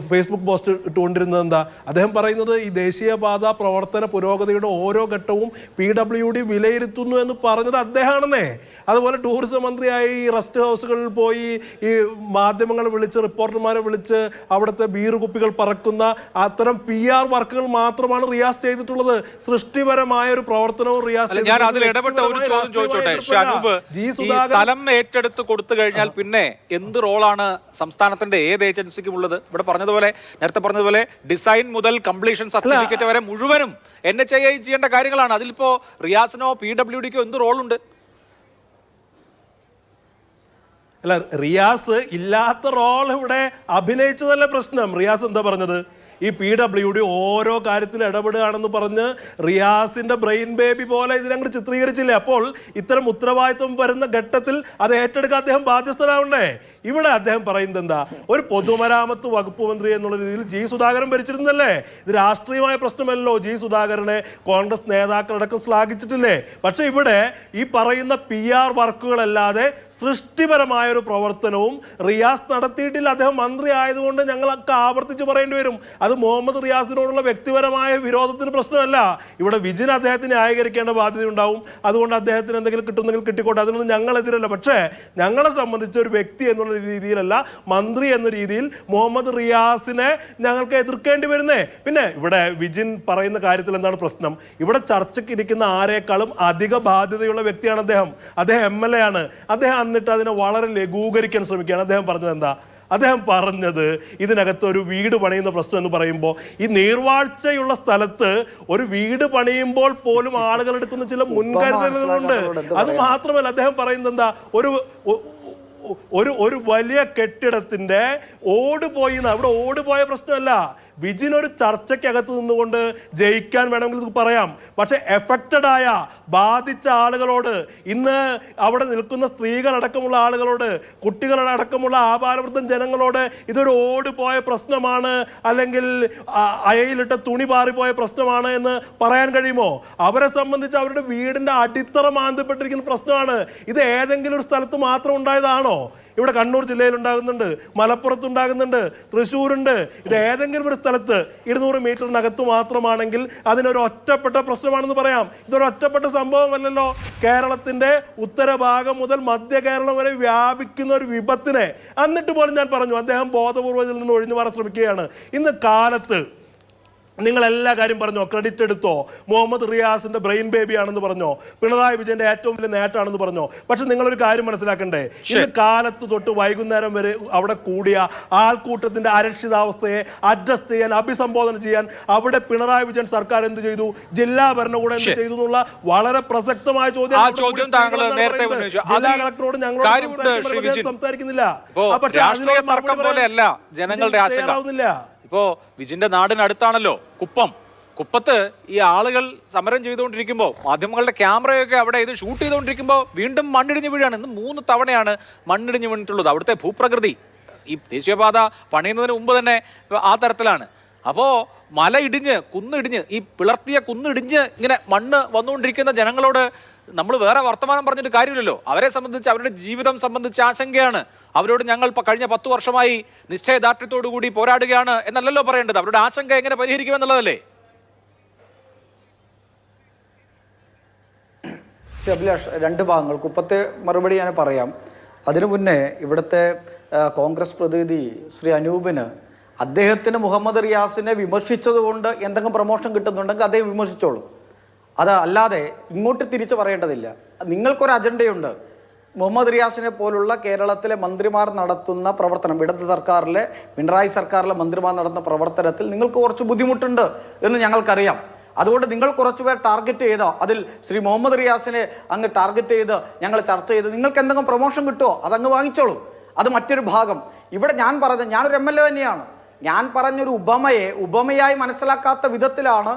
ഫേസ്ബുക്ക് പോസ്റ്റ് ഇട്ടുകൊണ്ടിരുന്നത് എന്താ? അദ്ദേഹം പറയുന്നത് ഈ ദേശീയപാത പ്രവർത്തന പുരോഗതിയുടെ ഓരോ ഘട്ടവും PWD വിലയിരുത്തുന്നു എന്ന് പറഞ്ഞത് അദ്ദേഹമാണെന്നേ. അതുപോലെ ടൂറിസം മന്ത്രിയായി റെസ്റ്റ് ഹൗസുകളിൽ പോയി ഈ മാധ്യമങ്ങളെ വിളിച്ച്, റിപ്പോർട്ടർമാരെ വിളിച്ച് അവിടുത്തെ ബീർ കുപ്പികൾ പറക്കുന്ന അത്തരം PR വർക്കുകൾ മാത്രമാണ് റിയാസ് ചെയ്തിട്ടുള്ളത്. സൃഷ്ടിപരമായ ഒരു പ്രവർത്തനവും റിയാസ്. ഞാൻ അതിൽ ഇടപെട്ട ഒരു ചോദ്യം ചോദിച്ചോട്ടെ. അനൂപ്, ഈ സ്ഥലം ഏറ്റെടുത്ത് കൊടുത്തു കഴിഞ്ഞാൽ പിന്നെ എന്ത് റോളാണ് സംസ്ഥാനത്തിന്റെ ഏത് ഏജൻസിക്കും ഉള്ളത്? ഇവിടെ പറഞ്ഞതുപോലെ, നേരത്തെ പറഞ്ഞതുപോലെ ഡിസൈൻ മുതൽ കംപ്ലീഷൻ സർട്ടിഫിക്കറ്റ് വരെ മുഴുവനും NHAI ചെയ്യേണ്ട കാര്യങ്ങളാണ്. അതിലിപ്പോ റിയാസിനോ PWDക്കോ എന്ത് റോളുണ്ട്? അല്ല, റിയാസ് ഇല്ലാത്ത റോൾ ഇവിടെ അഭിനയിച്ചതല്ല പ്രശ്നം. റിയാസ് എന്താ പറഞ്ഞത്? ഈ PWD ഓരോ കാര്യത്തിലും ഇടപെടുകയാണെന്ന് പറഞ്ഞ് റിയാസിന്റെ ബ്രെയിൻ ബേബി പോലെ ഇതിനങ്ങോട്ട് ചിത്രീകരിച്ചില്ലേ? അപ്പോൾ ഇത്തരം ഉത്തരവാദിത്വം വരുന്ന ഘട്ടത്തിൽ അത് ഏറ്റെടുക്കാൻ അദ്ദേഹം ബാധ്യസ്ഥനാവണ്ടേ? ഇവിടെ അദ്ദേഹം പറയുന്നത് എന്താ? ഒരു പൊതുമരാമത്ത് വകുപ്പ് മന്ത്രി എന്നുള്ള രീതിയിൽ G. സുധാകരൻ ഭരിച്ചിരുന്നല്ലേ? ഇത് രാഷ്ട്രീയമായ പ്രശ്നമല്ലോ. G. സുധാകരനെ കോൺഗ്രസ് നേതാക്കളടക്കം ശ്ലാഘിച്ചിട്ടില്ലേ? പക്ഷെ ഇവിടെ ഈ പറയുന്ന PR വർക്കുകളല്ലാതെ സൃഷ്ടിപരമായ ഒരു പ്രവർത്തനവും റിയാസ് നടത്തിയിട്ടില്ല. അദ്ദേഹം മന്ത്രി ആയതുകൊണ്ട് ഞങ്ങളൊക്കെ ആവർത്തിച്ച് പറയേണ്ടി വരും. അത് മുഹമ്മദ് റിയാസിനോടുള്ള വ്യക്തിപരമായ വിരോധത്തിന് പ്രശ്നമല്ല. ഇവിടെ വിജിൻ അദ്ദേഹത്തിന് ന്യായീകരിക്കേണ്ട ബാധ്യത ഉണ്ടാവും. അതുകൊണ്ട് അദ്ദേഹത്തിന് എന്തെങ്കിലും കിട്ടുന്നെങ്കിൽ കിട്ടിക്കോട്ടെ, അതിനൊന്നും ഞങ്ങളെതിരല്ല. പക്ഷേ ഞങ്ങളെ സംബന്ധിച്ച് ഒരു വ്യക്തി എന്നുള്ള രീതിയിലല്ല, മന്ത്രി എന്ന രീതിയിൽ മുഹമ്മദ് റിയാസിനെ ഞങ്ങൾക്ക് എതിർക്കേണ്ടി വരുന്നേ. പിന്നെ ഇവിടെ വിജിൻ പറയുന്ന കാര്യത്തിൽ എന്താണ് പ്രശ്നം? ഇവിടെ ചർച്ചയ്ക്ക് ഇരിക്കുന്ന ആരെക്കാളും അധിക ബാധ്യതയുള്ള വ്യക്തിയാണ് അദ്ദേഹം. അദ്ദേഹം MLA ആണ്. അദ്ദേഹം എന്നിട്ട് അതിനെ വളരെ ലഘൂകരിക്കാൻ ശ്രമിക്കുകയാണ്. അദ്ദേഹം പറഞ്ഞത് എന്താ? അദ്ദേഹം പറഞ്ഞത് ഇതിനകത്ത് ഒരു വീട് പണിയുന്ന പ്രശ്നം എന്ന് പറയുമ്പോൾ ഈ നീർവാഴ്ചയുള്ള സ്ഥലത്ത് ഒരു വീട് പണിയുമ്പോൾ പോലും ആളുകൾ എടുക്കുന്ന ചില മുൻകരുതലുകളുണ്ട്. അത് മാത്രമല്ല, അദ്ദേഹം പറയുന്നത് എന്താ? ഒരു വലിയ കെട്ടിടത്തിന്റെ ഓട് പോയി, അവിടെ ഓട് പോയ പ്രശ്നമല്ല. വിജിൻ ഒരു ചർച്ചയ്ക്കകത്ത് നിന്നുകൊണ്ട് ജയിക്കാൻ വേണമെങ്കിൽ ഇത് പറയാം. പക്ഷെ എഫക്റ്റഡ് ആയ, ബാധിച്ച ആളുകളോട്, ഇന്ന് അവിടെ നിൽക്കുന്ന സ്ത്രീകളടക്കമുള്ള ആളുകളോട്, കുട്ടികളടക്കമുള്ള ആപാലവൃദ്ധം ജനങ്ങളോട് ഇതൊരു ഓട് പോയ പ്രശ്നമാണ്, അല്ലെങ്കിൽ അയയിലിട്ട തുണി പാറിപ്പോയ പ്രശ്നമാണ് എന്ന് പറയാൻ കഴിയുമോ? അവരെ സംബന്ധിച്ച് അവരുടെ വീടിന്റെ അടിത്തറ മാന്തപ്പെട്ടിരിക്കുന്ന പ്രശ്നമാണ്. ഇത് ഏതെങ്കിലും ഒരു സ്ഥലത്ത് മാത്രം ഉണ്ടായതാണോ? ഇവിടെ കണ്ണൂർ ജില്ലയിൽ ഉണ്ടാകുന്നുണ്ട്, മലപ്പുറത്തുണ്ടാകുന്നുണ്ട്, തൃശ്ശൂരുണ്ട്. ഇത് ഏതെങ്കിലും ഒരു സ്ഥലത്ത് 200 മീറ്ററിനകത്ത് മാത്രമാണെങ്കിൽ അതിനൊരു ഒറ്റപ്പെട്ട പ്രശ്നമാണെന്ന് പറയാം. ഇതൊരു ഒറ്റപ്പെട്ട സംഭവമല്ലല്ലോ. കേരളത്തിന്റെ ഉത്തരഭാഗം മുതൽ മധ്യ കേരളം വരെ വ്യാപിക്കുന്ന ഒരു വിപത്തിനെ, എന്നിട്ട് പോലും ഞാൻ പറഞ്ഞു അദ്ദേഹം ബോധപൂർവ്വം ഇതിൽ നിന്ന് ഒഴിഞ്ഞു മാറാൻ ശ്രമിക്കുകയാണ്. ഇന്ന് കാലത്ത് നിങ്ങൾ എല്ലാ കാര്യം പറഞ്ഞോ, ക്രെഡിറ്റ് എടുത്തോ, മുഹമ്മദ് റിയാസിന്റെ ബ്രെയിൻ ബേബി ആണെന്ന് പറഞ്ഞോ, പിണറായി വിജയന്റെ ഏറ്റവും വലിയ നേട്ടമാണെന്ന് പറഞ്ഞോ. പക്ഷെ നിങ്ങളൊരു കാര്യം മനസ്സിലാക്കണ്ടേ, ഇന്ന് കാലത്ത് തൊട്ട് വൈകുന്നേരം വരെ അവിടെ കൂടിയ ആൾക്കൂട്ടത്തിന്റെ അരക്ഷിതാവസ്ഥയെ അഡ്രസ് ചെയ്യാൻ, അഭിസംബോധന ചെയ്യാൻ അവിടെ പിണറായി വിജയൻ സർക്കാർ എന്ത് ചെയ്തു, ജില്ലാ ഭരണകൂടം എന്ത് ചെയ്തു എന്നുള്ള വളരെ പ്രസക്തമായ ചോദ്യം ജില്ലാ കളക്ടറോട് ഞങ്ങളോട് സംസാരിക്കുന്നില്ല. ജനങ്ങളുടെ ആശങ്ക ഇപ്പോ വിജിന്റെ നാടിനടുത്താണല്ലോ കുപ്പത്ത് ഈ ആളുകൾ സമരം ചെയ്തുകൊണ്ടിരിക്കുമ്പോൾ മാധ്യമങ്ങളുടെ ക്യാമറയൊക്കെ അവിടെ ഇത് ഷൂട്ട് ചെയ്തുകൊണ്ടിരിക്കുമ്പോൾ വീണ്ടും മണ്ണിടിഞ്ഞ് വീഴാണ്. ഇന്ന് 3 തവണയാണ് മണ്ണിടിഞ്ഞ് വീണിട്ടുള്ളത്. അവിടുത്തെ ഭൂപ്രകൃതി ഈ ദേശീയപാത പണിയുന്നതിന് മുമ്പ് തന്നെ ആ തരത്തിലാണ്. അപ്പോൾ മല ഇടിഞ്ഞ് കുന്നിടിഞ്ഞ് ഈ പിളർത്തിയ കുന്നിടിഞ്ഞ് ഇങ്ങനെ മണ്ണ് വന്നുകൊണ്ടിരിക്കുന്ന ജനങ്ങളോട് നമ്മൾ വേറെ വർത്തമാനം പറഞ്ഞിട്ട് കാര്യമില്ലല്ലോ. അവരെ സംബന്ധിച്ച് അവരുടെ ജീവിതം സംബന്ധിച്ച് ആശങ്കയാണ്. അവരോട് ഞങ്ങൾ കഴിഞ്ഞ 10 വർഷമായി നിശ്ചയദാർഢ്യത്തോടു കൂടി പോരാടുകയാണ് എന്നല്ലല്ലോ പറയേണ്ടത്. അവരുടെ ആശങ്ക എങ്ങനെ പരിഹരിക്കുമെന്നുള്ളതല്ലേ? അഭിലാഷ്, 2 ഭാഗങ്ങൾ. കുപ്പത്തെ മറുപടി ഞാൻ പറയാം. അതിനു മുന്നേ ഇവിടുത്തെ കോൺഗ്രസ് പ്രതിനിധി ശ്രീ അനൂപിന് അദ്ദേഹത്തിന് മുഹമ്മദ് റിയാസിനെ വിമർശിച്ചതുകൊണ്ട് എന്തെങ്കിലും പ്രമോഷൻ കിട്ടുന്നുണ്ടെങ്കിൽ അദ്ദേഹം വിമർശിച്ചോളൂ. അത് അല്ലാതെ ഇങ്ങോട്ട് തിരിച്ചു പറയേണ്ടതില്ല. നിങ്ങൾക്കൊരു അജണ്ടയുണ്ട്. മുഹമ്മദ് റിയാസിനെ പോലുള്ള കേരളത്തിലെ മന്ത്രിമാർ നടത്തുന്ന പ്രവർത്തനം, ഇടത് സർക്കാരിലെ പിണറായി സർക്കാരിലെ മന്ത്രിമാർ നടത്തുന്ന പ്രവർത്തനത്തിൽ നിങ്ങൾക്ക് കുറച്ച് ബുദ്ധിമുട്ടുണ്ട് എന്ന് ഞങ്ങൾക്കറിയാം. അതുകൊണ്ട് നിങ്ങൾ കുറച്ചുപേർ ടാർഗറ്റ് ചെയ്തോ, അതിൽ ശ്രീ മുഹമ്മദ് റിയാസിനെ അങ്ങ് ടാർഗറ്റ് ചെയ്ത് ഞങ്ങൾ ചർച്ച ചെയ്ത് നിങ്ങൾക്ക് എന്തെങ്കിലും പ്രൊമോഷൻ കിട്ടുമോ അതങ്ങ് വാങ്ങിച്ചോളൂ. അത് മറ്റൊരു ഭാഗം. ഇവിടെ ഞാനൊരു MLA തന്നെയാണ്. ഞാൻ പറഞ്ഞൊരു ഉപമയായി മനസ്സിലാക്കാത്ത വിധത്തിലാണ്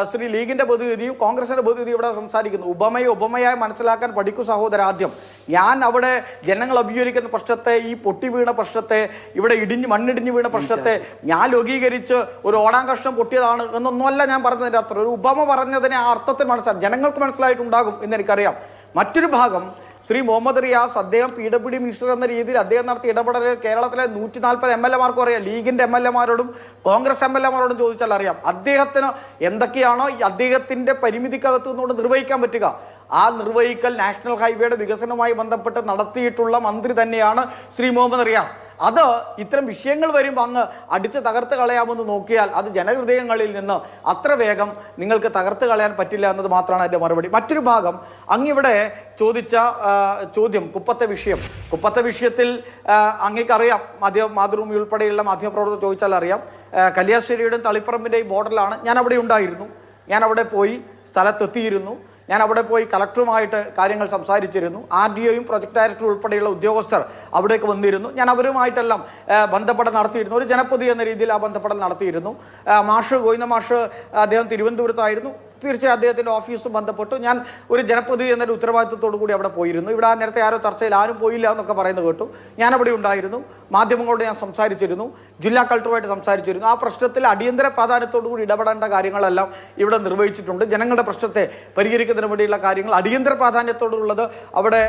ശ്രീ ലീഗിൻ്റെ പ്രതിനിധിയും കോൺഗ്രസിൻ്റെ പ്രതിനിധിയും ഇവിടെ സംസാരിക്കുന്നു. ഉപമയായി മനസ്സിലാക്കാൻ പഠിക്കൂ സഹോദര. ആദ്യം ഞാൻ അവിടെ ജനങ്ങൾ അഭിമുഖീകരിക്കുന്ന പ്രശ്നത്തെ, ഈ പൊട്ടി വീണ പ്രശ്നത്തെ, ഇവിടെ മണ്ണിടിഞ്ഞ് വീണ പ്രശ്നത്തെ ഞാൻ ലഘൂകരിച്ച് ഒരു ഓടാൻ കഷ്ണം പൊട്ടിയതാണ് എന്നൊന്നുമല്ല ഞാൻ പറഞ്ഞതിൻ്റെ അർത്ഥം. ഒരു ഉപമ പറഞ്ഞതിനെ ആ അർത്ഥത്തിൽ ജനങ്ങൾക്ക് മനസ്സിലായിട്ടുണ്ടാകും എന്നെനിക്കറിയാം. മറ്റൊരു ഭാഗം, ശ്രീ മുഹമ്മദ് റിയാസ് അദ്ദേഹം PWD മിനിസ്റ്റർ എന്ന രീതിയിൽ അദ്ദേഹം നടത്തിയ ഇടപെടൽ കേരളത്തിലെ 140 MLA-മാർക്കും അറിയാം. ലീഗിൻ്റെ MLA-മാരോടും കോൺഗ്രസ് MLA-മാരോടും ചോദിച്ചാൽ അറിയാം. അദ്ദേഹത്തിന് എന്തൊക്കെയാണോ അദ്ദേഹത്തിൻ്റെ പരിമിതിക്കകത്തു നിന്നുകൊണ്ട് നിർവഹിക്കാൻ പറ്റുക, ആ നിർവഹിക്കൽ നാഷണൽ ഹൈവേയുടെ വികസനവുമായി ബന്ധപ്പെട്ട് നടത്തിയിട്ടുള്ള മന്ത്രി തന്നെയാണ് ശ്രീ മുഹമ്മദ് റിയാസ്. അത് ഇത്തരം വിഷയങ്ങൾ വരുമ്പോൾ അങ്ങ് അടിച്ച് തകർത്ത് കളയാമെന്ന് നോക്കിയാൽ അത് ജനഹൃദയങ്ങളിൽ നിന്ന് അത്ര വേഗം നിങ്ങൾക്ക് തകർത്ത് കളയാൻ പറ്റില്ല എന്നത് മാത്രമാണ് എൻ്റെ മറുപടി. മറ്റൊരു ഭാഗം, അങ്ങിവിടെ ചോദിച്ച ചോദ്യം കുപ്പത്തെ വിഷയത്തിൽ അങ്ങേക്കറിയാം, മാതൃഭൂമി ഉൾപ്പെടെയുള്ള മാധ്യമപ്രവർത്തകർ ചോദിച്ചാൽ അറിയാം. കല്യാശ്ശേരിയുടെയും തളിപ്പറമ്പിൻ്റെയും ബോർഡറിലാണ്. ഞാൻ അവിടെ ഉണ്ടായിരുന്നു. ഞാൻ അവിടെ പോയി സ്ഥലത്തെത്തിയിരുന്നു. ഞാൻ അവിടെ പോയി കളക്ടറുമായിട്ട് കാര്യങ്ങൾ സംസാരിച്ചിരുന്നു. RDOയും പ്രൊജക്ട് ഡയറക്ടറും ഉൾപ്പെടെയുള്ള ഉദ്യോഗസ്ഥർ അവിടേക്ക് വന്നിരുന്നു. ഞാൻ അവരുമായിട്ടെല്ലാം ബന്ധപ്പെടൽ നടത്തിയിരുന്നു. ഒരു ജനപ്രതി എന്ന രീതിയിൽ ആ ബന്ധപ്പെടൽ നടത്തിയിരുന്നു. ഗോവിന്ദ മാഷ് അദ്ദേഹം തിരുവനന്തപുരത്തായിരുന്നു. തീർച്ചയായും അദ്ദേഹത്തിൻ്റെ ഓഫീസും ബന്ധപ്പെട്ടു. ഞാൻ ഒരു ജനപ്രതിനിധി എന്നൊരു ഉത്തരവാദിത്വത്തോടു കൂടി അവിടെ പോയിരുന്നു. ഇവിടെ നേരത്തെ ആരോ ചർച്ചയിൽ ആരും പോയില്ല എന്നൊക്കെ പറയുന്നത് കേട്ടു. ഞാൻ അവിടെ ഉണ്ടായിരുന്നു. മാധ്യമങ്ങളോട് ഞാൻ സംസാരിച്ചിരുന്നു. ജില്ലാ കളക്ടറുമായിട്ട് സംസാരിച്ചിരുന്നു. ആ പ്രശ്നത്തിൽ അടിയന്തര പ്രാധാന്യത്തോടു കൂടി ഇടപെടേണ്ട കാര്യങ്ങളെല്ലാം ഇവിടെ നിർവഹിച്ചിട്ടുണ്ട്. ജനങ്ങളുടെ പ്രശ്നത്തെ പരിഹരിക്കുന്നതിന് വേണ്ടിയുള്ള കാര്യങ്ങൾ അടിയന്തര പ്രാധാന്യത്തോടുള്ളത് അവിടെ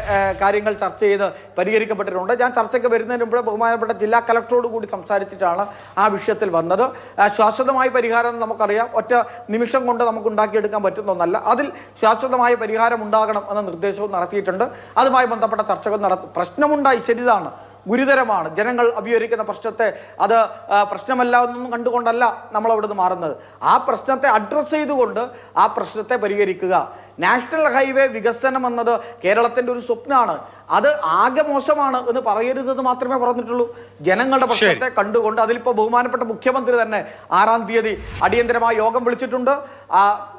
കാര്യങ്ങൾ ചർച്ച ചെയ്ത് പരിഹരിക്കപ്പെട്ടിട്ടുണ്ട്. ഞാൻ ചർച്ചയ്ക്ക് വരുന്നതിന് മുമ്പ് ബഹുമാനപ്പെട്ട ജില്ലാ കളക്ടറോട് കൂടി സംസാരിച്ചിട്ടാണ് ആ വിഷയത്തിൽ വന്നത്. ശാശ്വതമായ പരിഹാരം നമുക്കറിയാം, ഒറ്റ നിമിഷം കൊണ്ട് നമുക്ക് എടുക്കാൻ പറ്റുന്ന ഒന്നല്ല. അതിൽ ശാശ്വതമായ പരിഹാരം ഉണ്ടാകണം എന്ന നിർദ്ദേശവും നടത്തിയിട്ടുണ്ട്. അതുമായി ബന്ധപ്പെട്ട ചർച്ചകൾ പ്രശ്നമുണ്ടായി, ശരിതാണ്, ഗുരുതരമാണ്. ജനങ്ങൾ അഭിമുഖീകരിക്കുന്ന പ്രശ്നത്തെ അത് പ്രശ്നമല്ല എന്നൊന്നും കണ്ടുകൊണ്ടല്ല നമ്മൾ അവിടുന്ന് മാറുന്നത്. ആ പ്രശ്നത്തെ അഡ്രസ്സ് ചെയ്തുകൊണ്ട് ആ പ്രശ്നത്തെ പരിഹരിക്കുക. നാഷണൽ ഹൈവേ വികസനം എന്നത് കേരളത്തിൻ്റെ ഒരു സ്വപ്നമാണ്. അത് ആകെ മോശമാണ് എന്ന് പറയരുതെന്ന് മാത്രമേ പറഞ്ഞിട്ടുള്ളൂ. ജനങ്ങളുടെ പ്രശ്നത്തെ കണ്ടുകൊണ്ട് അതിലിപ്പോൾ ബഹുമാനപ്പെട്ട മുഖ്യമന്ത്രി തന്നെ 6-ാം തീയതി അടിയന്തരമായ യോഗം വിളിച്ചിട്ടുണ്ട്.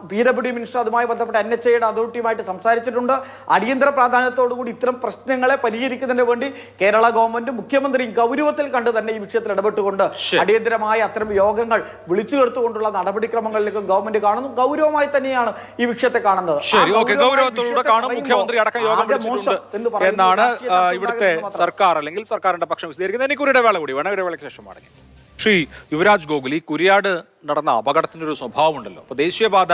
PWD മിനിസ്റ്റർ അതുമായി ബന്ധപ്പെട്ട NHAയുടെ അതോറിറ്റിയുമായിട്ട് സംസാരിച്ചിട്ടുണ്ട്. അടിയന്തര പ്രാധാന്യത്തോടു കൂടി ഇത്തരം പ്രശ്നങ്ങളെ പരിഹരിക്കുന്നതിന് വേണ്ടി കേരള ഗവൺമെന്റും മുഖ്യമന്ത്രിയും ഗൗരവത്തിൽ കണ്ട് തന്നെ ഈ വിഷയത്തിൽ ഇടപെട്ടുകൊണ്ട് അടിയന്തരമായ അത്തരം യോഗങ്ങൾ വിളിച്ചു ചേർത്തുകൊണ്ടുള്ള നടപടിക്രമങ്ങളിലേക്കും ഗവൺമെന്റ് കാണുന്നു. ഗൗരവമായി തന്നെയാണ് ഈ വിഷയത്തെ കാണുന്നത്. ഗൗരവത്തോടുകൂടെ കാണും. മുഖ്യമന്ത്രി അടക്കം യോഗം വിളിച്ചിട്ടുണ്ട് എന്നാണ് ഇവിടുത്തെ സർക്കാർ അല്ലെങ്കിൽ സർക്കാരിന്റെ പക്ഷം വിശദീകരിക്കുന്നത്. എനിക്കൊരു ഇടവേള കൂടി വേണം. ഇടവേളയ്ക്ക് ശേഷം മടങ്ങി. ശ്രീ യുവരാജ് ഗോകുൽ, ഈ കുരിയാട് നടന്ന അപകടത്തിനൊരു സ്വഭാവമുണ്ടല്ലോ. അപ്പോൾ ദേശീയപാത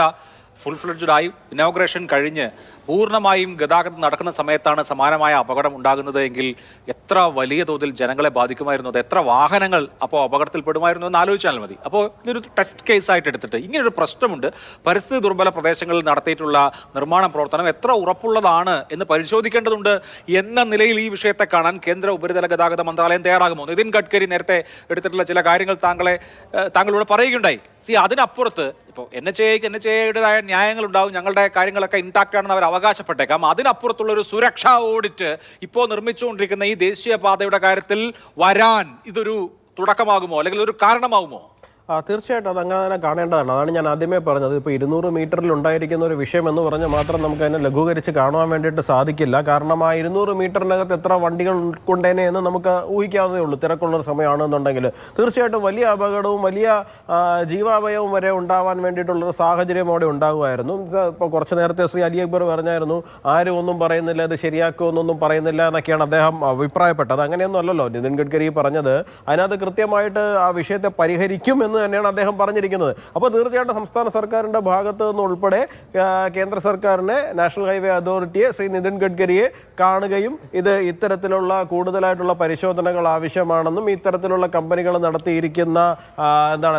ഫുൾ ഫ്ലെഡ്ജഡായി ഇനോഗ്രേഷൻ കഴിഞ്ഞ് പൂർണ്ണമായും ഗതാഗതം നടക്കുന്ന സമയത്താണ് സമാനമായ അപകടം ഉണ്ടാകുന്നത് എങ്കിൽ എത്ര വലിയ തോതിൽ ജനങ്ങളെ ബാധിക്കുമായിരുന്നു, അത് എത്ര വാഹനങ്ങൾ അപ്പോൾ അപകടത്തിൽപ്പെടുമായിരുന്നു എന്ന് ആലോചിച്ചാൽ മതി. അപ്പോൾ ഇതൊരു ടെസ്റ്റ് കേസായിട്ട് എടുത്തിട്ട് ഇങ്ങനൊരു പ്രശ്നമുണ്ട്, പരിസ്ഥിതി ദുർബല പ്രദേശങ്ങളിൽ നടത്തിയിട്ടുള്ള നിർമ്മാണ പ്രവർത്തനം എത്ര ഉറപ്പുള്ളതാണ് എന്ന് പരിശോധിക്കേണ്ടതുണ്ട് എന്ന നിലയിൽ ഈ വിഷയത്തെ കാണാൻ കേന്ദ്ര ഉപരിതല ഗതാഗത മന്ത്രാലയം തയ്യാറാകുമോ? നിതിൻ ഗഡ്കരി നേരത്തെ എടുത്തിട്ടുള്ള ചില കാര്യങ്ങൾ താങ്കളോട് പറയുകയുണ്ടായി. അതിനപ്പുറത്ത് ഇപ്പോൾ NHAIയുടേതായ ന്യായങ്ങൾ ഉണ്ടാവും, ഞങ്ങളുടെ കാര്യങ്ങളൊക്കെ ഇൻടാക്റ്റ് ആണെന്ന് അവർ അവകാശപ്പെട്ടേക്കാം. അതിനപ്പുറത്തുള്ള ഒരു സുരക്ഷാ ഓഡിറ്റ് ഇപ്പോൾ നിർമ്മിച്ചുകൊണ്ടിരിക്കുന്ന ഈ ദേശീയപാതയുടെ കാര്യത്തിൽ വരാൻ ഇതൊരു തുടക്കമാകുമോ, അല്ലെങ്കിൽ ഒരു കാരണമാകുമോ? തീർച്ചയായിട്ടും അത് അങ്ങനെ തന്നെ കാണേണ്ടതാണ്. അതാണ് ഞാൻ ആദ്യമേ പറഞ്ഞത്. ഇപ്പോൾ 200 മീറ്ററിൽ ഉണ്ടായിരിക്കുന്ന ഒരു വിഷയം എന്ന് പറഞ്ഞാൽ മാത്രം നമുക്ക് അതിനെ ലഘൂകരിച്ച് കാണുവാൻ വേണ്ടിയിട്ട് സാധിക്കില്ല. കാരണം ആ 200 മീറ്ററിനകത്ത് എത്ര വണ്ടികൾ ഉൾക്കൊണ്ടേനെ എന്ന് നമുക്ക് ഊഹിക്കാവുന്നേ ഉള്ളൂ. തിരക്കുള്ളൊരു സമയമാണെന്നുണ്ടെങ്കിൽ തീർച്ചയായിട്ടും വലിയ അപകടവും വലിയ ജീവാപായവും വരെ ഉണ്ടാവാൻ വേണ്ടിയിട്ടുള്ളൊരു സാഹചര്യം അവിടെ ഉണ്ടാകുമായിരുന്നു. ഇപ്പോൾ കുറച്ച് നേരത്തെ ശ്രീ അലി അക്ബർ പറഞ്ഞായിരുന്നു, ആരും ഒന്നും പറയുന്നില്ല, ഇത് ശരിയാക്കുമെന്നൊന്നും പറയുന്നില്ല എന്നൊക്കെയാണ് അദ്ദേഹം അഭിപ്രായപ്പെട്ടത്. അങ്ങനെയൊന്നും അല്ലല്ലോ നിതിൻ ഗഡ്കരി പറഞ്ഞത്. അതിനകത്ത് കൃത്യമായിട്ട് ആ വിഷയത്തെ പരിഹരിക്കും എന്ന് തന്നെയാണ് അദ്ദേഹം പറഞ്ഞിരിക്കുന്നത്. അപ്പോൾ തീർച്ചയായിട്ടും സംസ്ഥാന സർക്കാരിൻ്റെ ഭാഗത്ത് നിന്ന് ഉൾപ്പെടെ കേന്ദ്ര സർക്കാരിനെ, നാഷണൽ ഹൈവേ അതോറിറ്റിയെ, ശ്രീ നിതിൻ ഗഡ്കരിയെ കാണുകയും ഇത് ഇത്തരത്തിലുള്ള കൂടുതലായിട്ടുള്ള പരിശോധനകൾ ആവശ്യമാണെന്നും ഇത്തരത്തിലുള്ള കമ്പനികൾ നടത്തിയിരിക്കുന്ന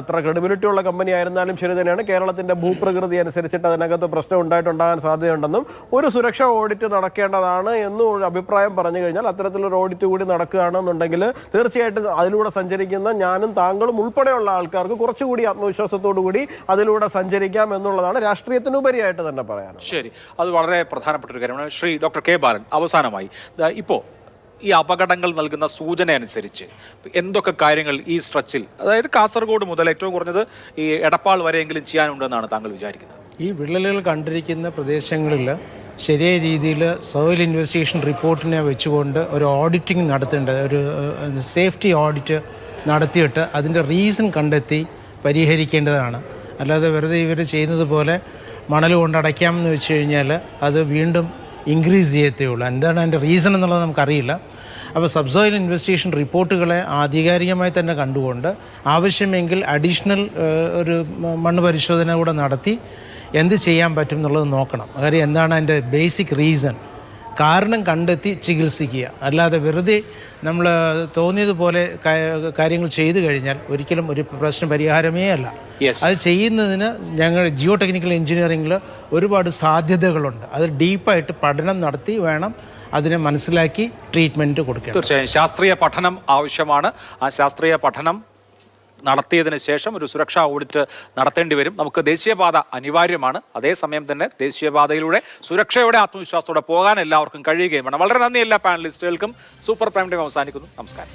എത്ര ക്രെഡിബിലിറ്റി ഉള്ള കമ്പനി ആയിരുന്നാലും ശരി തന്നെയാണ്, കേരളത്തിൻ്റെ ഭൂപ്രകൃതി അനുസരിച്ചിട്ട് അതിനകത്ത് പ്രശ്നം ഉണ്ടാകാൻ സാധ്യതയുണ്ടെന്നും ഒരു സുരക്ഷാ ഓഡിറ്റ് നടക്കേണ്ടതാണ് എന്നും അഭിപ്രായം പറഞ്ഞു കഴിഞ്ഞാൽ അത്തരത്തിലൊരു ഓഡിറ്റ് കൂടി നടക്കുകയാണെന്നുണ്ടെങ്കിൽ തീർച്ചയായിട്ടും അതിലൂടെ സഞ്ചരിക്കുന്ന ഞാനും താങ്കളും ഉൾപ്പെടെയുള്ള ആൾക്കാർ കുറച്ചുകൂടി ആത്മവിശ്വാസത്തോടു കൂടി അതിലൂടെ സഞ്ചരിക്കാം എന്നുള്ളതാണ് രാഷ്ട്രീയത്തിനുപരിയായിട്ട് തന്നെ പറയാൻ. ശരി, അത് വളരെ പ്രധാനപ്പെട്ട ഒരു കാര്യമാണ്. ശ്രീ ഡോക്ടർ കെ ബാലൻ, അവസാനമായി ഇപ്പോൾ ഈ അപകടങ്ങൾ നൽകുന്ന സൂചന അനുസരിച്ച് എന്തൊക്കെ കാര്യങ്ങൾ ഈ സ്ട്രെച്ചിൽ, അതായത് കാസർഗോഡ് മുതൽ ഏറ്റവും കുറഞ്ഞത് ഈ എടപ്പാൾ വരെയെങ്കിലും ചെയ്യാനുണ്ടെന്നാണ് താങ്കൾ വിചാരിക്കുന്നത്? ഈ വിള്ളലുകൾ കണ്ടിരിക്കുന്ന പ്രദേശങ്ങളിൽ ശരിയായ രീതിയിൽ സോയിൽ ഇൻവെസ്റ്റിഗേഷൻ റിപ്പോർട്ടിനെ വെച്ചുകൊണ്ട് ഒരു ഓഡിറ്റിംഗ് നടത്തേണ്ടത്, ഒരു സേഫ്റ്റി ഓഡിറ്റ് നടത്തിയിട്ട് അതിൻ്റെ റീസൺ കണ്ടെത്തി പരിഹരിക്കേണ്ടതാണ്. അല്ലാതെ വെറുതെ ഇവർ ചെയ്യുന്നത് പോലെ മണൽ കൊണ്ട് അടയ്ക്കാമെന്ന് വെച്ച് കഴിഞ്ഞാൽ അത് വീണ്ടും ഇൻക്രീസ് ചെയ്യത്തേ ഉള്ളൂ. എന്താണ് അതിൻ്റെ റീസൺ എന്നുള്ളത് നമുക്കറിയില്ല. അപ്പോൾ സബ്സോയിൽ ഇൻവെസ്റ്റിഗേഷൻ റിപ്പോർട്ടുകളെ ആധികാരികമായി തന്നെ കണ്ടുകൊണ്ട് ആവശ്യമെങ്കിൽ അഡീഷണൽ ഒരു മണ്ണ് പരിശോധന കൂടെ നടത്തി എന്ത് ചെയ്യാൻ പറ്റും എന്നുള്ളത് നോക്കണം. കാര്യം എന്താണ് അതിൻ്റെ ബേസിക് റീസൺ, കാരണം കണ്ടെത്തി ചികിത്സിക്കുക. അല്ലാതെ വെറുതെ നമ്മൾ തോന്നിയതുപോലെ കാര്യങ്ങൾ ചെയ്തു കഴിഞ്ഞാൽ ഒരിക്കലും ഒരു പ്രശ്ന പരിഹാരമേ അല്ല. അത് ചെയ്യുന്നതിന് ഞങ്ങൾ ജിയോ ടെക്നിക്കൽ എഞ്ചിനീയറിംഗിൽ ഒരുപാട് സാധ്യതകളുണ്ട്. അത് ഡീപ്പായിട്ട് പഠനം നടത്തി വേണം അതിനെ മനസ്സിലാക്കി ട്രീറ്റ്മെൻറ്റ് കൊടുക്കുക. തീർച്ചയായും ശാസ്ത്രീയ പഠനം ആവശ്യമാണ്. ആ ശാസ്ത്രീയ പഠനം നടത്തിയതിന് ശേഷം ഒരു സുരക്ഷാ ഓഡിറ്റ് നടത്തേണ്ടി വരും. നമുക്ക് ദേശീയപാത അനിവാര്യമാണ്. അതേസമയം തന്നെ ദേശീയപാതയിലൂടെ സുരക്ഷയോടെ ആത്മവിശ്വാസത്തോടെ പോകാൻ എല്ലാവർക്കും കഴിയുകയും വേണം. വളരെ നന്ദി എല്ലാ പാനലിസ്റ്റുകൾക്കും. സൂപ്പർ പ്രൈം ടൈം അവസാനിക്കുന്നു. നമസ്കാരം.